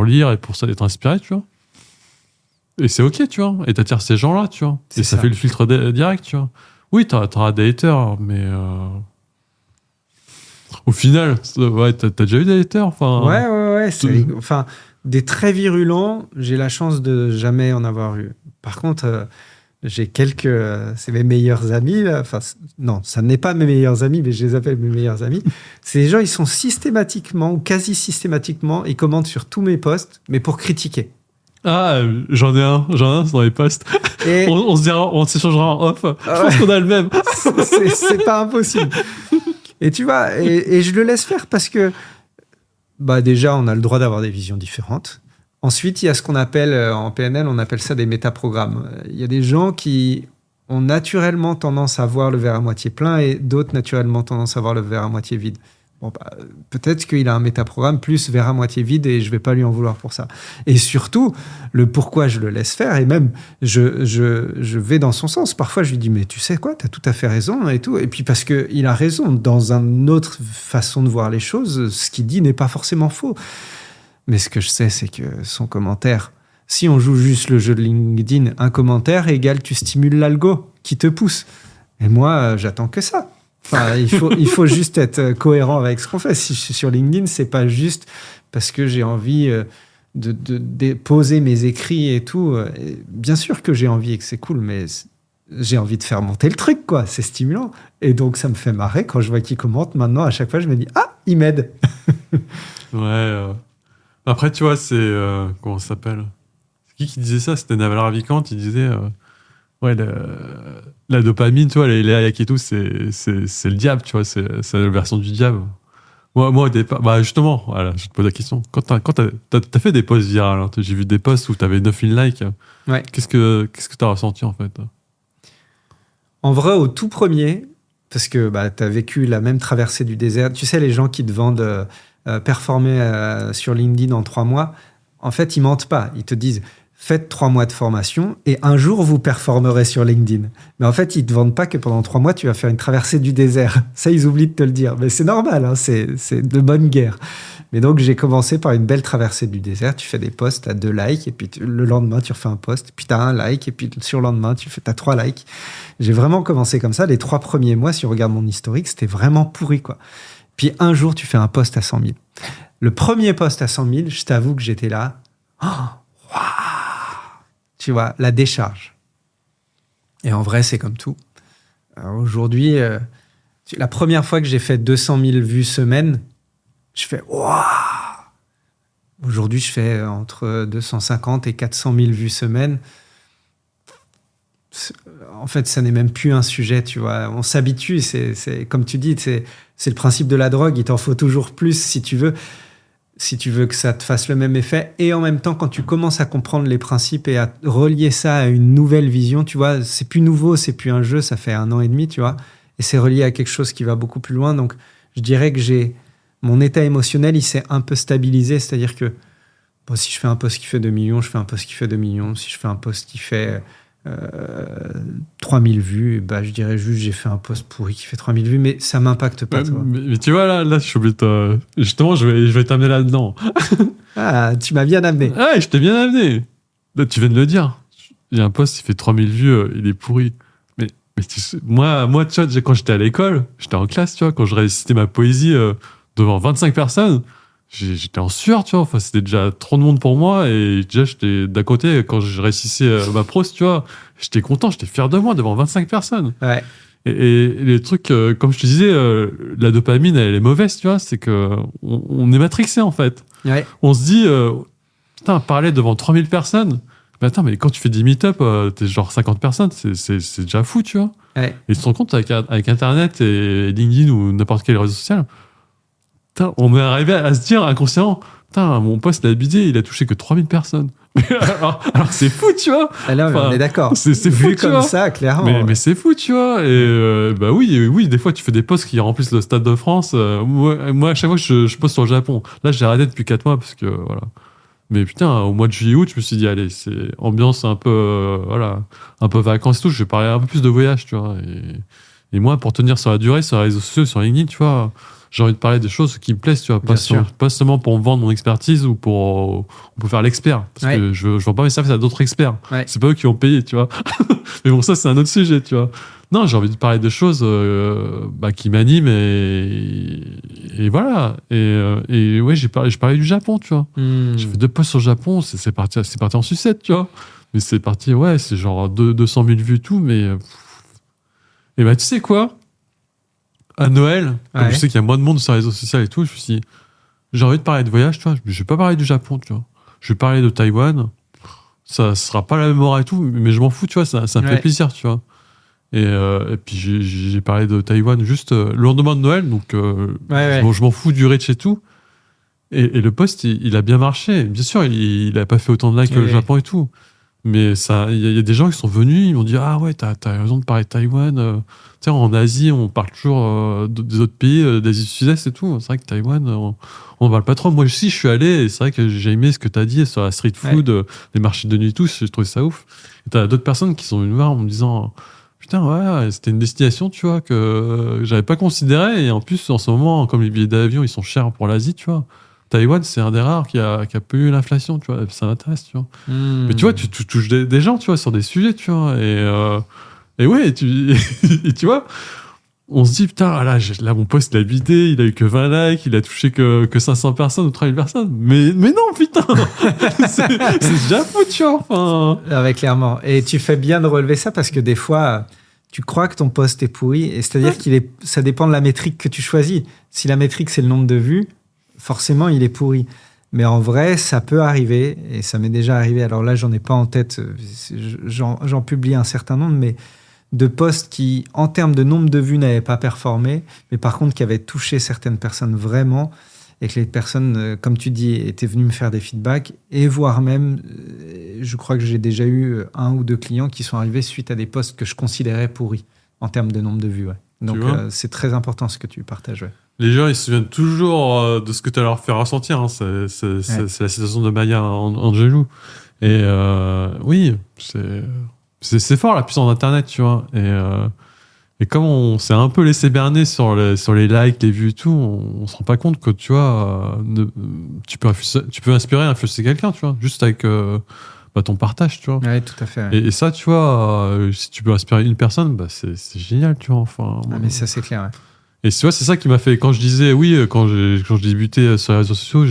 lire et pour ça d'être inspiré, tu vois. Et c'est ok, tu vois. Et t'attires ces gens-là, tu vois. Et ça fait le filtre direct, tu vois. Oui, t'auras des haters, mais au final, t'as déjà eu des haters, enfin. Ouais. Enfin, des très virulents, j'ai la chance de jamais en avoir eu. Par contre, j'ai c'est mes meilleurs amis. Là. Enfin, non, ça n'est pas mes meilleurs amis, mais je les appelle mes meilleurs amis. Ces gens, ils sont systématiquement, ou quasi systématiquement, ils commentent sur tous mes posts, mais pour critiquer. Ah, j'en ai un dans les posts. Et on se dira, on s'échangera en off. Je pense qu'on a le même. C'est pas impossible. Et tu vois, et je le laisse faire parce que, déjà, on a le droit d'avoir des visions différentes. Ensuite, il y a ce qu'on appelle, en PNL, on appelle ça des métaprogrammes. Il y a des gens qui ont naturellement tendance à voir le verre à moitié plein et d'autres naturellement tendance à voir le verre à moitié vide. Bon, peut-être qu'il a un métaprogramme plus verre à moitié vide et je ne vais pas lui en vouloir pour ça. Et surtout, le pourquoi je le laisse faire et même je vais dans son sens. Parfois, je lui dis, mais tu sais quoi, tu as tout à fait raison et tout. Et puis parce qu'il a raison, dans une autre façon de voir les choses, ce qu'il dit n'est pas forcément faux. Mais ce que je sais, c'est que son commentaire, si on joue juste le jeu de LinkedIn, un commentaire égale tu stimules l'algo qui te pousse. Et moi, j'attends que ça. Enfin, il faut juste être cohérent avec ce qu'on fait. Si je suis sur LinkedIn, c'est pas juste parce que j'ai envie de déposer mes écrits et tout. Et bien sûr que j'ai envie et que c'est cool, mais j'ai envie de faire monter le truc, quoi. C'est stimulant. Et donc, ça me fait marrer quand je vois qu'ils commentent. Maintenant, à chaque fois, je me dis, ah, ils m'aident. Ouais. Après, tu vois, c'est... comment ça s'appelle? C'est qui disait ça? C'était Naval Ravikant. Il disait... ouais, la dopamine, tu vois, les hacks et tout, c'est le diable, tu vois. C'est la version du diable. Moi, au départ... Bah, justement, voilà, je te pose la question. Quand t'as fait des posts virales, hein, j'ai vu des posts où t'avais 9000 likes. Ouais. Qu'est-ce que t'as ressenti, en fait? En vrai, au tout premier, parce que tu as vécu la même traversée du désert, tu sais, les gens qui te vendent performer sur LinkedIn en 3 mois, en fait, ils mentent pas. Ils te disent, faites 3 mois de formation et un jour, vous performerez sur LinkedIn. Mais en fait, ils te vendent pas que pendant 3 mois, tu vas faire une traversée du désert. Ça, ils oublient de te le dire. Mais c'est normal, hein, c'est de bonne guerre. Mais donc, j'ai commencé par une belle traversée du désert. Tu fais des posts, tu as 2 likes, et puis le lendemain, tu refais un post, puis tu as 1 like, et puis sur le lendemain, tu as 3 likes. J'ai vraiment commencé comme ça. Les 3 premiers mois, si on regarde mon historique, c'était vraiment pourri, quoi. Puis un jour, tu fais un post à 100 000. Le premier post à 100 000, je t'avoue que j'étais là. Oh, waouh! Tu vois, la décharge. Et en vrai, c'est comme tout. Alors aujourd'hui, la première fois que j'ai fait 200 000 vues semaine, je fais waouh! Aujourd'hui, je fais entre 250 et 400 000 vues semaine. En fait, ça n'est même plus un sujet, tu vois. On s'habitue, c'est comme tu dis, c'est le principe de la drogue. Il t'en faut toujours plus si tu veux que ça te fasse le même effet. Et en même temps, quand tu commences à comprendre les principes et à relier ça à une nouvelle vision, tu vois, c'est plus nouveau, c'est plus un jeu, ça fait 1 an et demi, tu vois. Et c'est relié à quelque chose qui va beaucoup plus loin. Donc, je dirais que mon état émotionnel, il s'est un peu stabilisé. C'est-à-dire que si je fais un post qui fait 2 millions, je fais un post qui fait 2 millions. Si je fais un post qui fait 3000 vues, je dirais juste j'ai fait un post pourri qui fait 3000 vues, mais ça m'impacte pas. Mais tu vois, là, je suis obligé de justement, je vais t'amener là-dedans. Ah, tu m'as bien amené. Ouais, je t'ai bien amené. Là, tu viens de le dire. Il y a un post qui fait 3000 vues, il est pourri. Mais tu sais, moi, tu vois, quand j'étais à l'école, j'étais en classe, tu vois, quand je récitais ma poésie devant 25 personnes, j'étais en sueur, tu vois. Enfin, c'était déjà trop de monde pour moi. Et déjà, j'étais d'à côté, quand je récitais ma prose, tu vois, j'étais content, j'étais fier de moi devant 25 personnes. Ouais. Et les trucs, comme je te disais, la dopamine, elle est mauvaise, tu vois. C'est on est matrixé, en fait. Ouais. On se dit, putain, parler devant 3000 personnes. Mais attends, mais quand tu fais 10 meet-up, t'es genre 50 personnes, c'est déjà fou, tu vois. Ouais. Et tu te rends compte, avec Internet et LinkedIn ou n'importe quel réseau social, putain, on est arrivé à se dire inconsciemment, putain, mon poste, il a bidé, il a touché que 3000 personnes. alors c'est fou, tu vois. Alors, on est d'accord. C'est fou, vu comme ça, clairement. Mais c'est fou, tu vois. Et oui, des fois, tu fais des posts qui remplissent le Stade de France. Moi, à chaque fois que je poste sur le Japon, là, j'ai arrêté depuis 4 mois parce que, voilà. Mais putain, au mois de juillet-août, je me suis dit, allez, c'est ambiance un peu, un peu vacances et tout, je vais parler un peu plus de voyage, tu vois. Et moi, pour tenir sur la durée, sur les réseaux sociaux, sur LinkedIn, tu vois, j'ai envie de parler des choses qui me plaisent, tu vois, pas seulement pour me vendre mon expertise ou pour faire l'expert. Parce que je vends pas mes services à d'autres experts. Ouais. C'est pas eux qui ont payé, tu vois. Mais bon, ça, c'est un autre sujet, tu vois. Non, j'ai envie de parler de choses qui m'animent et voilà. Et ouais, j'ai parlé du Japon, tu vois. J'ai fait 2 posts sur le Japon, c'est parti en sucette, tu vois. Mais c'est parti, ouais, c'est genre 200 000 vues, tout, mais... Et tu sais quoi? À Noël, comme je sais qu'il y a moins de monde sur les réseaux sociaux et tout, je me suis dit, j'ai envie de parler de voyage, tu vois. Je vais pas parler du Japon, tu vois. Je vais parler de Taïwan. Ça sera pas la même aura et tout, mais je m'en fous, tu vois. Ça me fait plaisir, tu vois. Et puis j'ai parlé de Taïwan juste le lendemain de Noël, donc je m'en fous du reach et tout. Et le post, il a bien marché. Bien sûr, il a pas fait autant de likes que le Japon et tout. Mais il y a des gens qui sont venus, ils m'ont dit, ah ouais, t'as raison de parler de Taïwan. Tu sais, en Asie, on parle toujours des autres pays, d'Asie du Sud-Est et tout. C'est vrai que Taïwan, on parle pas trop. Moi aussi, je suis allé, et c'est vrai que j'ai aimé ce que t'as dit sur la street food, les marchés de nuit et tout, j'ai trouvé ça ouf. Et t'as d'autres personnes qui sont venues me voir en me disant, putain, ouais, c'était une destination, tu vois, que j'avais pas considéré. Et en plus, en ce moment, comme les billets d'avion, ils sont chers pour l'Asie, tu vois. Taïwan, c'est un des rares qui a pas eu l'inflation, tu vois. Ça m'intéresse, tu vois. Mais tu vois, tu touches des gens, tu vois, sur des sujets, tu vois. Et ouais, et tu vois, on se dit, putain, là, mon post, il a bidé, il a eu que 20 likes, il a touché que 500 personnes ou 3000 personnes. Mais non, putain! c'est déjà fou, tu vois, enfin. Ah ouais, clairement. Et tu fais bien de relever ça parce que des fois, tu crois que ton post est pourri, et c'est-à-dire ça dépend de la métrique que tu choisis. Si la métrique, c'est le nombre de vues, forcément, il est pourri. Mais en vrai, ça peut arriver, et ça m'est déjà arrivé. Alors là, j'en ai pas en tête, j'en publie un certain nombre, mais de posts qui, en termes de nombre de vues, n'avaient pas performé, mais par contre, qui avaient touché certaines personnes vraiment, et que les personnes, comme tu dis, étaient venues me faire des feedbacks, et voire même, je crois que j'ai déjà eu 1 ou 2 clients qui sont arrivés suite à des posts que je considérais pourris, en termes de nombre de vues. Ouais. Donc, c'est très important ce que tu partages. Ouais. Les gens, ils se souviennent toujours de ce que tu as leur fait ressentir. Hein. C'est la citation de Maya Angelou. Et oui, c'est fort la puissance d'Internet, tu vois. Et comme on s'est un peu laissé berner sur les likes, les vues et tout, on se rend pas compte que, tu vois, tu peux inspirer, influencer quelqu'un, tu vois, juste avec ton partage, tu vois. Oui, tout à fait. Ouais. Et ça, tu vois, si tu peux inspirer une personne, c'est génial, tu vois. Enfin, mais ça, c'est clair, ouais. Et tu vois, c'est ça qui m'a fait, quand je disais, oui, quand je débutais sur les réseaux sociaux,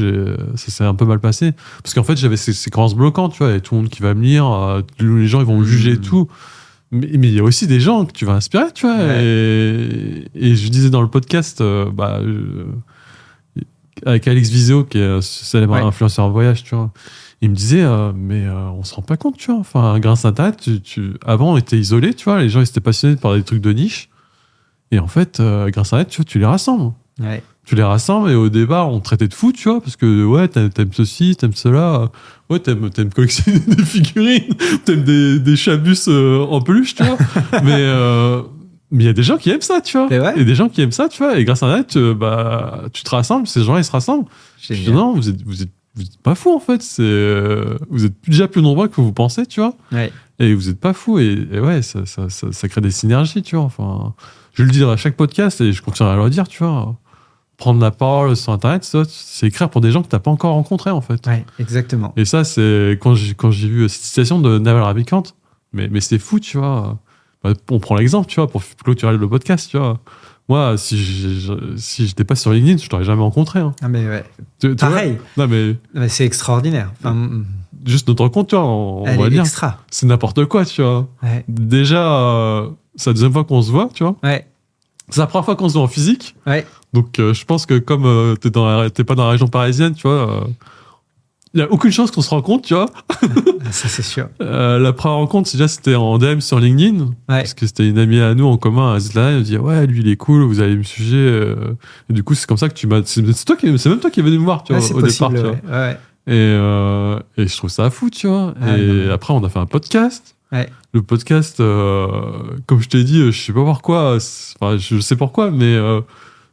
ça s'est un peu mal passé. Parce qu'en fait, j'avais ces croyances bloquantes, tu vois, il y a tout le monde qui va me lire, les gens, ils vont me juger et tout. Mais il y a aussi des gens que tu vas inspirer, tu vois. Ouais. Et je disais dans le podcast, avec Alex Viseo, qui est célèbre influenceur en voyage, tu vois, il me disait, mais on se rend pas compte, tu vois. Enfin, grâce à Internet, avant, on était isolés, tu vois, les gens, ils étaient passionnés par des trucs de niche. Et en fait, grâce à Internet, tu vois, tu les rassembles. Ouais. Tu les rassembles, et au départ, on te traitait de fou, tu vois, parce que, ouais, t'aimes ceci, t'aimes cela, ouais, t'aimes collectionner des figurines, t'aimes des chabus en peluche, tu vois. Mais il y a des gens qui aiment ça, tu vois. Et des gens qui aiment ça, tu vois. Et grâce à Internet, tu te rassembles, ces gens-là, ils se rassemblent. Je dis, non, vous êtes pas fous, en fait. Vous êtes déjà plus nombreux que vous pensez, tu vois. Ouais. Et vous êtes pas fous. Et ouais, ça crée des synergies, tu vois. Enfin, je le dis à chaque podcast et je continuerai à le dire, tu vois. Prendre la parole sur Internet, c'est écrire pour des gens que tu n'as pas encore rencontrés, en fait. Ouais, exactement. Et ça, c'est quand j'ai vu cette citation de Naval Ravikant, mais c'est fou, tu vois. On prend l'exemple, tu vois, pour clôturer le podcast, tu vois. Moi, si j'étais pas sur LinkedIn, je t'aurais jamais rencontré. Hein. Ah, mais ouais. Pareil. Non, mais c'est extraordinaire. Enfin, juste notre rencontre, tu vois, on va dire. Extra. C'est n'importe quoi, tu vois. Ouais. Déjà, c'est la deuxième fois qu'on se voit, tu vois. Ouais. C'est la première fois qu'on se voit en physique. Ouais. Donc, je pense que comme t'es pas dans la région parisienne, tu vois, il n'y a aucune chance qu'on se rencontre, tu vois. Ça, c'est sûr. La première rencontre, c'était en DM sur LinkedIn. Ouais. Parce que c'était une amie à nous en commun à Zlatan. Elle me dit, ouais, lui, il est cool, vous allez me suivre. Et du coup, c'est comme ça que tu m'as. C'est même toi qui est venu me voir, tu vois, au départ. Tu vois. Ouais. Et je trouve ça fou, tu vois. Et après, on a fait un podcast. Ouais. Le podcast, comme je t'ai dit, je sais pas pourquoi. Enfin, je sais pourquoi, mais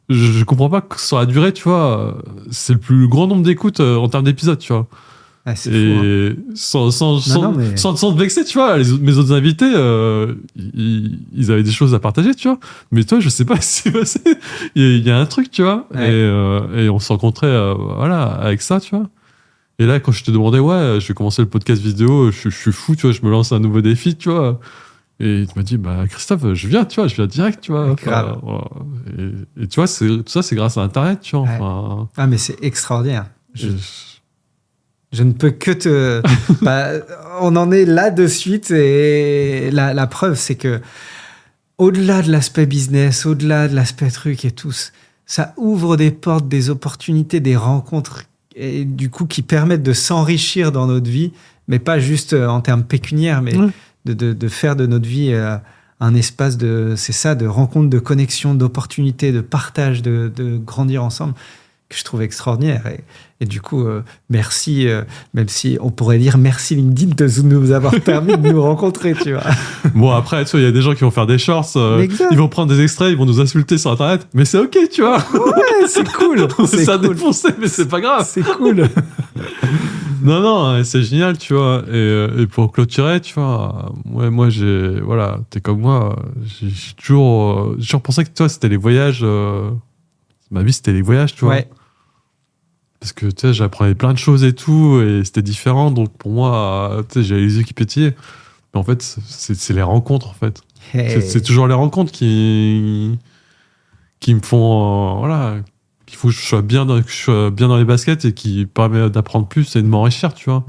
je comprends pas que sur la durée, tu vois, c'est le plus grand nombre d'écoutes en termes d'épisodes, tu vois. Ah, c'est fou, hein. Sans te vexer, tu vois, mes autres invités, ils avaient des choses à partager, tu vois. Mais toi, je sais pas ce qui s'est passé. Il y a un truc, tu vois. Ouais. Et on se rencontrait, voilà, avec ça, tu vois. Et là, quand je te demandais, ouais, je vais commencer le podcast vidéo, je suis fou, tu vois, je me lance un nouveau défi, tu vois. Et tu m'as dit, bah, Christophe, je viens direct, tu vois. Enfin, et tu vois, tout ça, c'est grâce à Internet, tu vois. Ouais. Enfin, ah, mais c'est extraordinaire. Je ne peux que te... on en est là de suite, et la preuve, c'est que au-delà de l'aspect business, au-delà de l'aspect truc et tout, ça ouvre des portes, des opportunités, des rencontres, et du coup, qui permettent de s'enrichir dans notre vie, mais pas juste en termes pécuniaires, mais de faire de notre vie un espace de rencontre, de connexion, d'opportunités, de partage, de grandir ensemble, que je trouve extraordinaire. Et du coup, merci, même si on pourrait dire merci LinkedIn de nous avoir permis de nous rencontrer, tu vois. Bon, après, tu vois, il y a des gens qui vont faire des shorts, ils vont prendre des extraits, ils vont nous insulter sur Internet, mais c'est ok, tu vois. Ouais, c'est cool. Ça a défoncé, mais c'est pas grave. C'est cool. Non, c'est génial, tu vois. Et pour clôturer, tu vois, moi, voilà, t'es comme moi, j'ai toujours pensé que, toi, c'était les voyages, ma vie, c'était les voyages, tu vois. Ouais. Parce que, tu sais, j'apprenais plein de choses et tout, et c'était différent, donc pour moi, tu sais, j'avais les yeux qui pétillaient. Mais en fait, c'est les rencontres, en fait. Hey. C'est toujours les rencontres qui qui me font, voilà, qu'il faut que je sois bien dans les baskets et qui permet d'apprendre plus et de m'enrichir, tu vois.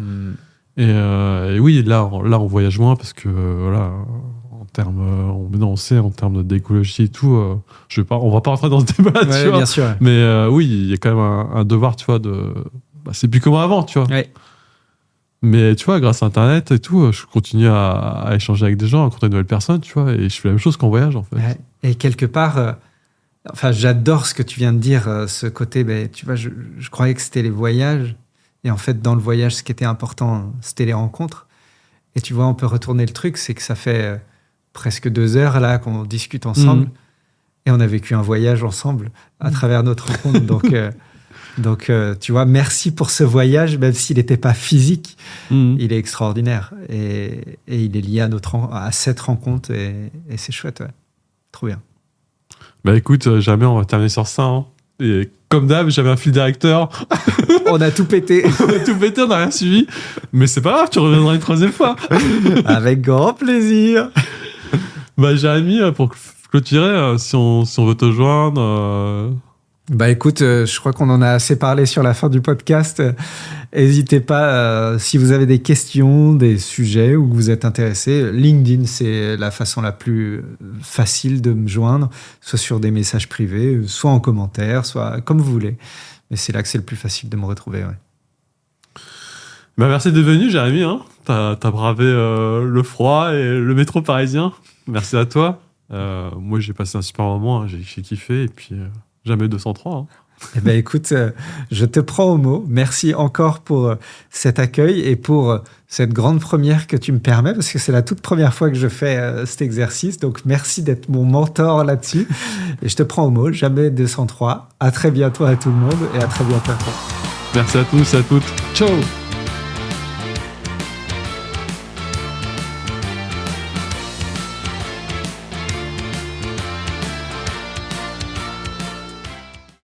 Et oui, là, on voyage moins parce que, voilà, en termes d'écologie et tout, on va pas rentrer dans ce débat, tu vois. Bien sûr. Ouais. Mais oui, il y a quand même un devoir, tu vois, c'est plus comme avant, tu vois. Ouais. Mais tu vois, grâce à Internet et tout, je continue à échanger avec des gens, à rencontrer de nouvelles personnes, tu vois, et je fais la même chose qu'en voyage, en fait. Ouais. Et quelque part, j'adore ce que tu viens de dire, ce côté, tu vois, je croyais que c'était les voyages, et en fait, dans le voyage, ce qui était important, c'était les rencontres. Et tu vois, on peut retourner le truc, c'est que ça fait presque 2 heures, là, qu'on discute ensemble, et on a vécu un voyage ensemble à travers notre rencontre, Donc, tu vois, merci pour ce voyage, même s'il n'était pas physique, il est extraordinaire. Et il est lié à cette rencontre, et c'est chouette, ouais. Trop bien. Bah écoute, jamais on va terminer sur ça. Hein. Et comme d'hab, j'avais un fil directeur. On a tout pété. On n'a rien suivi. Mais c'est pas grave, tu reviendras une 3e fois. Avec grand plaisir. Bah Jérémy, pour clôturer, si on veut te joindre... Bah écoute, je crois qu'on en a assez parlé sur la fin du podcast. N'hésitez pas, si vous avez des questions, des sujets ou que vous êtes intéressé, LinkedIn, c'est la façon la plus facile de me joindre, soit sur des messages privés, soit en commentaire, soit comme vous voulez. Mais c'est là que c'est le plus facile de me retrouver, ouais. Bah merci d'être venu, Jérémy. Hein. T'as bravé le froid et le métro parisien. Merci à toi. Moi, j'ai passé un super moment, hein. J'ai kiffé et puis... Jamais 203. Hein. Eh ben, écoute, je te prends au mot. Merci encore pour cet accueil et pour cette grande première que tu me permets, parce que c'est la toute première fois que je fais cet exercice. Donc, merci d'être mon mentor là-dessus. Et je te prends au mot. Jamais 203. À très bientôt à tout le monde et à très bientôt. Merci à tous et à toutes. Ciao.